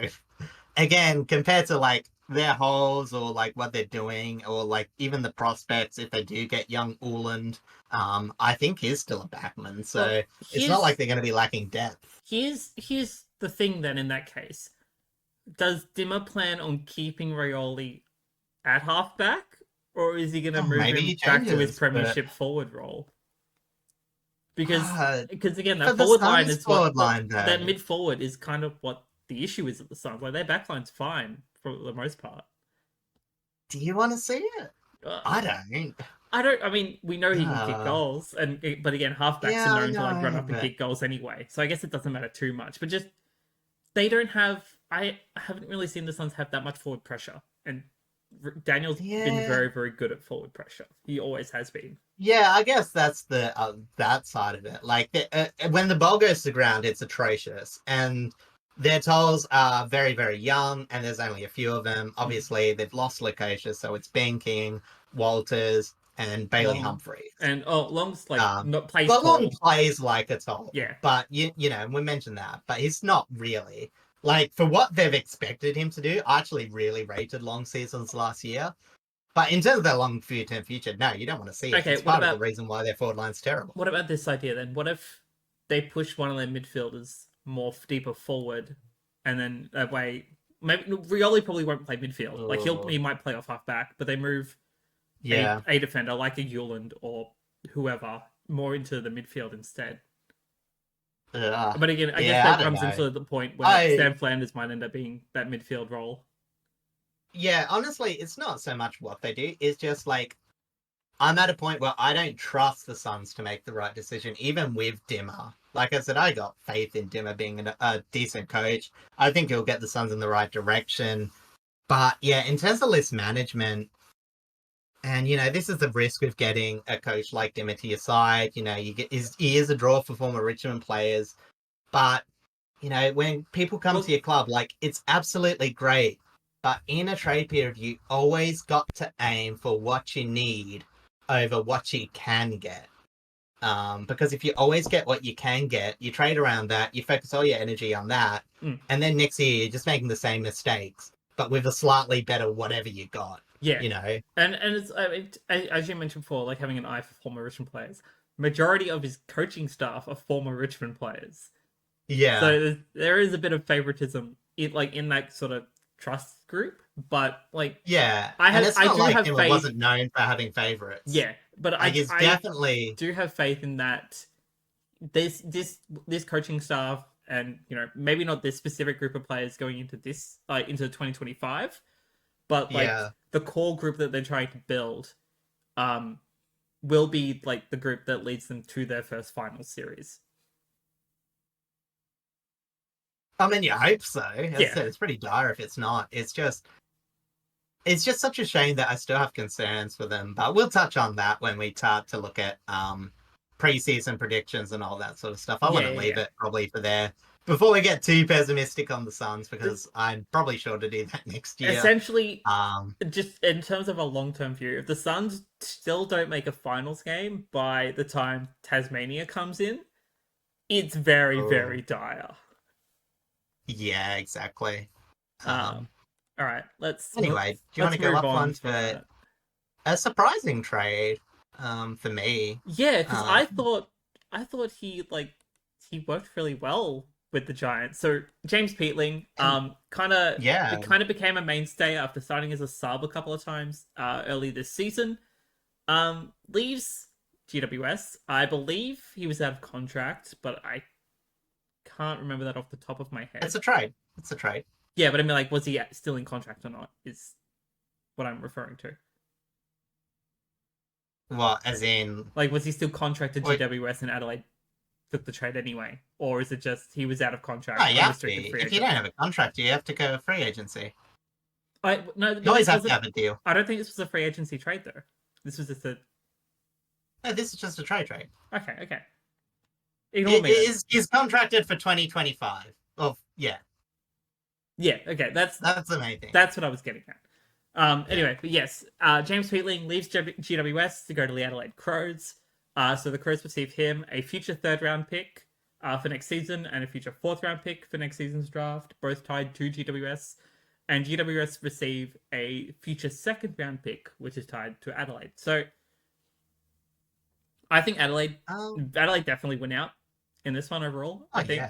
Speaker 2: again, compared to like their holes or like what they're doing or like even the prospects, if they do get young Uland, I think he's still a backman. So
Speaker 1: Well,
Speaker 2: it's not like they're going to be lacking depth.
Speaker 1: Here's the thing then in that case. Does Dimmer plan on keeping Rioli at halfback? Or is he going to move him back to his premiership forward role? Because again, that forward line is what that mid forward is kind of what the issue is at the Suns. Like their backline's fine for the most part.
Speaker 2: Do you want to see it? I don't.
Speaker 1: I mean, we know he can kick goals, but again, halfbacks are known to like run up and kick goals anyway. So I guess it doesn't matter too much. But just they don't have. I haven't really seen the Suns have that much forward pressure, and Daniel's been very, very good at forward pressure. He always has been.
Speaker 2: Yeah, I guess that's the that side of it. Like when the ball goes to ground, it's atrocious, and their tolls are very, very young, and there's only a few of them. Obviously, they've lost Lachie, so it's Ben King, Walters, and Bailey Humphries.
Speaker 1: And Long's like not plays
Speaker 2: tall.
Speaker 1: Long
Speaker 2: plays like a toll.
Speaker 1: Yeah,
Speaker 2: but you know, we mentioned that, but he's not really. Like, for what they've expected him to do, I actually really rated Long seasons last year. But in terms of their long term future, no, you don't want to see it.
Speaker 1: Okay,
Speaker 2: it's part of the reason why their forward line's terrible.
Speaker 1: What about this idea then? What if they push one of their midfielders more deeper forward, and then that way, maybe Rioli probably won't play midfield. Like he might play off half back, but they move a defender like a Uland or whoever more into the midfield instead. But again, I guess that comes into the point where Sam Flanders might end up being that midfield role.
Speaker 2: Yeah, honestly, it's not so much what they do. It's just like, I'm at a point where I don't trust the Suns to make the right decision, even with Dimmer. Like I said, I got faith in Dimmer being a decent coach. I think he'll get the Suns in the right direction. But yeah, in terms of list management, and you know, this is the risk of getting a coach like Dimmer to your side. You know, he is a draw for former Richmond players. But, you know, when people come to your club, like, it's absolutely great. But in a trade period, you always got to aim for what you need over what you can get. Because if you always get what you can get, you trade around that, you focus all your energy on that, and then next year you're just making the same mistakes, but with a slightly better whatever you got.
Speaker 1: Yeah,
Speaker 2: you know,
Speaker 1: and it's as you mentioned before, like having an eye for former Richmond players. Majority of his coaching staff are former Richmond players.
Speaker 2: Yeah,
Speaker 1: so there is a bit of favoritism, in that sort of trust group. But like, I do have faith.
Speaker 2: Wasn't known for having favorites.
Speaker 1: Yeah, but I
Speaker 2: definitely
Speaker 1: do have faith in that. This coaching staff, and you know, maybe not this specific group of players going into this into 2025. But like the core group that they're trying to build, will be like the group that leads them to their first final series.
Speaker 2: I mean, you hope so. As I said, it's pretty dire if it's not. It's just such a shame that I still have concerns for them. But we'll touch on that when we start to look at preseason predictions and all that sort of stuff. I want to leave it probably for their before we get too pessimistic on the Suns, because I'm probably sure to do that next year.
Speaker 1: Essentially,
Speaker 2: Um,
Speaker 1: just in terms of a long-term view, if the Suns still don't make a finals game by the time Tasmania comes in, it's very,
Speaker 2: oh,
Speaker 1: very dire.
Speaker 2: yeah, exactly.
Speaker 1: All
Speaker 2: Um,
Speaker 1: right, let's
Speaker 2: anyway, do you want
Speaker 1: let's
Speaker 2: to go
Speaker 1: move
Speaker 2: up
Speaker 1: on
Speaker 2: one
Speaker 1: from
Speaker 2: for
Speaker 1: that.
Speaker 2: a surprising trade? For me.
Speaker 1: Yeah, because
Speaker 2: Um,
Speaker 1: I thought he worked really well with the Giants. So James Peatling,
Speaker 2: and yeah,
Speaker 1: kind of became a mainstay after starting as a sub a couple of times early this season. Leaves GWS. I believe he was out of contract, but I can't remember that off the top of my
Speaker 2: it's
Speaker 1: head.
Speaker 2: a trade. It's a trade.
Speaker 1: Yeah, but I mean, like, was he still in contract or not? Is what I'm referring to.
Speaker 2: Well, as in,
Speaker 1: Like, was he still contracted
Speaker 2: wait,
Speaker 1: GWS and Adelaide took the trade anyway, or is it just he was out of
Speaker 2: no,
Speaker 1: contract,
Speaker 2: you have
Speaker 1: unrestricted
Speaker 2: to.
Speaker 1: free
Speaker 2: If you
Speaker 1: agent?
Speaker 2: don't have a contract, you have to go free agency.
Speaker 1: I no,
Speaker 2: You
Speaker 1: but
Speaker 2: always
Speaker 1: this
Speaker 2: have to
Speaker 1: wasn't.
Speaker 2: have a deal.
Speaker 1: I don't think this was a free agency trade though. This was just a
Speaker 2: No, this is just a trade.
Speaker 1: okay, okay. Ignore
Speaker 2: It
Speaker 1: me then.
Speaker 2: is contracted for 2025. Well, yeah,
Speaker 1: Yeah, okay.
Speaker 2: that's the main thing.
Speaker 1: That's what I was getting at.
Speaker 2: Yeah.
Speaker 1: Anyway, but yes, James Peatling leaves GWS to go to the Adelaide Crows. So the Crows receive him a future third round pick for next season and a future fourth round pick for next season's draft, both tied to GWS. And GWS receive a future second round pick, which is tied to Adelaide. So I think Adelaide definitely went out in this one overall.
Speaker 2: Oh
Speaker 1: I think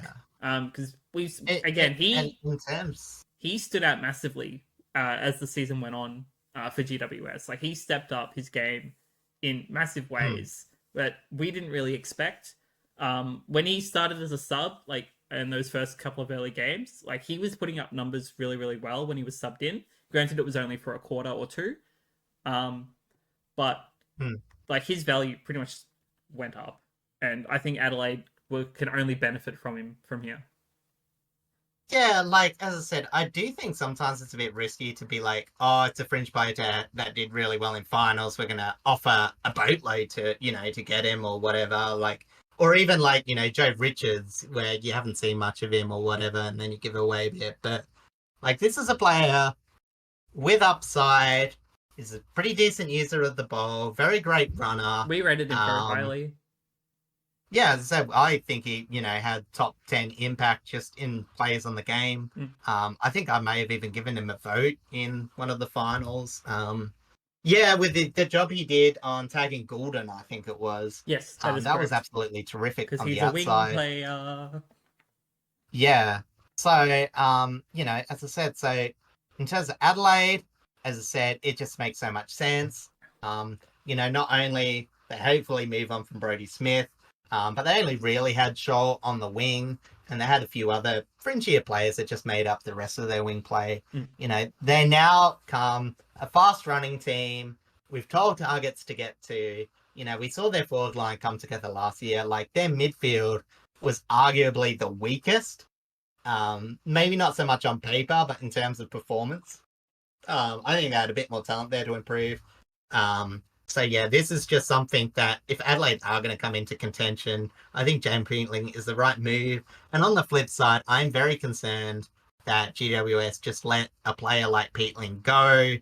Speaker 2: yeah.
Speaker 1: because we
Speaker 2: It,
Speaker 1: again
Speaker 2: and in terms,
Speaker 1: he stood out massively as the season went on for GWS. Like he stepped up his game in massive
Speaker 2: hmm,
Speaker 1: ways that we didn't really expect. When he started as a sub, like in those first couple of early games, like he was putting up numbers really, really well when he was subbed in. Granted, it was only for a quarter or two, um, but
Speaker 2: hmm.
Speaker 1: like his value pretty much went up, and I think Adelaide can only benefit from him from here.
Speaker 2: Yeah, like as I said, I do think sometimes it's a bit risky to be like, oh, it's a fringe player that did really well in finals. We're gonna offer a boatload to to get him or whatever. Like, or even like Joe Richards, where you haven't seen much of him or whatever, and then you give away a bit. But like, this is a player with upside. Is a pretty decent user of the ball, very great runner.
Speaker 1: We rated him very
Speaker 2: Um,
Speaker 1: highly.
Speaker 2: yeah, as I said, I think he, had top 10 impact just in players on the game.
Speaker 1: Mm.
Speaker 2: I think I may have even given him a vote in one of the finals. Yeah, with the job he did on tagging Goulden, I think it was.
Speaker 1: Yes, that is
Speaker 2: That was
Speaker 1: correct.
Speaker 2: absolutely terrific
Speaker 1: Because
Speaker 2: on
Speaker 1: he's
Speaker 2: the
Speaker 1: a wing
Speaker 2: outside.
Speaker 1: player.
Speaker 2: Yeah. So, as I said, so in terms of Adelaide, as I said, it just makes so much sense. Not only they hopefully move on from Brodie Smith, but they only really had Shaw on the wing, and they had a few other fringier players that just made up the rest of their wing play.
Speaker 1: Mm.
Speaker 2: They now come a fast running team with 12 targets to get to. We saw their forward line come together last year. Like their midfield was arguably the weakest. Maybe not so much on paper, but in terms of performance. I think they had a bit more talent there to improve. So yeah, this is just something that if Adelaide are going to come into contention, I think James Peatling is the right move. And on the flip side, I'm very concerned that GWS just let a player like Peatling go.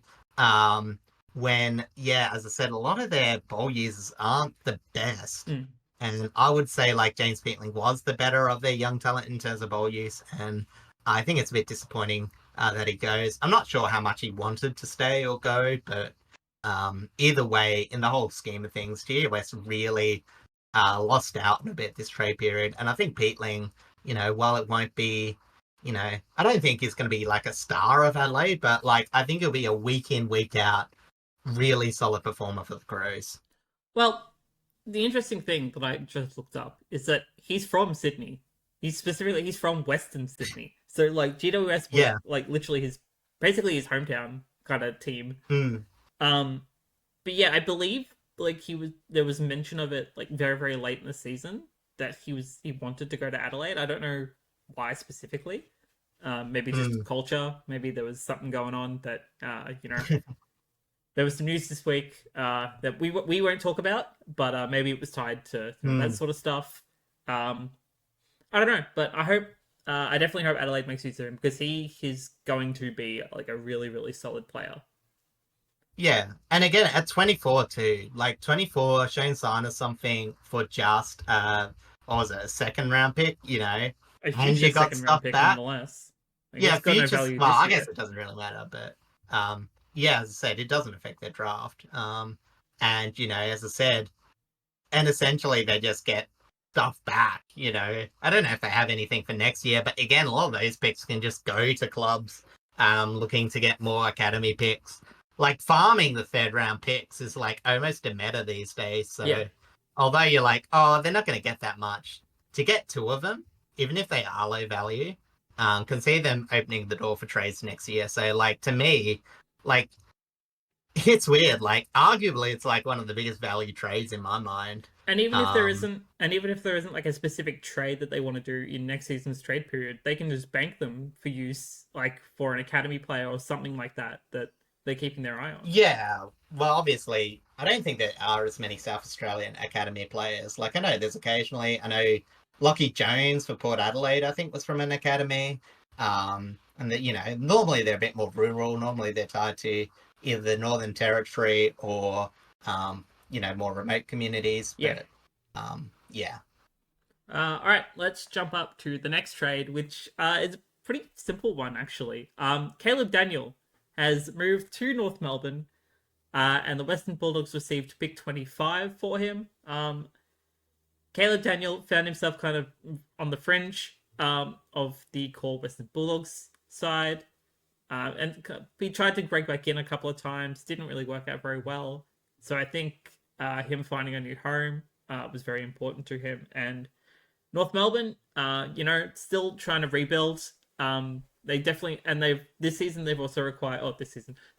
Speaker 2: When, yeah, as I said, a lot of their ball users aren't the best.
Speaker 1: Mm.
Speaker 2: And I would say like James Peatling was the better of their young talent in terms of ball use. And I think it's a bit disappointing that he goes. I'm not sure how much he wanted to stay or go, but either way, in the whole scheme of things, GWS really lost out a bit this trade period. And I think Peatling, while it won't be, I don't think he's going to be like a star of Adelaide, but like I think he'll be a week in, week out, really solid performer for the Crows.
Speaker 1: Well, the interesting thing that I just looked up is that he's from Sydney. He's from Western Sydney. So like GWS were
Speaker 2: Yeah.
Speaker 1: like literally basically his hometown kind of team.
Speaker 2: Mm.
Speaker 1: Um, but yeah, I believe like there was mention of it like very, very late in the season that he wanted to go to Adelaide. I don't know why specifically. Maybe just
Speaker 2: Mm.
Speaker 1: culture. Maybe there was something going on that there was some news this week that we won't talk about, but maybe it was tied to that
Speaker 2: Mm.
Speaker 1: sort of stuff. I don't know, but I definitely hope Adelaide makes use of him because he is going to be like a really, really solid player.
Speaker 2: Yeah, and again at 24 too, like 24, showing sign of something for just what was it, a second round pick,
Speaker 1: A
Speaker 2: and
Speaker 1: future
Speaker 2: you got
Speaker 1: second round
Speaker 2: stuff
Speaker 1: pick,
Speaker 2: back.
Speaker 1: nonetheless. Like,
Speaker 2: Yeah,
Speaker 1: it's got no
Speaker 2: futures.
Speaker 1: value
Speaker 2: Well,
Speaker 1: this
Speaker 2: I guess
Speaker 1: year.
Speaker 2: it doesn't really matter, but yeah, as I said, it doesn't affect their draft. And as I said, and essentially they just get stuff back. I don't know if they have anything for next year, but again, a lot of those picks can just go to clubs looking to get more academy picks. Like farming the third round picks is like almost a meta these days.
Speaker 1: Yeah.
Speaker 2: So although you're like, oh, they're not going to get that much, to get two of them, even if they are low value, can see them opening the door for trades next year. So like to me, like it's weird. Like arguably, it's like one of the biggest value trades in my mind.
Speaker 1: And even if there
Speaker 2: Um,
Speaker 1: isn't, and even if there isn't like a specific trade that they want to do in next season's trade period, they can just bank them for use, like for an academy player or something like that that they're keeping their eye on.
Speaker 2: yeah. Well, obviously, I don't think there are as many South Australian academy players. Like I know there's occasionally. I know Lachie Jones for Port Adelaide, I think, was from an academy. And that normally they're a bit more rural. Normally they're tied to either the Northern Territory or more remote communities.
Speaker 1: Yeah.
Speaker 2: But yeah.
Speaker 1: All right, let's jump up to the next trade, which is a pretty simple one actually. Caleb Daniel has moved to North Melbourne, and the Western Bulldogs received pick 25 for him. Caleb Daniel found himself kind of on the fringe of the core Western Bulldogs side, and he tried to break back in a couple of times. Didn't really work out very well. So I think him finding a new home was very important to him. And North Melbourne, still trying to rebuild. They definitely, and they've this season they've also required. Oh,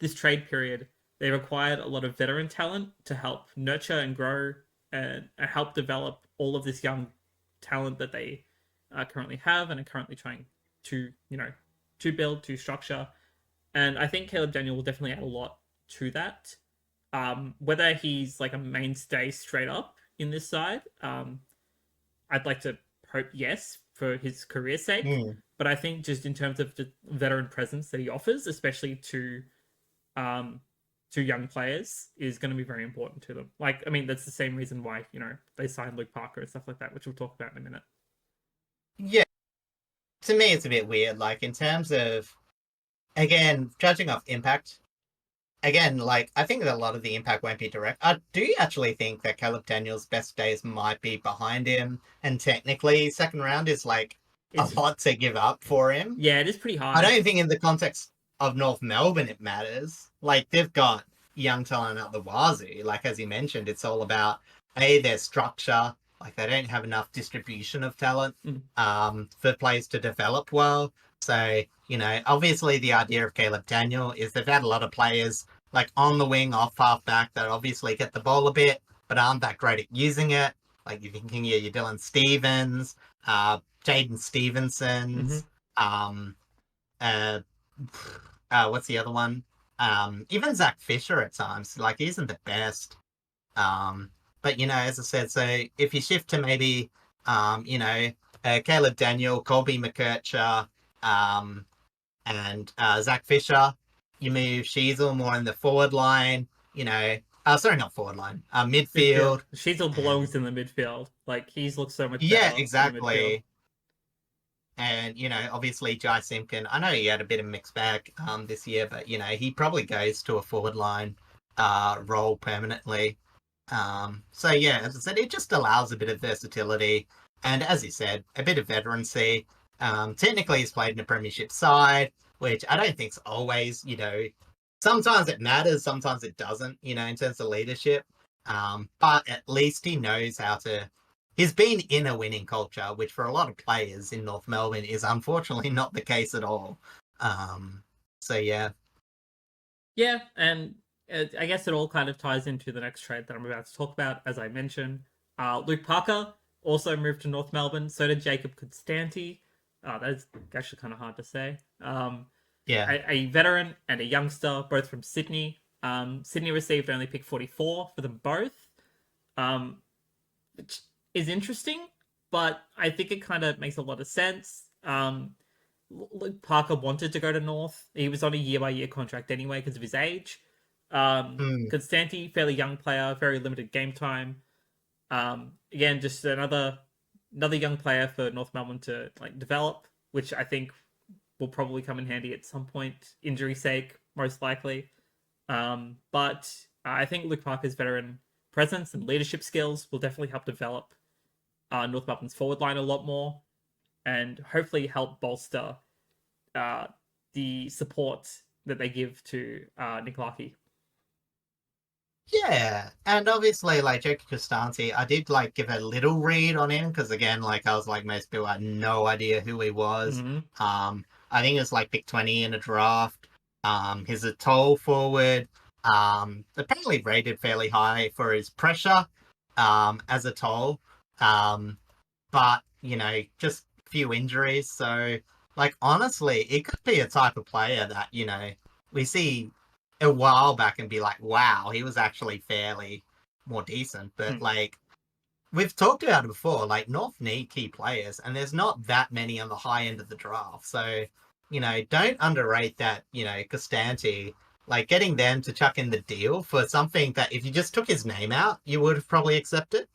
Speaker 1: this trade period, they required a lot of veteran talent to help nurture and grow and help develop all of this young talent that they currently have and are currently trying to to build, to structure. And I think Caleb Daniel will definitely add a lot to that. Whether he's like a mainstay straight up in this side, I'd like to hope yes for his career sake.
Speaker 2: Mm.
Speaker 1: But I think just in terms of the veteran presence that he offers, especially um, to young players, is going to be very important to them. Like, I mean, that's the same reason why they signed Luke Parker and stuff like that, which we'll talk about in a minute.
Speaker 2: Yeah. To me, it's a bit weird. Like in terms of, again, judging off impact, again, like I think that a lot of the impact won't be direct. I do actually think that Caleb Daniels' best days might be behind him, and technically, second round is like a
Speaker 1: It's
Speaker 2: lot to give up for him.
Speaker 1: Yeah, it is pretty
Speaker 2: I
Speaker 1: high.
Speaker 2: don't think in the context of North Melbourne it matters. Like they've got young talent out the wazoo. Like as you mentioned, it's all about their structure. Like they don't have enough distribution of talent for players to develop well. So, obviously the idea of Caleb Daniel is they've had a lot of players like on the wing, off half back that obviously get the ball a bit, but aren't that great at using it. Like you're thinking, yeah, your Dylan Stevens, Jaden
Speaker 1: Mm-hmm.
Speaker 2: Stevensons, um, uh, what's the other one? Even Zach Fisher at times, like he isn't the best. But as I said, so if you shift to maybe, Caleb Daniel, Colby McKercher, and Zach Fisher, you move Sheasel more in the forward line. Sorry, not forward line,
Speaker 1: Midfield.
Speaker 2: midfield.
Speaker 1: Sheasel
Speaker 2: And
Speaker 1: belongs in the midfield. Like he's looked so much
Speaker 2: yeah,
Speaker 1: better in the midfield.
Speaker 2: exactly. And obviously Jai Simpkin. I know he had a bit of mixed bag this year, but he probably goes to a forward line role permanently. So yeah, as I said, it just allows a bit of versatility, and as you said, a bit of veterancy. Technically, he's played in a premiership side, which I don't think's always. Sometimes it matters, sometimes it doesn't. In terms of leadership. But at least he knows how to. He's been in a winning culture, which for a lot of players in North Melbourne is unfortunately not the case at all. So yeah.
Speaker 1: Yeah, and I guess it all kind of ties into the next trade that I'm about to talk about. As I mentioned, Luke Parker also moved to North Melbourne. So did Jacob Constanti. That's actually kind of hard to say.
Speaker 2: Yeah.
Speaker 1: A veteran and a youngster, both from Sydney. Sydney received only pick 44 for them both, which is interesting, but I think it kind of makes a lot of sense. Luke Parker wanted to go to North. He was on a year-by-year contract anyway because of his age.
Speaker 2: Mm.
Speaker 1: Constanti, fairly young player, very limited game time. Again, just another young player for North Melbourne to like develop, which I think will probably come in handy at some point, injury sake, most likely. But I think Luke Parker's veteran presence and leadership skills will definitely help develop North Melbourne's forward line a lot more, and hopefully help bolster the support that they give to Nick Lachie.
Speaker 2: Yeah, and obviously, like Jake Costanzi, I did like give a little read on him because again, like I was like most people, I had no idea who he was.
Speaker 1: Mm-hmm.
Speaker 2: I think it was like pick 20 in a draft. He's a tall forward. Apparently rated fairly high for his pressure. As a tall. But you know, just a few injuries. So, like honestly, it could be a type of player that we see a while back and be like, wow, he was actually fairly more decent. But like we've talked about it before, like North need key players, and there's not that many on the high end of the draft. So, don't underrate that, Costanti, like getting them to chuck in the deal for something that if you just took his name out, you would have probably accepted.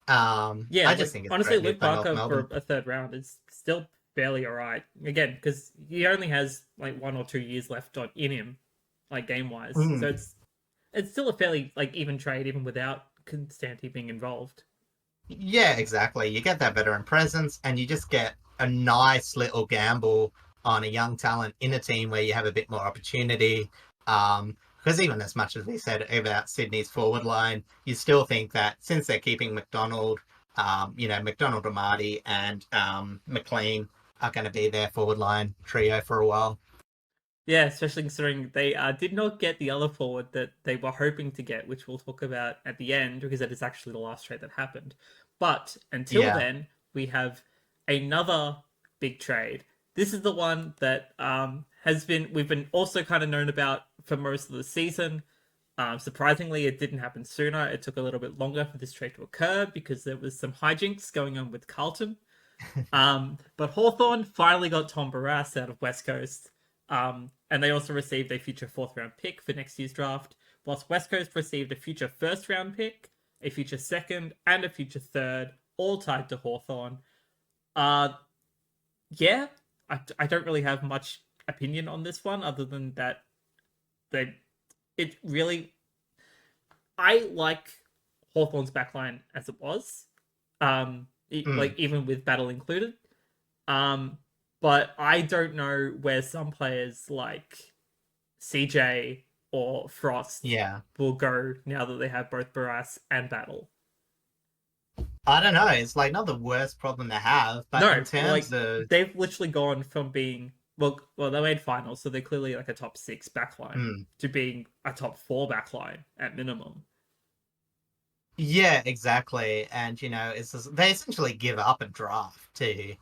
Speaker 1: Yeah,
Speaker 2: I
Speaker 1: like
Speaker 2: just think it's a
Speaker 1: honestly,
Speaker 2: great move
Speaker 1: Luke
Speaker 2: by North
Speaker 1: Parker for
Speaker 2: Melbourne.
Speaker 1: a third round is still fairly alright. Again, because he only has like 1 or 2 years left in him, like game wise. So
Speaker 2: Mm.
Speaker 1: it's still a fairly like even trade even without Constanti being involved.
Speaker 2: Yeah, exactly. You get that veteran presence, and you just get a nice little gamble on a young talent in a team where you have a bit more opportunity. Because even as much as we said about Sydney's forward line, you still think that since they're keeping McDonald, McDonald, Amati, and McLean are going to be their forward line trio for a while.
Speaker 1: Yeah, especially considering they did not get the other forward that they were hoping to get, which we'll talk about at the end, because that is actually the last trade that happened. But until
Speaker 2: Yeah.
Speaker 1: then, we have another big trade. This is the one that we've been also kind of known about for most of the season. Surprisingly, it didn't happen sooner. It took a little bit longer for this trade to occur because there was some hijinks going on with Carlton. But Hawthorn finally got Tom Barass out of West Coast. And they also received a future fourth round pick for next year's draft, whilst West Coast received a future first round pick, a future second, and a future third, all tied to Hawthorn. Uh, yeah, I don't really have much opinion on this one other than that it really I like Hawthorn's backline as it was.
Speaker 2: Mm.
Speaker 1: Like even with battle included. But I don't know where some players like CJ or Frost
Speaker 2: Yeah.
Speaker 1: will go now that they have both Barass and Battle.
Speaker 2: I don't know. It's like not the worst problem to have, but in
Speaker 1: No,
Speaker 2: terms
Speaker 1: like
Speaker 2: of
Speaker 1: they've literally gone from being well, they made finals, so they're clearly like a top 6 backline
Speaker 2: mm,
Speaker 1: to being a top 4 backline at minimum.
Speaker 2: yeah, exactly. And it's just, they essentially give up a draft to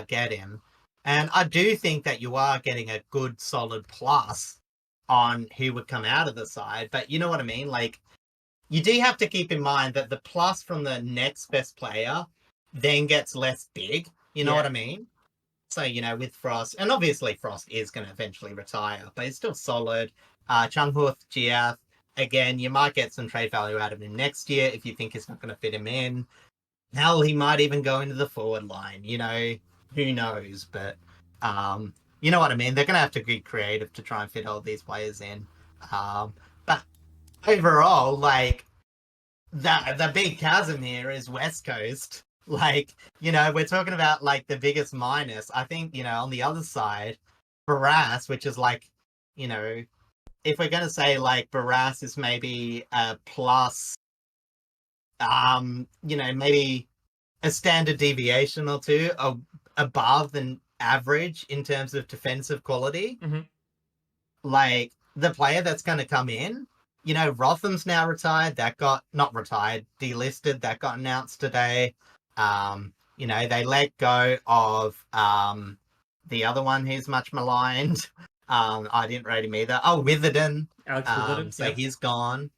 Speaker 2: get him. And I do think that you are getting a good solid plus on who would come out of the side. But you know what I mean? Like you do have to keep in mind that the plus from the next best player then gets less big. You know what
Speaker 1: Yeah.
Speaker 2: I mean? So, with Frost, and obviously Frost is going to eventually retire, but it's still solid. Chunghuth, Giath, again, you might get some trade value out of him next year if you think he's not going to fit him in. Hell, he might even go into the forward line, who knows? But, you know what I mean? They're going to have to be creative to try and fit all these players in. But overall, like, the big chasm here is West Coast. Like, we're talking about like the biggest minus. I think, on the other side, Barass, which is like, if we're gonna say like Barass is maybe a plus, maybe a standard deviation or two above than average in terms of defensive quality.
Speaker 1: Mm-hmm.
Speaker 2: Like the player that's gonna come in, Rotham's now retired. That got not retired, delisted. That got announced today. They let go of the other one who's much maligned. I didn't rate him either. Oh, Witherden.
Speaker 1: Alex Witherden,
Speaker 2: So
Speaker 1: yep.
Speaker 2: he's gone.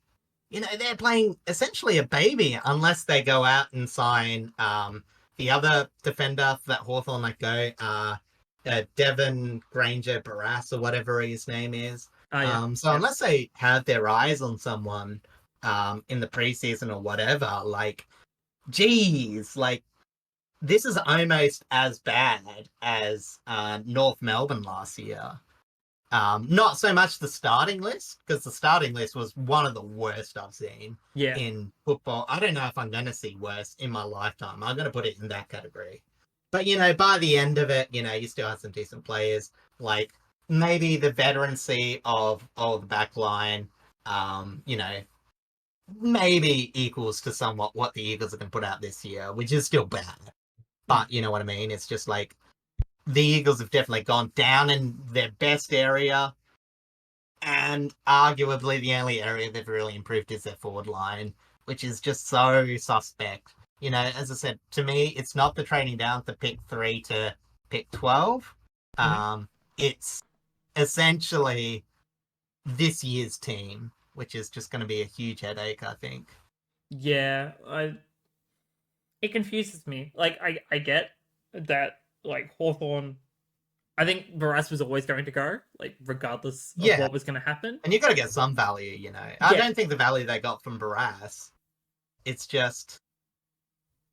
Speaker 2: They're playing essentially a baby unless they go out and sign the other defender that Hawthorn let go, Devon Granger Barass or whatever his name is.
Speaker 1: Oh yeah.
Speaker 2: So
Speaker 1: Yep.
Speaker 2: unless they have their eyes on someone in the preseason or whatever, like, geez, like this is almost as bad as North Melbourne last year. Not so much the starting list, because the starting list was one of the worst I've seen
Speaker 1: Yeah.
Speaker 2: in football. I don't know if I'm going to see worse in my lifetime. I'm going to put it in that category. But, by the end of it, you still have some decent players. Like, maybe the veterancy of the back line, maybe equals to somewhat what the Eagles are going to put out this year, which is still bad. But you know what I mean? It's just like, the Eagles have definitely gone down in their best area, and arguably the only area they've really improved is their forward line, which is just so suspect. As I said, to me, it's not the trading down to pick 3 to pick 12. It's essentially this year's team, which is just going to be a huge headache, I think.
Speaker 1: Yeah, it confuses me. Like, I get that, like, Hawthorn. I think Barass was always going to go, like, regardless of what was going to happen.
Speaker 2: And you got to get some value, I don't think the value they got from Barass, it's just,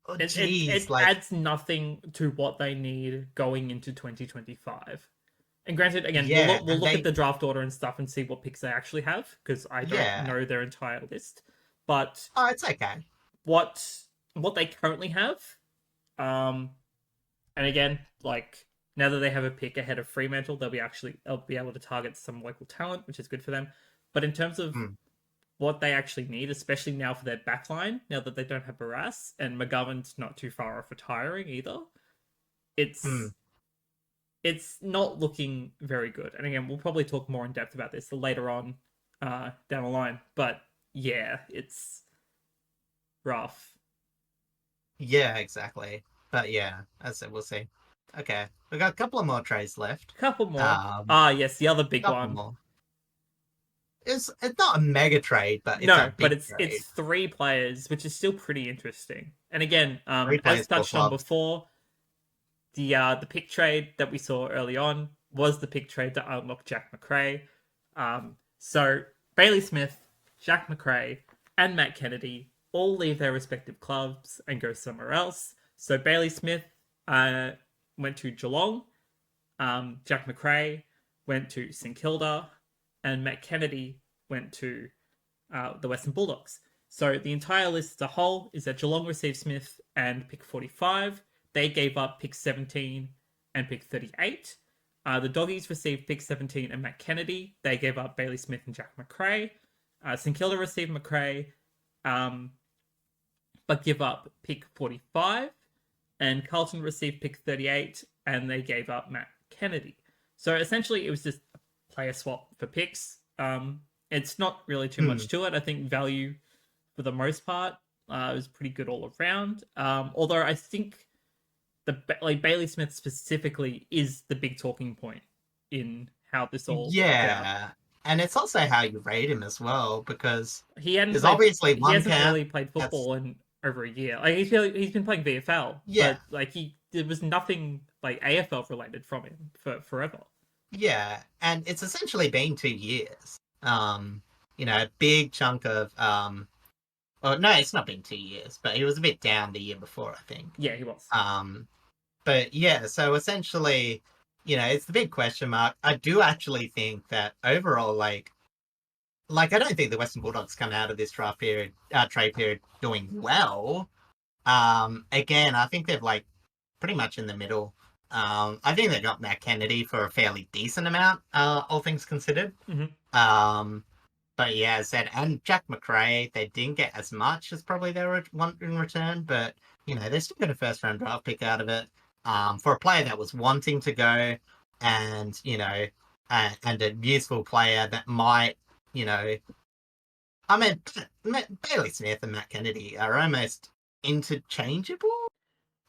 Speaker 1: it adds nothing to what they need going into 2025. And granted, again, we'll look at the draft order and stuff and see what picks they actually have, because I don't know their entire list. But
Speaker 2: it's okay.
Speaker 1: What they currently have, and again, like, now that they have a pick ahead of Fremantle, they'll be able to target some local talent, which is good for them. But in terms of what they actually need, especially now for their backline, now that they don't have Barass and McGovern's not too far off retiring either, it's not looking very good. And again, we'll probably talk more in depth about this later on down the line. But yeah, it's rough.
Speaker 2: Yeah, exactly. But yeah, as I said, we'll see. Okay, we got a couple of more trades left.
Speaker 1: Couple more. Yes, the other big one.
Speaker 2: More. It's not a mega trade, but it's
Speaker 1: no,
Speaker 2: a big
Speaker 1: but
Speaker 2: trade.
Speaker 1: it's 3 players, which is still pretty interesting. And again, as touched on before, the pick trade that we saw early on was the pick trade that unlocked Jack Macrae. So Bailey Smith, Jack Macrae, and Matt Kennedy all leave their respective clubs and go somewhere else. So Bailey Smith went to Geelong, Jack Macrae went to St Kilda, and Matt Kennedy went to the Western Bulldogs. So the entire list as a whole is that Geelong received Smith and pick 45. They gave up pick 17 and pick 38. The Doggies received pick 17 and Matt Kennedy. They gave up Bailey Smith and Jack Macrae. St Kilda received Macrae, but give up pick 45. And Carlton received pick 38, and they gave up Matt Kennedy. So essentially, it was just a player swap for picks. It's not really too much to it. I think value, for the most part, was pretty good all around. Although I think Bailey Smith specifically is the big talking point in how this all worked out.
Speaker 2: And it's also how you rate him as well, because
Speaker 1: he hasn't really played football in over a year. Like, he's been playing VFL, but like there was nothing like AFL related from him for forever.
Speaker 2: Yeah, and it's essentially been 2 years. A big chunk of well, no, it's not been 2 years, but he was a bit down the year before, I think.
Speaker 1: Yeah, he was.
Speaker 2: But yeah, so essentially, it's the big question mark. I do actually think that overall, like I don't think the Western Bulldogs come out of this trade period doing well. Again, I think they've pretty much in the middle. I think they got Matt Kennedy for a fairly decent amount, all things considered. But yeah, as I said, and Jack Macrae, they didn't get as much as probably they would want in return, but they still got a first round draft pick out of it. For a player that was wanting to go, and and a useful player that might, I mean, Bailey Smith and Matt Kennedy are almost interchangeable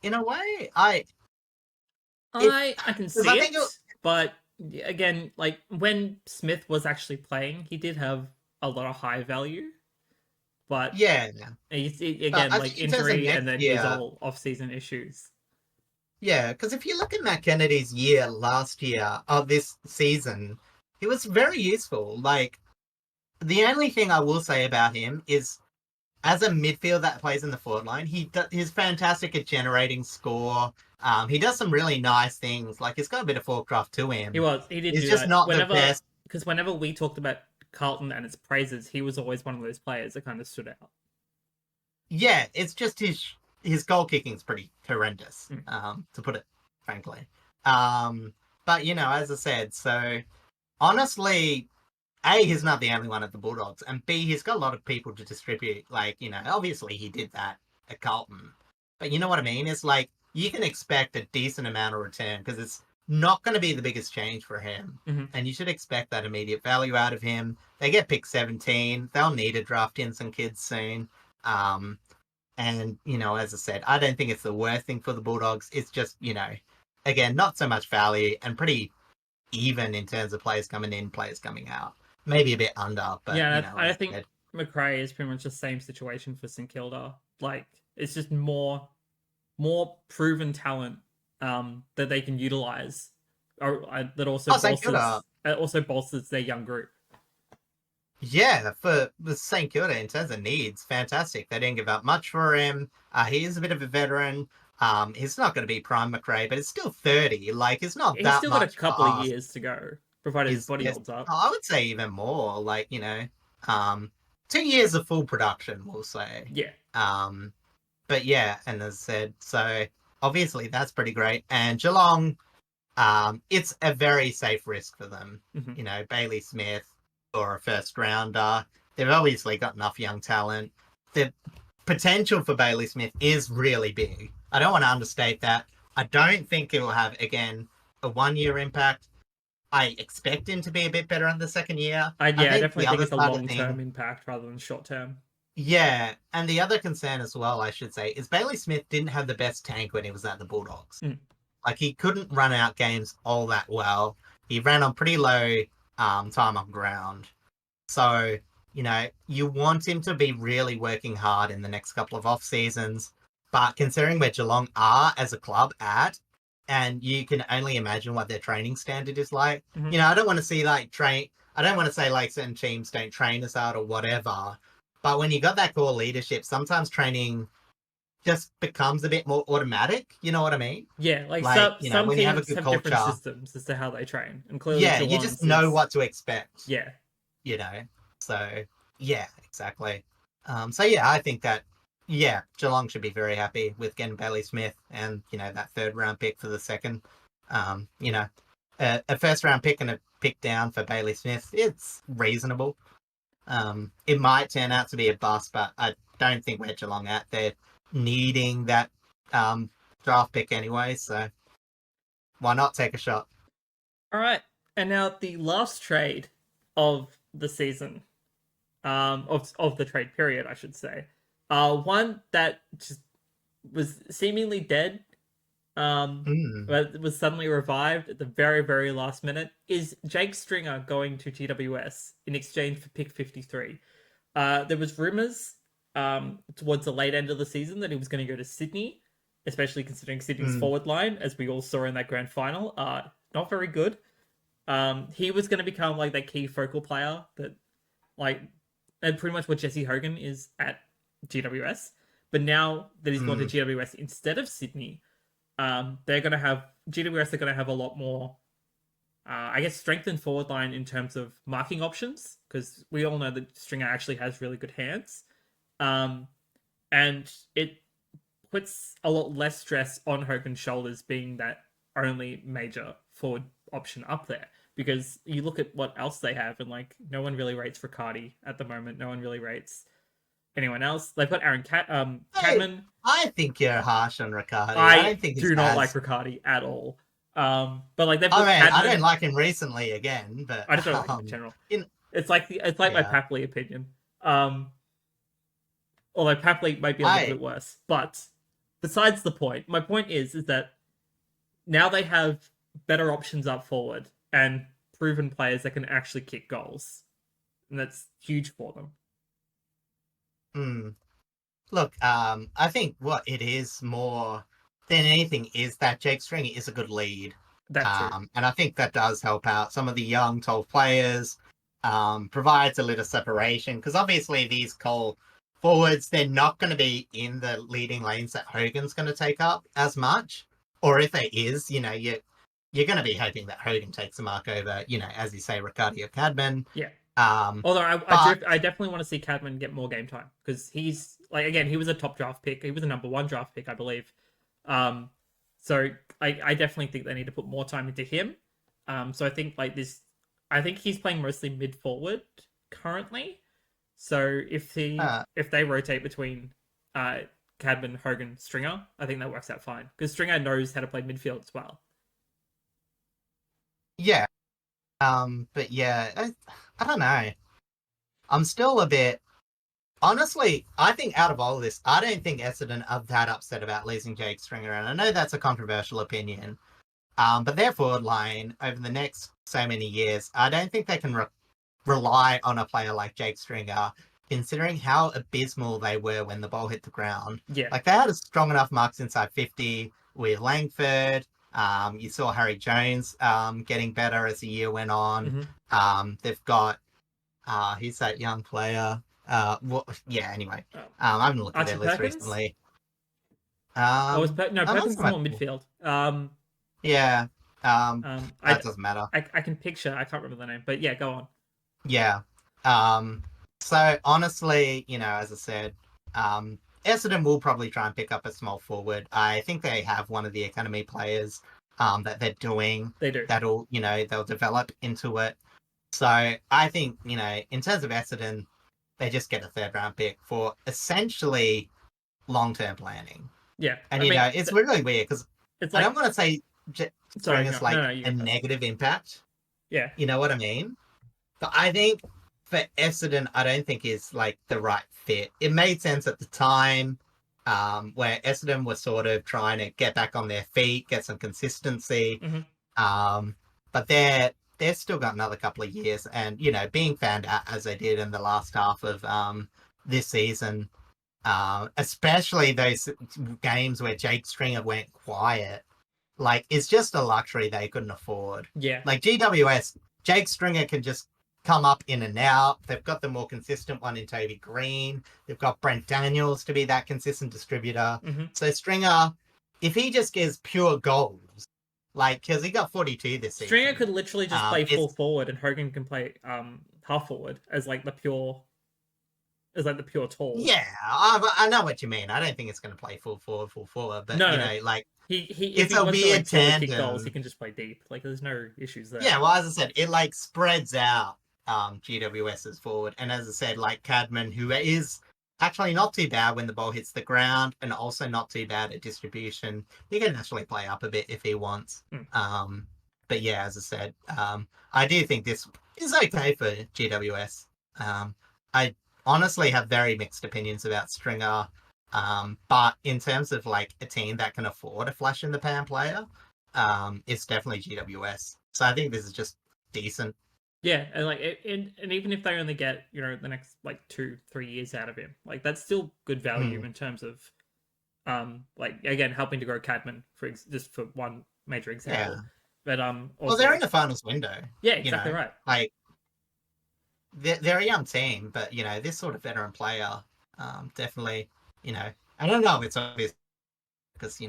Speaker 2: in a way. I
Speaker 1: can see it, but again, like when Smith was actually playing, he did have a lot of high value. but
Speaker 2: Yeah.
Speaker 1: again,
Speaker 2: I
Speaker 1: like
Speaker 2: think in terms of
Speaker 1: injury and
Speaker 2: next
Speaker 1: then his
Speaker 2: year,
Speaker 1: whole off-season issues.
Speaker 2: yeah, because if you look at Matt Kennedy's year last year, of this season, he was very useful. Like, the only thing I will say about him is, as a midfield that plays in the forward line, he's fantastic at generating score. He does some really nice things. Like, he's got a bit of forecraft to him.
Speaker 1: He did
Speaker 2: He's
Speaker 1: do
Speaker 2: just
Speaker 1: that
Speaker 2: not the best.
Speaker 1: because whenever we talked about Carlton and its praises, he was always one of those players that kind of stood out.
Speaker 2: Yeah, it's just his goal kicking is pretty horrendous,
Speaker 1: Mm.
Speaker 2: to put it frankly. But as I said, so honestly, A, he's not the only one at the Bulldogs, and B, he's got a lot of people to distribute. Like, obviously he did that at Carlton, but you know what I mean? It's like you can expect a decent amount of return because it's not going to be the biggest change for him, and you should expect that immediate value out of him. They get pick 17; they'll need to draft in some kids soon. And as I said, I don't think it's the worst thing for the Bulldogs. It's just again, not so much value and pretty even in terms of players coming in, players coming out. Maybe a bit under, but
Speaker 1: yeah, I think McRae is pretty much the same situation for St Kilda. Like, it's just more proven talent that they can utilize, or that also bolsters their young group.
Speaker 2: Yeah, for the St Kilda in terms of needs, fantastic. They didn't give up much for him. He is a bit of a veteran. He's not going to be prime McRae, but it's still 30. Like, it's not
Speaker 1: He's
Speaker 2: that
Speaker 1: still got a
Speaker 2: much
Speaker 1: couple of
Speaker 2: past.
Speaker 1: years to go, provided his body holds up.
Speaker 2: I would say even more. Like, 2 years of full production, we'll say.
Speaker 1: Yeah.
Speaker 2: But yeah, and as I said, so obviously that's pretty great. And Geelong, it's a very safe risk for them. Bailey Smith or a first rounder. They've obviously got enough young talent. The potential for Bailey Smith is really big. I don't want to understate that. I don't think it will have, again, a 1-year impact. I expect him to be a bit better in the second year.
Speaker 1: I definitely think it's a long-term impact rather than short-term.
Speaker 2: Yeah, and the other concern as well, I should say, is Bailey Smith didn't have the best tank when he was at the Bulldogs. Like, he couldn't run out games all that well. He ran on pretty low time on ground. So, you want him to be really working hard in the next couple of off seasons. But considering where Geelong are as a club at, and you can only imagine what their training standard is like. I don't want to see I don't want to say like certain teams don't train us out or whatever. But when you got that core leadership, sometimes training just becomes a bit more automatic. You know what I mean?
Speaker 1: Yeah, like some
Speaker 2: when
Speaker 1: teams
Speaker 2: you have a good culture,
Speaker 1: different systems as to how they train, and clearly,
Speaker 2: you just know what to expect.
Speaker 1: Yeah,
Speaker 2: So yeah, exactly. So yeah, I think that Geelong should be very happy with getting Bailey Smith and that third round pick for the second. A first round pick and a pick down for Bailey Smith, it's reasonable. It might turn out to be a bust, but I don't think we're Geelong at. They're needing that draft pick anyway, so why not take a shot?
Speaker 1: All right, and now the last trade of the season, of the trade period, I should say. One that just was seemingly dead, but was suddenly revived at the very, very last minute, is Jake Stringer going to GWS in exchange for pick 53. There was rumours towards the late end of the season that he was going to go to Sydney, especially considering Sydney's forward line, as we all saw in that grand final. Not very good. He was going to become like that key focal player and pretty much what Jesse Hogan is at GWS. But now that he's gone to GWS instead of Sydney, GWS are going to have a lot more, strengthened forward line in terms of marking options, because we all know that Stringer actually has really good hands. And it puts a lot less stress on Hogan's shoulders being that only major forward option up there. Because you look at what else they have, and no one really rates Riccardi at the moment. No one really rates anyone else. They've got Aaron Cadman.
Speaker 2: I think you're harsh on Riccardi.
Speaker 1: I do not like Riccardi at all. But they've got Cadman.
Speaker 2: I don't like him recently again, but
Speaker 1: I just don't like him in general. It's like my Papley opinion. Although Papley might be a little bit worse. But besides the point, my point is that now they have better options up forward and proven players that can actually kick goals. And that's huge for them.
Speaker 2: Hmm. Look, I think what it is more than anything is that Jake Stringer is a good lead.
Speaker 1: That too.
Speaker 2: And I think that does help out some of the young, tall players, provides a little separation, because obviously these Cole forwards, they're not going to be in the leading lanes that Hogan's going to take up as much. Or if it is, you're going to be hoping that Hogan takes the mark over, as you say, Riccardi or Cadman.
Speaker 1: Yeah.
Speaker 2: Um,
Speaker 1: Although
Speaker 2: but
Speaker 1: I definitely want to see Cadman get more game time because he's like again he was a top draft pick. He was a number 1 draft pick, I believe. So I definitely think they need to put more time into him. So I think like this, I think he's playing mostly mid forward currently. So if they rotate between Cadman, Hogan, Stringer, I think that works out fine because Stringer knows how to play midfield as well.
Speaker 2: yeah, but yeah, I don't know. I'm still a bit. Honestly, I think out of all of this, I don't think Essendon are that upset about losing Jake Stringer, and I know that's a controversial opinion. But their forward line over the next so many years, I don't think they can rely on a player like Jake Stringer, considering how abysmal they were when the ball hit the ground.
Speaker 1: Yeah.
Speaker 2: Like they had a strong enough marks inside 50 with Langford. You saw Harry Jones getting better as the year went on.
Speaker 1: Mm-hmm.
Speaker 2: They've got who's that young player? Anyway. I haven't looked at their list
Speaker 1: Perkins?
Speaker 2: recently.
Speaker 1: Perkins is more midfield.
Speaker 2: Yeah. That doesn't matter.
Speaker 1: I can picture. I can't remember the name, but yeah, go on.
Speaker 2: Yeah. So honestly, as I said, Essendon will probably try and pick up a small forward. I think they have one of the academy players that they're doing.
Speaker 1: They do.
Speaker 2: That'll, they'll develop into it. So I think, in terms of Essendon, they just get a 3rd round pick for essentially long-term planning.
Speaker 1: Yeah.
Speaker 2: And, it's really weird because I don't want to say Stringer's a negative impact.
Speaker 1: Yeah.
Speaker 2: You know what I mean? But I think for Essendon, I don't think is like the right fit. It made sense at the time where Essendon was sort of trying to get back on their feet, get some consistency.
Speaker 1: Mm-hmm.
Speaker 2: But they're still got another couple of years, and being found out as they did in the last half of this season, especially those games where Jake Stringer went quiet, like it's just a luxury they couldn't afford.
Speaker 1: Yeah.
Speaker 2: Like GWS, Jake Stringer can just come up in and out. They've got the more consistent one in Toby Green. They've got Brent Daniels to be that consistent distributor.
Speaker 1: Mm-hmm.
Speaker 2: So Stringer, if he just gives pure goals, because he got 42 this season.
Speaker 1: Stringer could literally just play full forward, and Hogan can play half forward as the pure tall.
Speaker 2: Yeah, I know what you mean. I don't think it's going to play full forward, but
Speaker 1: if he
Speaker 2: a
Speaker 1: wants
Speaker 2: weird
Speaker 1: to
Speaker 2: tandem.
Speaker 1: kick goals, he can just play deep. Like there's no issues there.
Speaker 2: Yeah, well, as I said, it spreads out GWS's forward, and as I said, Cadman, who is actually not too bad when the ball hits the ground, and also not too bad at distribution. He can actually play up a bit if he wants. But yeah, as I said, I do think this is okay for GWS. I honestly have very mixed opinions about Stringer. But in terms of a team that can afford a flash in the pan player, it's definitely GWS. So I think this is just decent.
Speaker 1: Yeah, and and even if they only get the next 2-3 years out of him, that's still good value in terms of again helping to grow Cadman just for one major example.
Speaker 2: Yeah.
Speaker 1: But
Speaker 2: well, they're in the finals window.
Speaker 1: Yeah, exactly right.
Speaker 2: They're a young team, but this sort of veteran player, definitely, I don't know if it's obvious because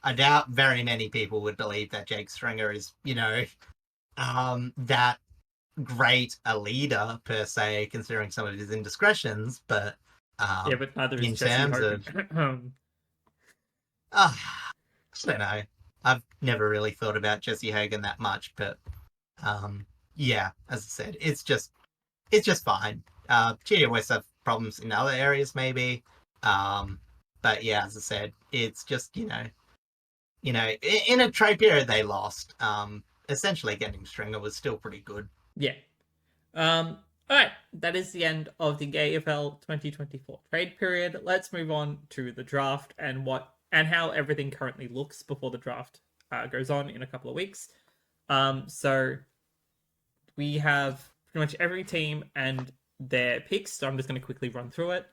Speaker 2: I doubt very many people would believe that Jake Stringer is that great a leader per se, considering some of his indiscretions. But
Speaker 1: but neither is
Speaker 2: in
Speaker 1: Jesse
Speaker 2: terms
Speaker 1: Hogan.
Speaker 2: I don't know. I've never really thought about Jesse Hogan that much, but yeah, as I said, it's just fine. GWS have problems in other areas maybe, but yeah, as I said, it's just in a trade period they lost. Essentially, getting Stringer was still pretty good.
Speaker 1: Yeah. All right, that is the end of the AFL 2024 trade period. Let's move on to the draft and how everything currently looks before the draft goes on in a couple of weeks. So we have pretty much every team and their picks. So I'm just going to quickly run through it.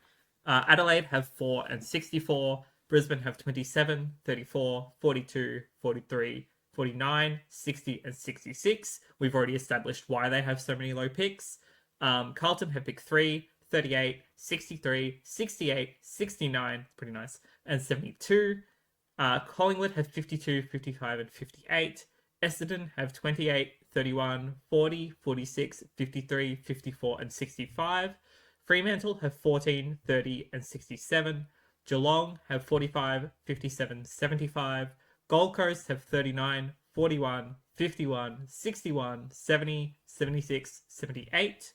Speaker 1: Adelaide have 4 and 64. Brisbane have 27, 34, 42, 43, 49, 60, and 66. We've already established why they have so many low picks. Carlton have picked 3, 38, 63, 68, 69, pretty nice, and 72. Collingwood have 52, 55, and 58. Essendon have 28, 31, 40, 46, 53, 54, and 65. Fremantle have 14, 30, and 67. Geelong have 45, 57, 75. Gold Coast have 39, 41, 51, 61, 70, 76, 78.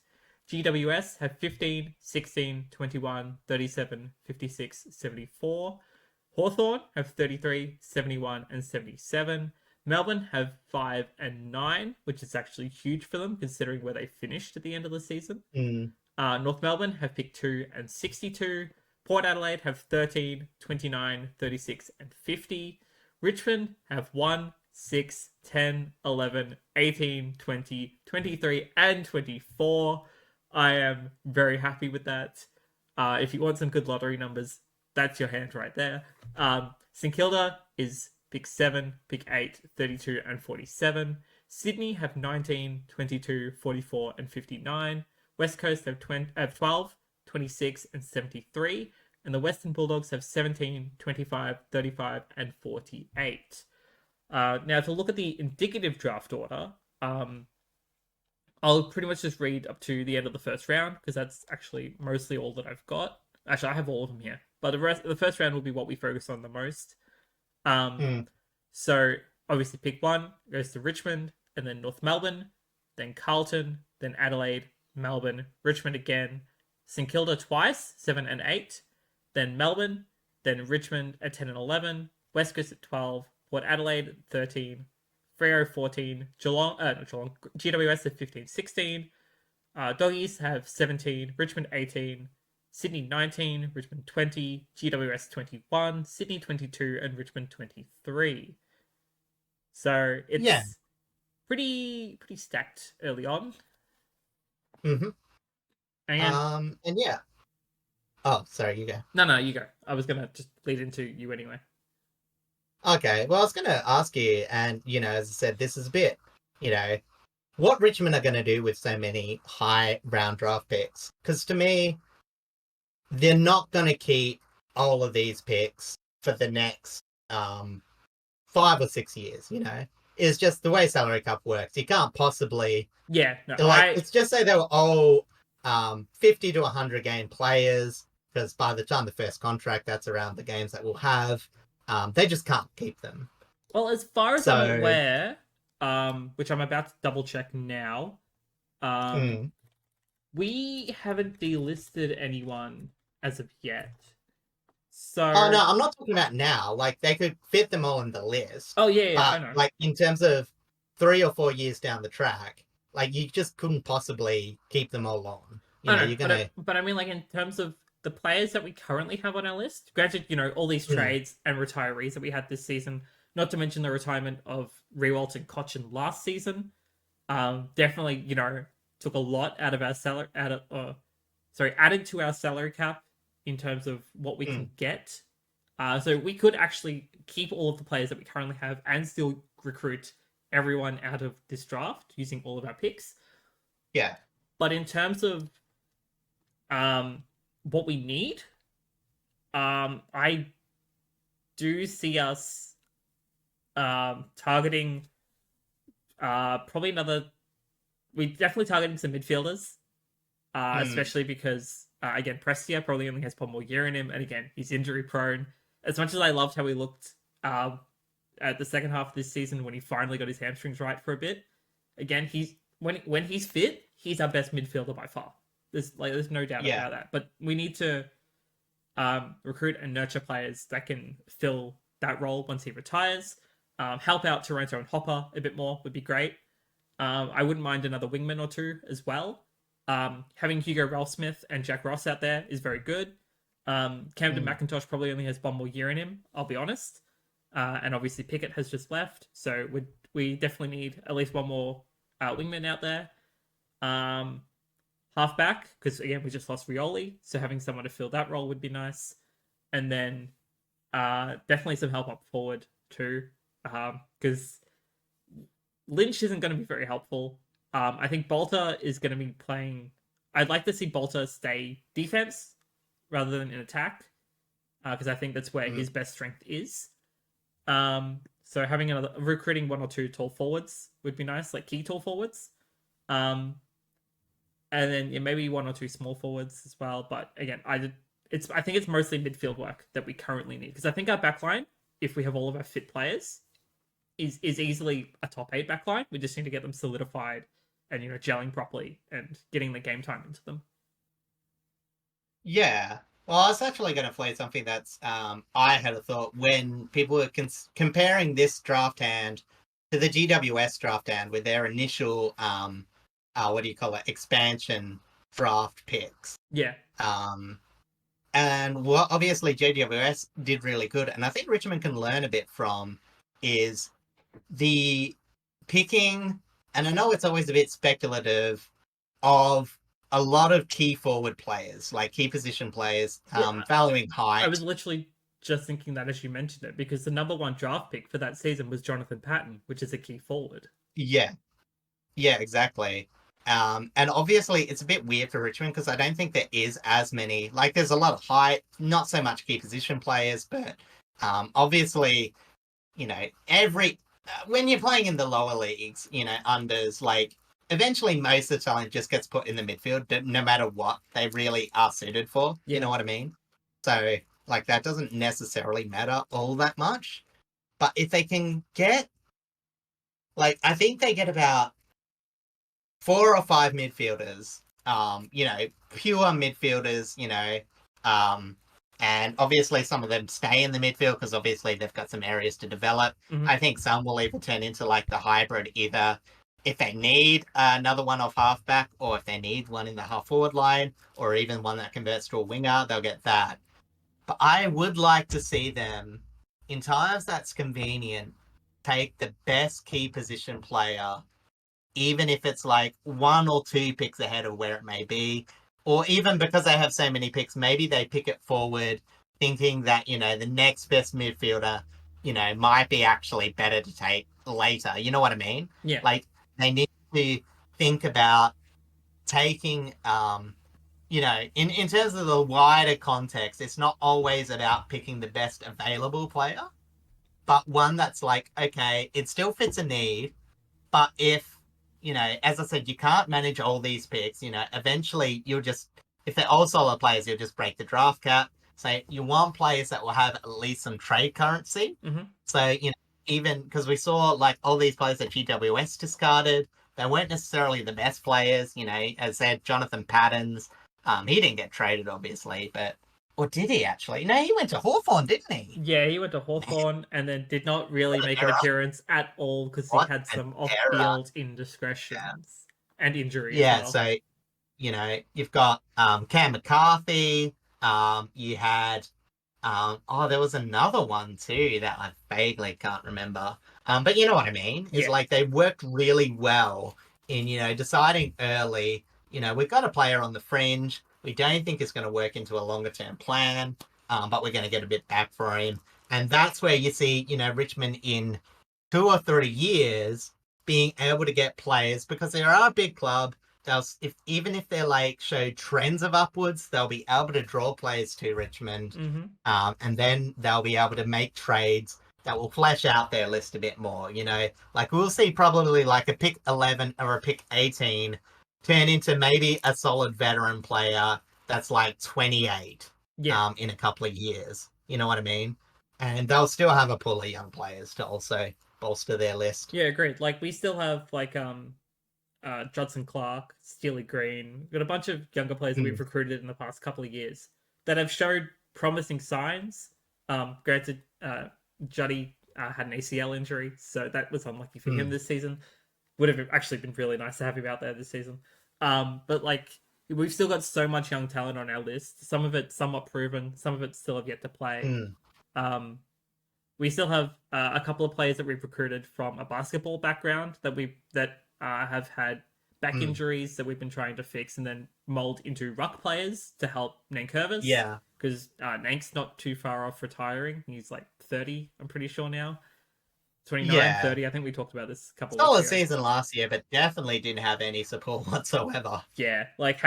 Speaker 1: GWS have 15, 16, 21, 37, 56, 74. Hawthorn have 33, 71, and 77. Melbourne have 5 and 9, which is actually huge for them considering where they finished at the end of the season. North Melbourne have picked 2 and 62. Port Adelaide have 13, 29, 36, and 50. Richmond have 1, 6, 10, 11, 18, 20, 23, and 24. I am very happy with that. If you want some good lottery numbers, that's your hand right there. St Kilda is pick 7, pick 8, 32, and 47. Sydney have 19, 22, 44, and 59. West Coast have 12, 26, and 73. And the Western Bulldogs have 17, 25, 35, and 48. Now, to look at the indicative draft order, I'll pretty much just read up to the end of the first round because that's actually mostly all that I've got. Actually, I have all of them here, but the first round will be what we focus on the most. So obviously, pick 1 goes to Richmond, and then North Melbourne, then Carlton, then Adelaide, Melbourne, Richmond again, St Kilda twice, 7 and 8, then Melbourne, then Richmond at 10 and 11, West Coast at 12, Port Adelaide at 13, Freo 14, GWS at 15, 16, Doggies have 17, Richmond 18, Sydney 19, Richmond 20, GWS 21, Sydney 22, and Richmond 23. So it's pretty stacked early on.
Speaker 2: Mm-hmm.
Speaker 1: And
Speaker 2: yeah. Oh, sorry, you go.
Speaker 1: No, you go. I was gonna just lead into you anyway.
Speaker 2: Okay, well, I was going to ask you, and, as I said, this is a bit, what Richmond are going to do with so many high round draft picks. Because to me, they're not going to keep all of these picks for the next 5 or 6 years, It's just the way salary cap works. You can't possibly...
Speaker 1: Yeah, no,
Speaker 2: Let's just say they were all 50 to 100 game players, because by the time the first contract, that's around the games that we'll have. They just can't keep them.
Speaker 1: Well, as far as I'm aware, which I'm about to double check now, we haven't delisted anyone as of yet. So...
Speaker 2: Oh, no, I'm not talking about now. Like, they could fit them all in the list.
Speaker 1: Oh, yeah,
Speaker 2: but,
Speaker 1: I know.
Speaker 2: Like, in terms of 3 or 4 years down the track, like, you just couldn't possibly keep them all on.
Speaker 1: But I mean, like, in terms of the players that we currently have on our list, granted, all these trades and retirees that we had this season, not to mention the retirement of Rioli and Cochin last season, definitely, took a lot out of our salary, added to our salary cap in terms of what we can get. So we could actually keep all of the players that we currently have and still recruit everyone out of this draft using all of our picks.
Speaker 2: Yeah.
Speaker 1: But in terms of what we need, I do see us targeting probably another... We're definitely targeting some midfielders, especially because, again, Prestia probably only has one more year in him, and again, he's injury prone. As much as I loved how he looked at the second half of this season when he finally got his hamstrings right for a bit, again, he's when he's fit, he's our best midfielder by far. There's no doubt about that. But we need to recruit and nurture players that can fill that role once he retires. Help out Toronto and Hopper a bit more would be great. I wouldn't mind another wingman or two as well. Having Hugo Ralphsmith and Jack Ross out there is very good. Camden McIntosh probably only has one more year in him, I'll be honest. And obviously Pickett has just left, so we definitely need at least one more wingman out there. halfback, because again we just lost Rioli, so having someone to fill that role would be nice. And then definitely some help up forward too, because Lynch isn't going to be very helpful. I think Bolter is going to be playing. I'd like to see Bolter stay defense rather than in attack, because I think that's where his best strength is. So having recruiting one or two tall forwards would be nice, like key tall forwards. And then maybe one or two small forwards as well. But again, I think it's mostly midfield work that we currently need, because I think our backline, if we have all of our fit players, is easily a top 8 backline. We just need to get them solidified and gelling properly and getting the game time into them.
Speaker 2: Yeah. Well, I was actually going to play something that's I had a thought when people were comparing this draft hand to the GWS draft hand with their initial what do you call it, expansion draft picks.
Speaker 1: Yeah.
Speaker 2: And what obviously GWS did really good, and I think Richmond can learn a bit from, is the picking, and I know it's always a bit speculative, of a lot of key forward players, like key position players, valuing height.
Speaker 1: I was literally just thinking that as you mentioned it, because the number 1 draft pick for that season was Jonathan Patton, which is a key forward.
Speaker 2: Yeah, exactly. And obviously it's a bit weird for Richmond because I don't think there is as many, like there's a lot of height, not so much key position players, but obviously, when you're playing in the lower leagues, unders, like eventually most of the talent just gets put in the midfield, no matter what they really are suited for. Yeah. You know what I mean? So like that doesn't necessarily matter all that much. But if they can get, like, I think they get about 4 or 5 midfielders, pure midfielders, and obviously some of them stay in the midfield because obviously they've got some areas to develop. Mm-hmm. I think some will even turn into like the hybrid, either if they need another one off halfback, or if they need one in the half forward line, or even one that converts to a winger, they'll get that. But I would like to see them, in times that's convenient, take the best key position player, even if it's like 1 or 2 picks ahead of where it may be, or even because they have so many picks, maybe they pick it forward thinking that, the next best midfielder, might be actually better to take later. You know what I mean?
Speaker 1: Yeah.
Speaker 2: Like they need to think about taking, in terms of the wider context, it's not always about picking the best available player, but one that's like, okay, it still fits a need, but if, as I said, you can't manage all these picks, eventually if they're all solid players, you'll just break the draft cap. So you want players that will have at least some trade currency.
Speaker 1: Mm-hmm.
Speaker 2: So, even because we saw like all these players that GWS discarded, they weren't necessarily the best players, as said, Jonathan Pattons, he didn't get traded obviously, or did he actually? No, he went to Hawthorn, didn't he?
Speaker 1: Yeah, he went to Hawthorn and then did not really make an appearance at all because he had some off-field indiscretions and injuries.
Speaker 2: Yeah,
Speaker 1: as well.
Speaker 2: So, you've got Cam McCarthy. You had, there was another one too that I vaguely can't remember. But you know what I mean? It's like they worked really well in, deciding early, we've got a player on the fringe. We don't think it's going to work into a longer term plan, but we're going to get a bit back for him. And that's where you see, Richmond in 2 or 3 years being able to get players, because they are a big club. Even if they're like show trends of upwards, they'll be able to draw players to Richmond,
Speaker 1: mm-hmm.
Speaker 2: And then they'll be able to make trades that will flesh out their list a bit more. Like we'll see probably like a pick 11 or a pick 18 turn into maybe a solid veteran player that's like 28 in a couple of years. You know what I mean? And they'll still have a pool of young players to also bolster their list.
Speaker 1: Yeah, great. Like we still have like Judson Clark, Steely Green. We've got a bunch of younger players that we've recruited in the past couple of years that have showed promising signs. Granted, Juddy had an ACL injury, so that was unlucky for him this season. Would have actually been really nice to have him out there this season. But like we've still got so much young talent on our list. Some of it somewhat proven, some of it still have yet to play. We still have a couple of players that we've recruited from a basketball background that have had back injuries that we've been trying to fix and then mold into ruck players to help Nankervis.
Speaker 2: Yeah.
Speaker 1: Because Nank's not too far off retiring. He's like 30, I'm pretty sure now. 29, 30. I think we talked about this a couple
Speaker 2: Solid
Speaker 1: weeks ago.
Speaker 2: season last year, but definitely didn't have any support whatsoever.
Speaker 1: Yeah, like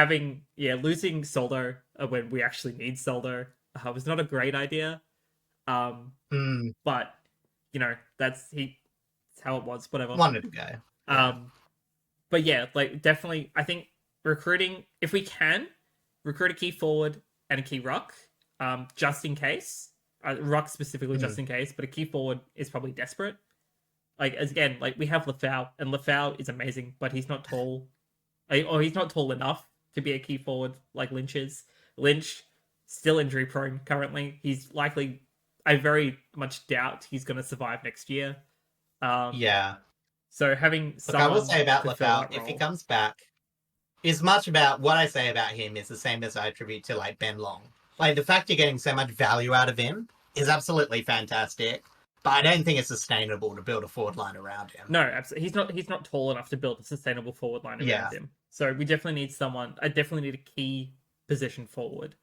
Speaker 1: losing Soldo when we actually need Soldo was not a great idea. But, that's how it was, whatever.
Speaker 2: Wanted to go.
Speaker 1: Yeah. But yeah, like definitely, I think recruiting, if we can, recruit a key forward and a key ruck, just in case. Ruck specifically just in case, but a key forward is probably desperate. Like, again, we have Lafau, and Lafau is amazing, but he's not tall. Or he's not tall enough to be a key forward like Lynch is. Lynch, still injury prone currently. He's likely, I very much doubt he's going to survive next year.
Speaker 2: Yeah.
Speaker 1: So having
Speaker 2: someone... Look, I will say about
Speaker 1: Lafau,
Speaker 2: if he comes back, as much about what I say about him is the same as I attribute to, Ben Long. The fact you're getting so much value out of him is absolutely fantastic. But I don't think it's sustainable to build a forward line around him.
Speaker 1: No, absolutely. He's not tall enough to build a sustainable forward line around him. So we definitely need someone. I definitely need a key position forward.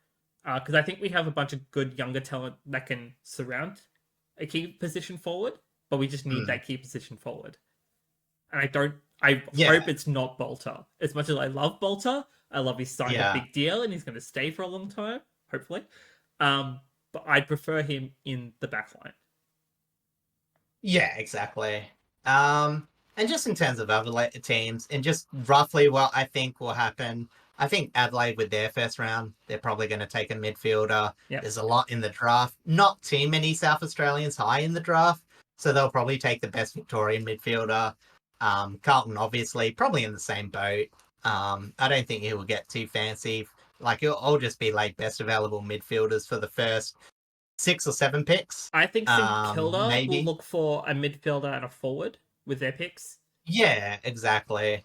Speaker 1: Because I think we have a bunch of good younger talent that can surround a key position forward, but we just need that key position forward. And I hope it's not Bolter. As much as I love Bolter, I love he's signed a big deal and he's going to stay for a long time, hopefully. But I'd prefer him in the back line.
Speaker 2: Yeah, exactly. And just in terms of other teams, and just roughly what I think will happen, I think Adelaide with their first round, they're probably going to take a midfielder.
Speaker 1: Yep.
Speaker 2: There's a lot in the draft. Not too many South Australians high in the draft, so they'll probably take the best Victorian midfielder. Carlton, obviously, probably in the same boat. I don't think he will get too fancy. It'll just be best available midfielders for the first 6 or 7 picks.
Speaker 1: I think St Kilda will look for a midfielder and a forward with their picks.
Speaker 2: Yeah, exactly.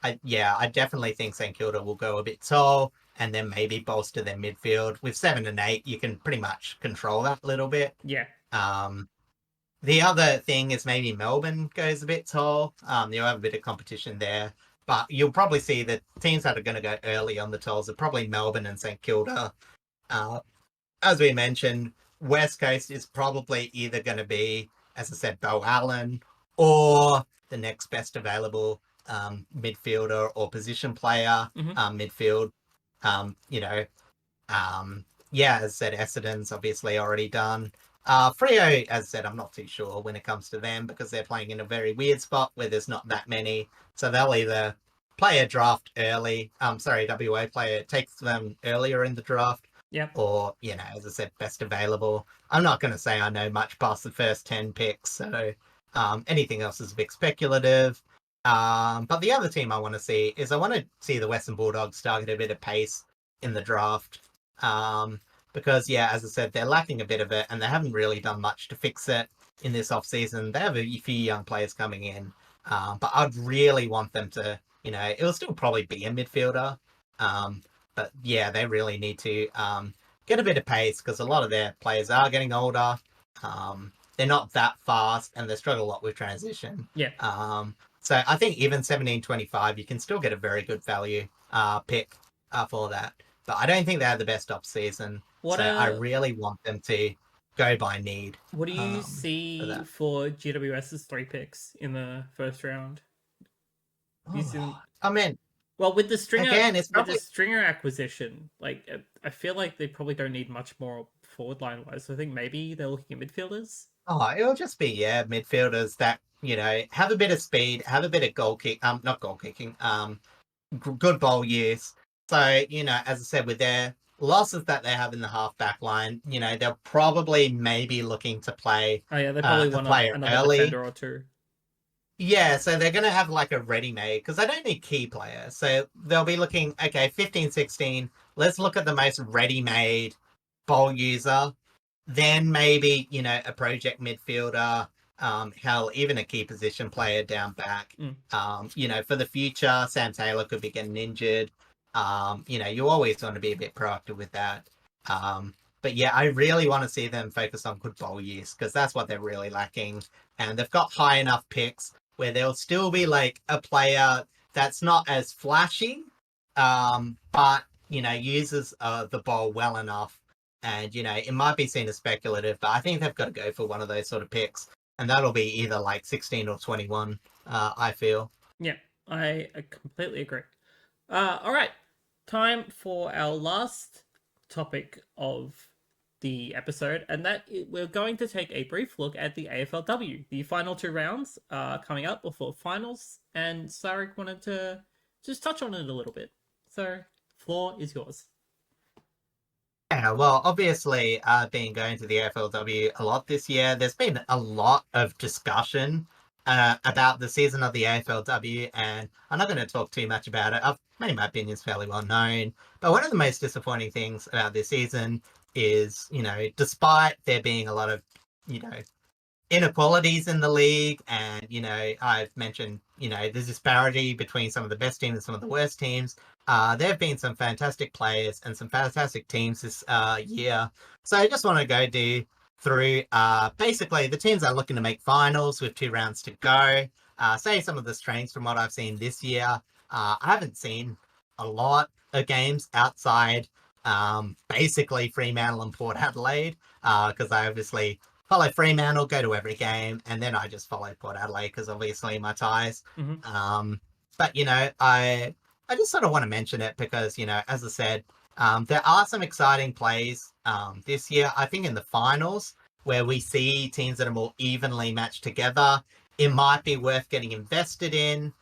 Speaker 2: I definitely think St Kilda will go a bit tall and then maybe bolster their midfield. With 7 and 8, you can pretty much control that a little bit.
Speaker 1: Yeah.
Speaker 2: The other thing is maybe Melbourne goes a bit tall. You'll have a bit of competition there. But you'll probably see the teams that are going to go early on the tolls are probably Melbourne and St Kilda. As we mentioned, West Coast is probably either going to be, as I said, Bo Allen or the next best available midfielder or position player midfield. As I said, Essendon's obviously already done. Freo, as I said, I'm not too sure when it comes to them because they're playing in a very weird spot where there's not that many. So they'll either play a draft early. WA player takes them earlier in the draft.
Speaker 1: Yeah.
Speaker 2: Or, as I said, best available. I'm not going to say I know much past the first 10 picks. So anything else is a bit speculative. But the other team I want to see is I want to see the Western Bulldogs target a bit of pace in the draft. Because, as I said, they're lacking a bit of it and they haven't really done much to fix it in this off-season. They have a few young players coming in. But I'd really want them to, it'll still probably be a midfielder. But they really need to get a bit of pace because a lot of their players are getting older. They're not that fast and they struggle a lot with transition.
Speaker 1: Yeah.
Speaker 2: So I think even 17.25, you can still get a very good value pick for that. But I don't think they had the best off season. I really want them to go by need.
Speaker 1: What do you see for GWS's 3 picks in the first round? Well, with the Stringer, the Stringer acquisition, I feel like they probably don't need much more forward line wise. So I think maybe they're looking at midfielders.
Speaker 2: Oh, it'll just be midfielders that have a bit of speed, have a bit of good ball use. So as I said, with their losses that they have in the half back line, they'll probably maybe looking to play.
Speaker 1: Oh yeah, they probably want another
Speaker 2: early.
Speaker 1: defender or two.
Speaker 2: Yeah, so they're going to have a ready-made, because they don't need key players. So they'll be looking, 15, 16, let's look at the most ready-made ball user. Then maybe, a project midfielder, even a key position player down back. For the future, Sam Taylor could be getting injured. You always want to be a bit proactive with that. But I really want to see them focus on good ball use, because that's what they're really lacking. And they've got high enough picks where there'll still be a player that's not as flashy, but uses the ball well enough, and it might be seen as speculative, but I think they've got to go for one of those sort of picks, and that'll be either like 16 or 21. I feel.
Speaker 1: Yeah, I completely agree. All right, time for our last topic of the episode, and we're going to take a brief look at the AFLW. The final two rounds are coming up before finals, and Psyrick wanted to just touch on it a little bit. So, floor is yours.
Speaker 2: Yeah, well, obviously, I've been going to the AFLW a lot this year. There's been a lot of discussion about the season of the AFLW, and I'm not going to talk too much about it. I've made my opinions fairly well known, but one of the most disappointing things about this season is, despite there being a lot of, inequalities in the league, and I've mentioned there's disparity between some of the best teams and some of the worst teams. There have been some fantastic players and some fantastic teams this year, so I just want to go through basically the teams that are looking to make finals with 2 rounds to go. Say some of the strengths from what I've seen this year. I haven't seen a lot of games outside basically Fremantle and Port Adelaide, because I obviously follow Fremantle, go to every game, and then I just follow Port Adelaide because obviously my ties.
Speaker 1: Mm-hmm.
Speaker 2: But I just sort of want to mention it because as I said, there are some exciting plays this year. I think in the finals where we see teams that are more evenly matched together, it might be worth getting invested in,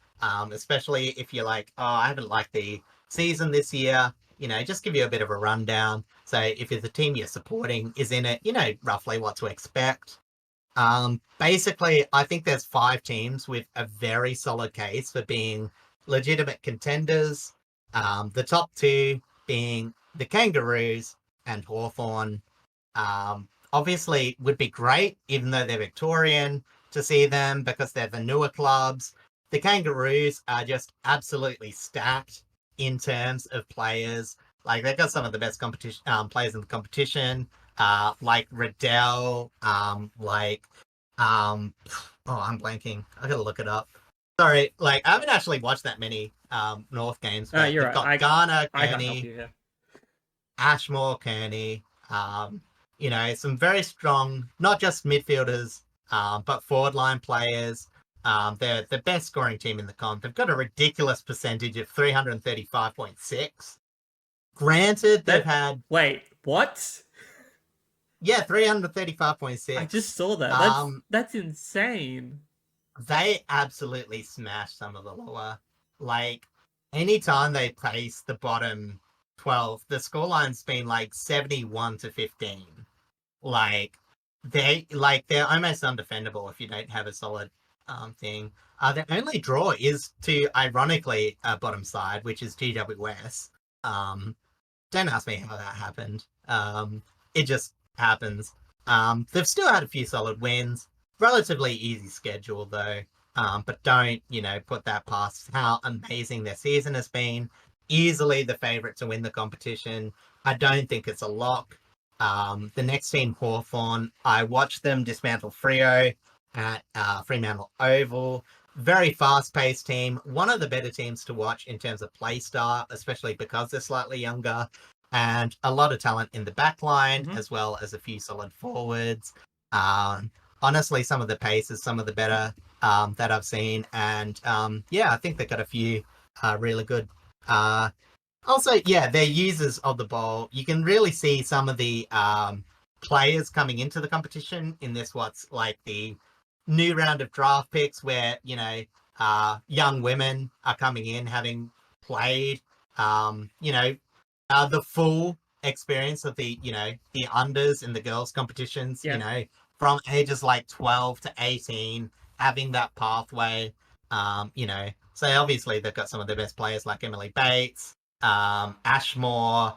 Speaker 2: especially if you're like, oh, I haven't liked the season this year. Just give you a bit of a rundown. So if the team you're supporting is in it, roughly what to expect. Basically, I think there's 5 teams with a very solid case for being legitimate contenders. The top 2 being the Kangaroos and Hawthorn. Obviously, would be great, even though they're Victorian, to see them because they're the newer clubs. The Kangaroos are just absolutely stacked in terms of players. Like, they've got some of the best competition players in the competition, like Riddell, oh, I'm blanking. I gotta look it up. Sorry, I haven't actually watched that many North games. But
Speaker 1: You're
Speaker 2: right.
Speaker 1: Got
Speaker 2: Garner,
Speaker 1: I can't
Speaker 2: Kearney,
Speaker 1: help you, yeah.
Speaker 2: Ashmore, Kearney, some very strong, not just midfielders, but forward line players. They're the best scoring team in the comp. They've got a ridiculous percentage of 335.6. Granted, they've had...
Speaker 1: Wait, what?
Speaker 2: Yeah, 335.6.
Speaker 1: I just saw that. That's insane.
Speaker 2: They absolutely smashed some of the lower. Anytime they place the bottom 12, the scoreline's been 71-15. They're almost undefendable if you don't have a solid thing. The only draw is to, ironically, bottom side, which is GWS. Don't ask me how that happened. It just happens. They've still had a few solid wins. Relatively easy schedule, though. But don't, put that past how amazing their season has been. Easily the favourite to win the competition. I don't think it's a lock. The next team, Hawthorn, I watched them dismantle Freo at Fremantle Oval. Very fast-paced team. One of the better teams to watch in terms of play style, especially because they're slightly younger. And a lot of talent in the back line, as well as a few solid forwards. Honestly, some of the pace is some of the better that I've seen. And I think they've got a few really good. Also, they're users of the ball. You can really see some of the players coming into the competition in this, what's the new round of draft picks where, young women are coming in having played, the full experience of the unders in the girls competitions, from ages 12 to 18, having that pathway, so obviously they've got some of the best players like Emily Bates, Ashmore,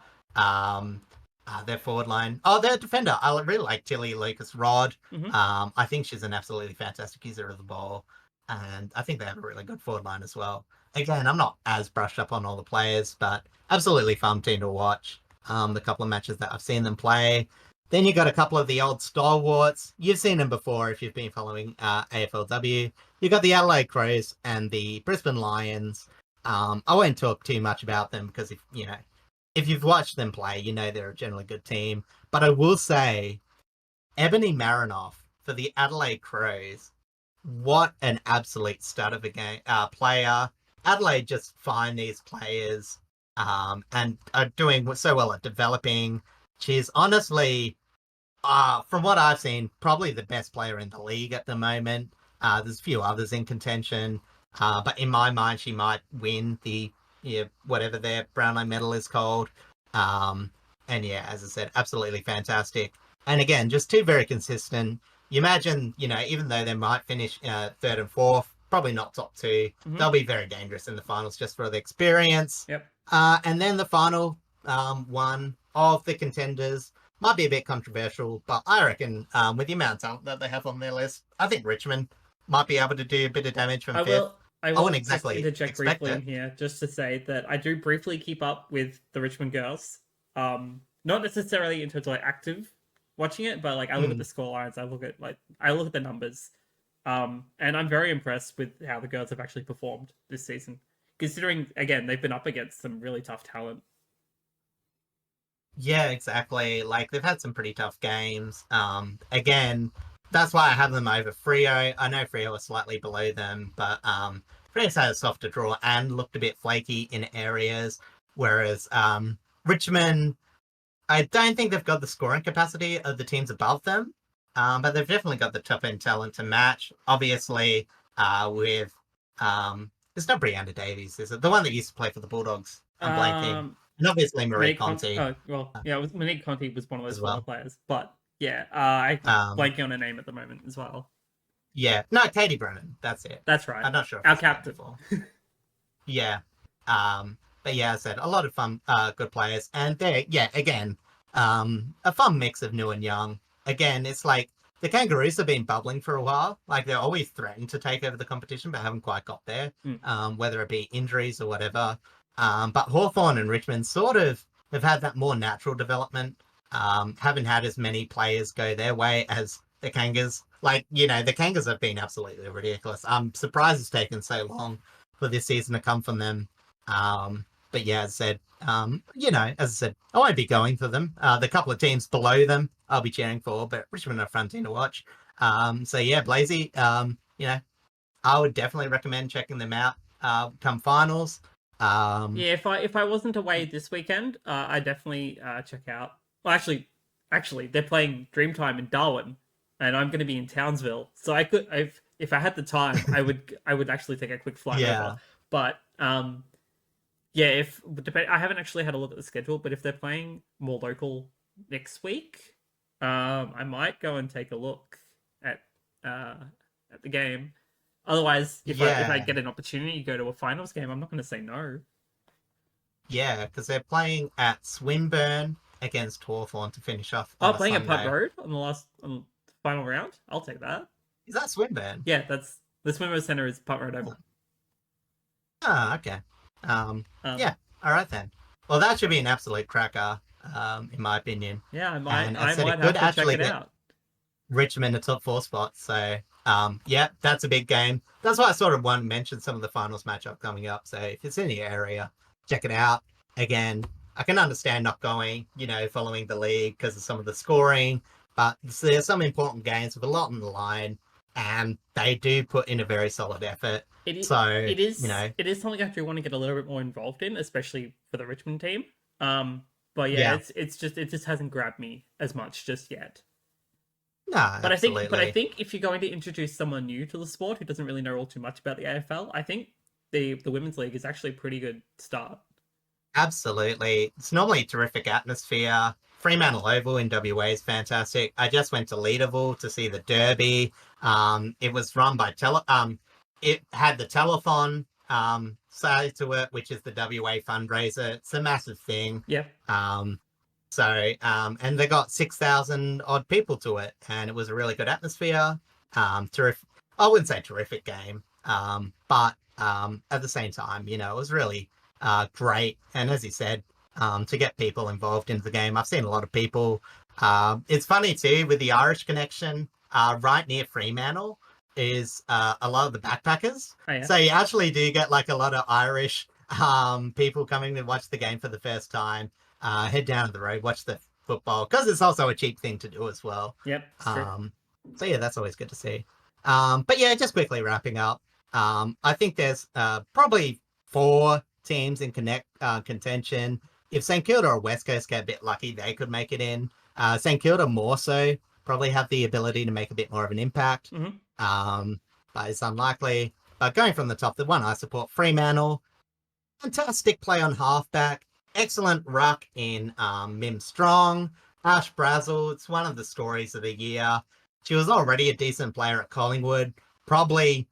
Speaker 2: their forward line. Oh, their defender. I really like Tilly Lucas-Rod. I think she's an absolutely fantastic user of the ball. And I think they have a really good forward line as well. Again, I'm not as brushed up on all the players, but absolutely fun team to watch. The couple of matches that I've seen them play. Then you got a couple of the old stalwarts. You've seen them before if you've been following AFLW. You got the Adelaide Crows and the Brisbane Lions. I won't talk too much about them because if you've watched them play, they're a generally good team. But I will say, Ebony Marinoff for the Adelaide Crows, what an absolute stud of a game player. Adelaide just find these players and are doing so well at developing. She's honestly, from what I've seen, probably the best player in the league at the moment. There's a few others in contention, but in my mind, she might win the whatever their Brownlow medal is called. And yeah, as I said, absolutely fantastic. And again, just two very consistent. You imagine, even though they might finish third and fourth, probably not top two, they'll be very dangerous in the finals just for the experience.
Speaker 1: Yep.
Speaker 2: And then the final one of the contenders might be a bit controversial, but I reckon with the amount of talent that they have on their list, I think Richmond might be able to do a bit of damage from fifth.
Speaker 1: I won't
Speaker 2: exactly
Speaker 1: interject briefly in here just to say that I do briefly keep up with the Richmond girls. Not necessarily in terms of active watching it, but I look at the score lines, I look at the numbers. And I'm very impressed with how the girls have actually performed this season. Considering, again, they've been up against some really tough talent.
Speaker 2: Yeah, exactly. They've had some pretty tough games. Again, that's why I have them over Freo. I know Freo are slightly below them, but Freo's had a softer draw and looked a bit flaky in areas, whereas Richmond, I don't think they've got the scoring capacity of the teams above them, but they've definitely got the top-end talent to match. Obviously, with... it's not Brianna Davies, is it? The one that used to play for the Bulldogs. I'm blanking. And obviously Marie Conti.
Speaker 1: Monique Conti was one of those former players. But yeah, I'm blanking on her name at the moment as well.
Speaker 2: Yeah. No, Katie Brennan. That's it.
Speaker 1: That's right.
Speaker 2: I'm not sure.
Speaker 1: Our captain.
Speaker 2: Yeah. But yeah, as I said, a lot of fun, good players. And they're, again, a fun mix of new and young. Again, it's the Kangaroos have been bubbling for a while. They're always threatened to take over the competition, but haven't quite got there, whether it be injuries or whatever. But Hawthorn and Richmond sort of have had that more natural development. Haven't had as many players go their way as the Kangas. The Kangas have been absolutely ridiculous. I'm surprised it's taken so long for this season to come from them. But yeah, as I said, I won't be going for them. The couple of teams below them, I'll be cheering for, but Richmond are a fun team to watch. So yeah, Blazy, I would definitely recommend checking them out come finals.
Speaker 1: Yeah, if I wasn't away this weekend, I'd definitely check out. Well, actually, they're playing Dreamtime in Darwin, and I'm going to be in Townsville, so I could, if I had the time, I would actually take a quick flight over. But yeah, I haven't actually had a look at the schedule, but if they're playing more local next week, I might go and take a look at the game. Otherwise, if I get an opportunity to go to a finals game, I'm not going to say no. Yeah,
Speaker 2: because they're playing at Swinburne against Hawthorn to finish off.
Speaker 1: Playing at Putt Road on the final round. I'll take that.
Speaker 2: Is that Swinburne?
Speaker 1: Yeah, that's the Swinburne Centre is Putt Road Oval.
Speaker 2: Oh, okay. Yeah. All right then. Well, that should be an absolute cracker, in my opinion.
Speaker 1: Yeah, I might have to check it out.
Speaker 2: Richmond a top 4 spot, so yeah, that's a big game. That's why I sort of want to mention some of the finals matchup coming up. So if it's in the area, check it out. Again, I can understand not going, following the league because of some of the scoring, but there's some important games with a lot on the line, and they do put in a very solid effort. It is
Speaker 1: something I do want to get a little bit more involved in, especially for the Richmond team. But yeah, it just hasn't grabbed me as much just yet.
Speaker 2: No,
Speaker 1: but I think if you're going to introduce someone new to the sport who doesn't really know all too much about the AFL, I think the women's league is actually a pretty good start.
Speaker 2: Absolutely, it's normally a terrific atmosphere. Fremantle Oval in WA is fantastic. I just went to Leederville to see the Derby. It was run by it had the telethon side to it, which is the WA fundraiser. It's a massive thing.
Speaker 1: Yeah.
Speaker 2: And they got 6,000 odd people to it, and it was a really good atmosphere. Terrific. I wouldn't say terrific game, but at the same time, it was really great. And as you said, to get people involved in the game, I've seen a lot of people. It's funny too with the Irish connection. Right near Fremantle is a lot of the backpackers.
Speaker 1: Oh, yeah.
Speaker 2: So you actually do get a lot of Irish people coming to watch the game for the first time, head down to the road, watch the football, because it's also a cheap thing to do as well.
Speaker 1: Yep, it's true.
Speaker 2: So yeah, that's always good to see. But yeah, just quickly wrapping up. I think there's probably 4 teams in contention. If St Kilda or West Coast get a bit lucky, they could make it in. St Kilda more so probably have the ability to make a bit more of an impact. But it's unlikely. But going from the top, the one I support, Fremantle, fantastic play on halfback, excellent ruck in Mim Strong, Ash Brazel. It's one of the stories of the year. She was already a decent player at Collingwood. Probably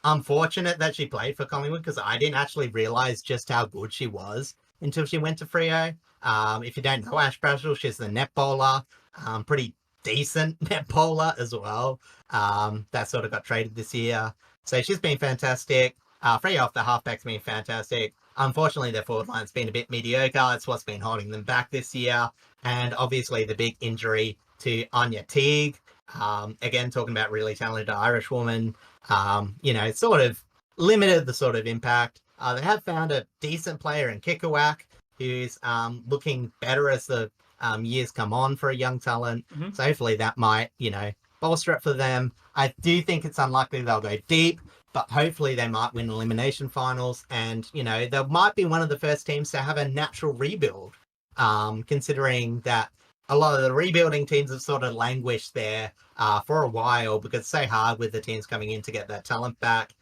Speaker 2: unfortunate that she played for Collingwood because I didn't actually realize just how good she was until she went to Freo. If you don't know Ash Brazel, she's the net bowler, pretty decent net bowler as well. That sort of got traded this year. So she's been fantastic. Freo off the halfback's been fantastic. Unfortunately, their forward line's been a bit mediocre. It's what's been holding them back this year. And obviously the big injury to Anya Teague. Again, talking about really talented Irish woman. It's sort of limited the sort of impact. They have found a decent player in Kikawak who's looking better as the years come on for a young talent. So hopefully that might, bolster it for them. I do think it's unlikely they'll go deep, but hopefully they might win elimination finals. And, they might be one of the first teams to have a natural rebuild, considering that a lot of the rebuilding teams have sort of languished there for a while because it's so hard with the teams coming in to get that talent back.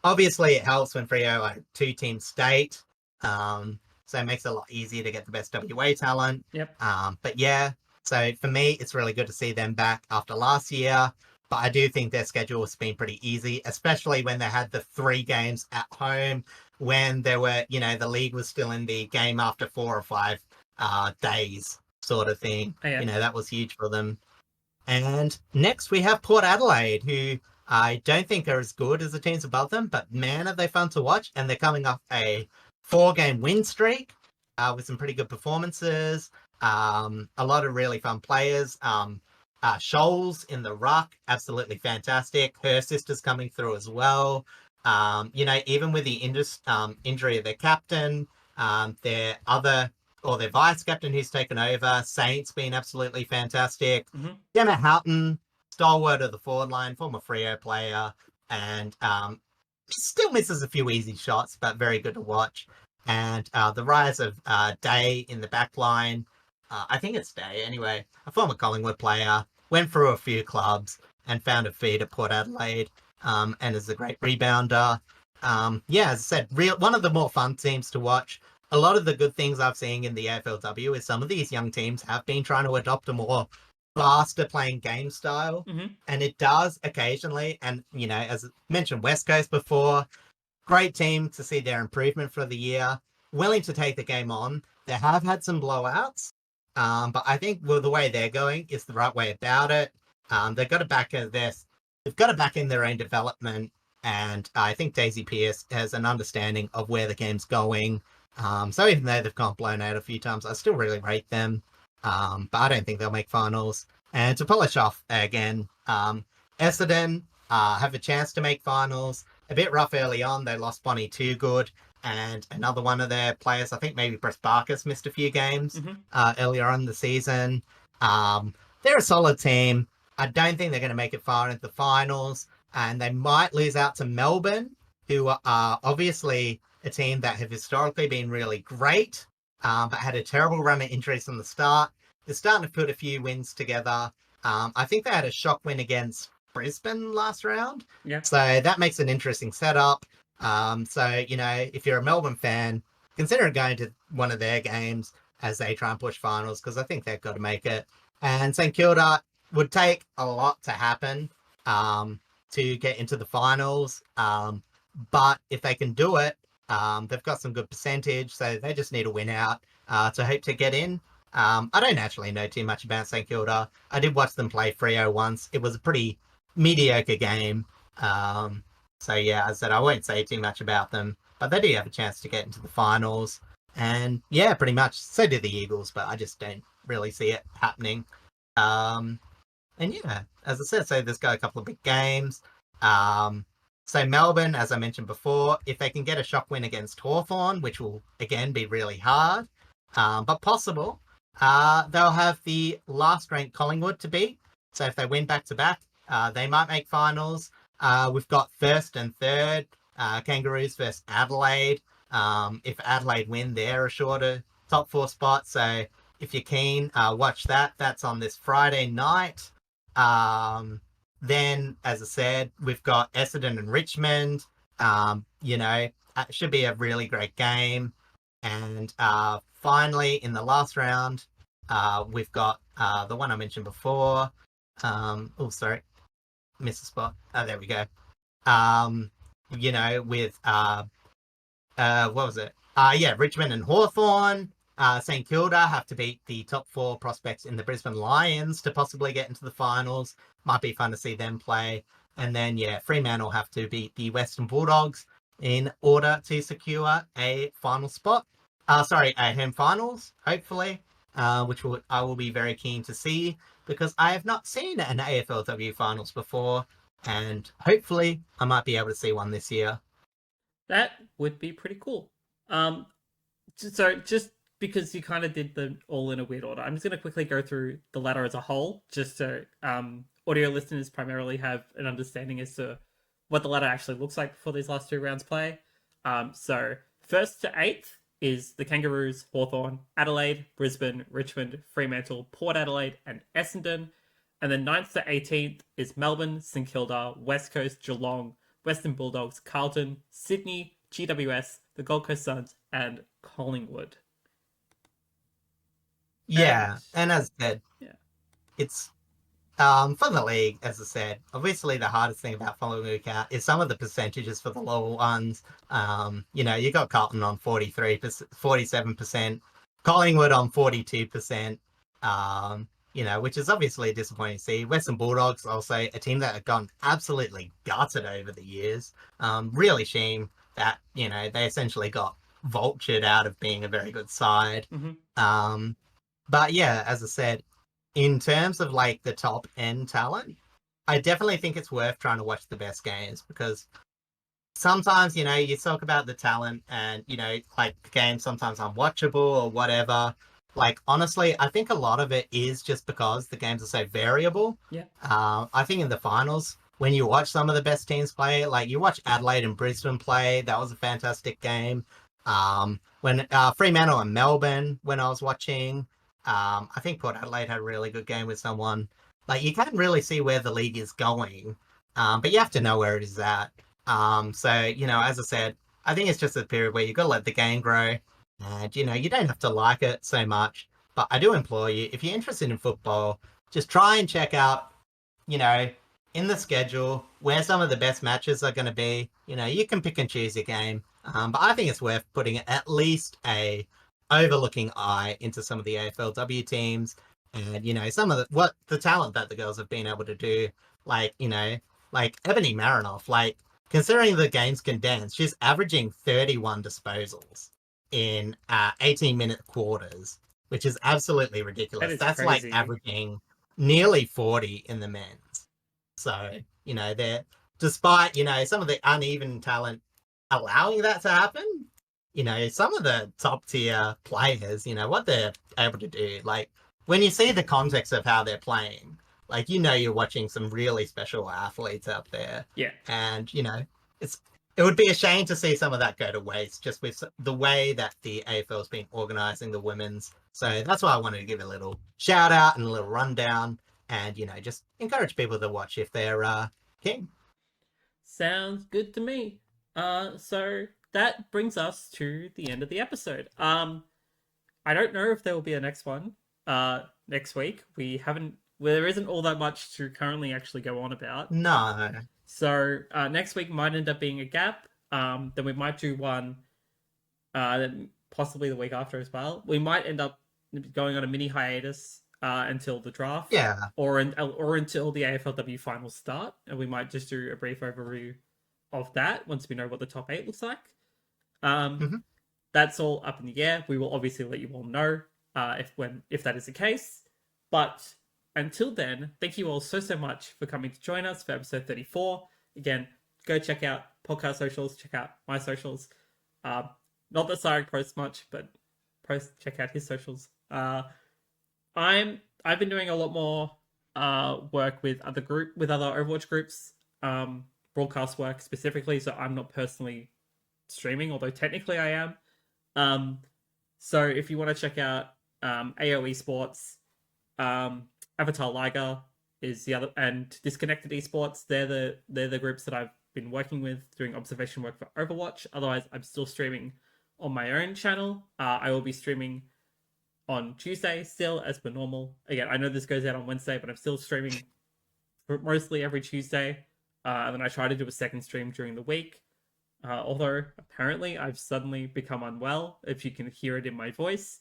Speaker 2: Obviously, it helps when Freo are a 2-team state, so it makes it a lot easier to get the best WA talent.
Speaker 1: Yep.
Speaker 2: But yeah, so for me, it's really good to see them back after last year. But I do think their schedule has been pretty easy, especially when they had the 3 games at home, when there were, the league was still in the game after 4 or 5 days sort of thing.
Speaker 1: Oh, yeah.
Speaker 2: That was huge for them. And next we have Port Adelaide, who I don't think are as good as the teams above them, but man, are they fun to watch. And they're coming off a 4-game win streak with some pretty good performances. A lot of really fun players. Scholes in the ruck, absolutely fantastic. Her sister's coming through as well. Even with the injury of their captain, their vice captain who's taken over, Saint's been absolutely fantastic. Gemma Houghton, stalwart of the forward line, former Freo player, and still misses a few easy shots, but very good to watch. And the rise of Day in the back line, I think it's Day anyway, a former Collingwood player, went through a few clubs and found a feed at Port Adelaide, and is a great rebounder. As I said, one of the more fun teams to watch. A lot of the good things I've seen in the AFLW is some of these young teams have been trying to adopt a more faster playing game style, and it does occasionally. And, as mentioned, West Coast before, great team to see their improvement for the year, willing to take the game on. They have had some blowouts, but I think the way they're going is the right way about it. They've got to back in their own development, and I think Daisy Pearce has an understanding of where the game's going. So even though they've gone blown out a few times, I still really rate them. But I don't think they'll make finals. And to polish off again, Essendon have a chance to make finals. A bit rough early on. They lost Bonnie Toogood and another one of their players. I think maybe Brett Barkas missed a few games earlier on in the season. They're a solid team. I don't think they're going to make it far into the finals. And they might lose out to Melbourne, who are obviously a team that have historically been really great, but had a terrible run of injuries from the start. They're starting to put a few wins together. I think they had a shock win against Brisbane last round.
Speaker 1: Yeah.
Speaker 2: So that makes an interesting setup. If you're a Melbourne fan, consider going to one of their games as they try and push finals, because I think they've got to make it. And St Kilda would take a lot to happen to get into the finals. But if they can do it, they've got some good percentage, so they just need a win out to hope to get in. I don't actually know too much about St Kilda. I did watch them play Freo once. It was a pretty mediocre game. So yeah, as I said, I won't say too much about them, but they do have a chance to get into the finals. And yeah, pretty much so do the Eagles, but I just don't really see it happening. And yeah, as I said, so there's got a couple of big games. So Melbourne, as I mentioned before, if they can get a shock win against Hawthorn, which will again be really hard, but possible, they'll have the last ranked Collingwood to beat. So if they win back to back, they might make finals. We've got first and third, Kangaroos versus Adelaide. If Adelaide win, they're assured a top 4 spot. So if you're keen, watch that. That's on this Friday night. Then, as I said, we've got Essendon and Richmond. It should be a really great game. And finally, in the last round, we've got the one I mentioned before. Sorry, missed a spot. Oh, there we go. With what was it? Richmond and Hawthorn. St Kilda have to beat the top 4 prospects in the Brisbane Lions to possibly get into the finals. Might be fun to see them play. And then, Fremantle have to beat the Western Bulldogs in order to secure a final spot. A home finals, hopefully, which I will be very keen to see because I have not seen an AFLW finals before, and hopefully I might be able to see one this year.
Speaker 1: That would be pretty cool. So just because you kind of did them all in a weird order, I'm just going to quickly go through the ladder as a whole, just so audio listeners primarily have an understanding as to what the ladder actually looks like before these last 2 rounds play. So 1st to 8th is the Kangaroos, Hawthorn, Adelaide, Brisbane, Richmond, Fremantle, Port Adelaide, and Essendon. And then 9th to 18th is Melbourne, St Kilda, West Coast, Geelong, Western Bulldogs, Carlton, Sydney, GWS, the Gold Coast Suns, and Collingwood.
Speaker 2: Yeah, and as I said, it's for the league, as I said, obviously the hardest thing about following a week out is some of the percentages for the lower ones. You got Carlton on 47%, Collingwood on 42%, which is obviously disappointing to see. Western Bulldogs, also a team that have gone absolutely gutted over the years. Really shame that, they essentially got vultured out of being a very good side.
Speaker 1: Mm-hmm.
Speaker 2: But yeah, as I said, in terms of like the top end talent, I definitely think it's worth trying to watch the best games because sometimes, you talk about the talent and, like the games sometimes unwatchable or whatever. Like, honestly, I think a lot of it is just because the games are so variable.
Speaker 1: Yeah.
Speaker 2: I think in the finals, when you watch some of the best teams play, like you watch Adelaide and Brisbane play, that was a fantastic game. When Fremantle and Melbourne, when I was watching, I think Port Adelaide had a really good game with someone. Like, you can't really see where the league is going, but you have to know where it is at. As I said, I think it's just a period where you've got to let the game grow. And, you don't have to like it so much. But I do implore you, if you're interested in football, just try and check out, in the schedule where some of the best matches are going to be. You can pick and choose your game. But I think it's worth putting at least a overlooking eye into some of the AFLW teams and, some of the talent that the girls have been able to do. Like Ebony Marinoff, like considering the game's condensed, she's averaging 31 disposals in 18-minute quarters, which is absolutely ridiculous. That's
Speaker 1: crazy.
Speaker 2: Like averaging nearly 40 in the men's. So, they're, despite, some of the uneven talent allowing that to happen, some of the top tier players, what they're able to do, like when you see the context of how they're playing, like, you're watching some really special athletes out there.
Speaker 1: Yeah.
Speaker 2: And, it would be a shame to see some of that go to waste just with the way that the AFL's been organising the women's. So that's why I wanted to give a little shout out and a little rundown and, just encourage people to watch if they're keen.
Speaker 1: Sounds good to me. So that brings us to the end of the episode. I don't know if there will be a next one next week. There isn't all that much to currently actually go on about.
Speaker 2: No.
Speaker 1: So next week might end up being a gap. Then we might do one possibly the week after as well. We might end up going on a mini hiatus until the draft.
Speaker 2: Yeah.
Speaker 1: Or until the AFLW finals start. And we might just do a brief overview of that once we know what the top 8 looks like. That's all up in the air. We will obviously let you all know if that is the case. But until then, thank you all so much for coming to join us for episode 34. Again, go check out podcast socials, check out my socials. Not that Psyrick posts much, but check out his socials. I've been doing a lot more work with other Overwatch groups, broadcast work specifically. So I'm not personally streaming, although technically I am. So if you want to check out AOE Sports, Avatar Liger is the other, and Disconnected Esports. They're the groups that I've been working with doing observation work for Overwatch. Otherwise, I'm still streaming on my own channel. I will be streaming on Tuesday still as per normal. Again, I know this goes out on Wednesday, but I'm still streaming mostly every Tuesday. And then I try to do a second stream during the week. Although apparently I've suddenly become unwell, if you can hear it in my voice.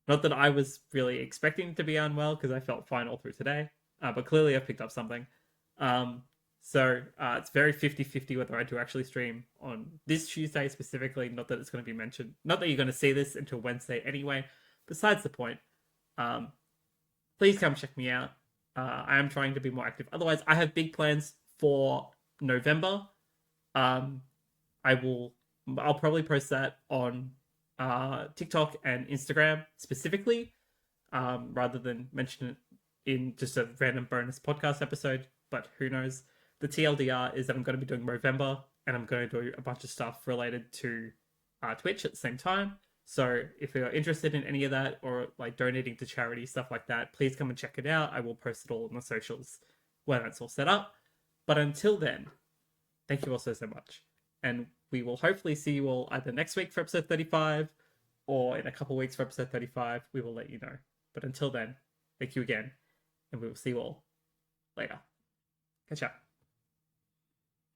Speaker 1: Not that I was really expecting to be unwell because I felt fine all through today, but clearly I've picked up something. So it's very 50-50 whether I do actually stream on this Tuesday specifically. Not that it's going to be mentioned. Not that you're going to see this until Wednesday anyway. Besides the point, please come check me out. I am trying to be more active. Otherwise, I have big plans for November. I'll probably post that on TikTok and Instagram specifically, rather than mention it in just a random bonus podcast episode. But who knows? The TLDR is that I'm going to be doing Movember, and I'm going to do a bunch of stuff related to Twitch at the same time. So if you're interested in any of that, or like donating to charity, stuff like that, please come and check it out. I will post it all on the socials when it's all set up. But until then, thank you all so much. And we will hopefully see you all either next week for episode 35 or in a couple weeks for episode 35. We will let you know. But until then, thank you again, and we will see you all later. Catch up.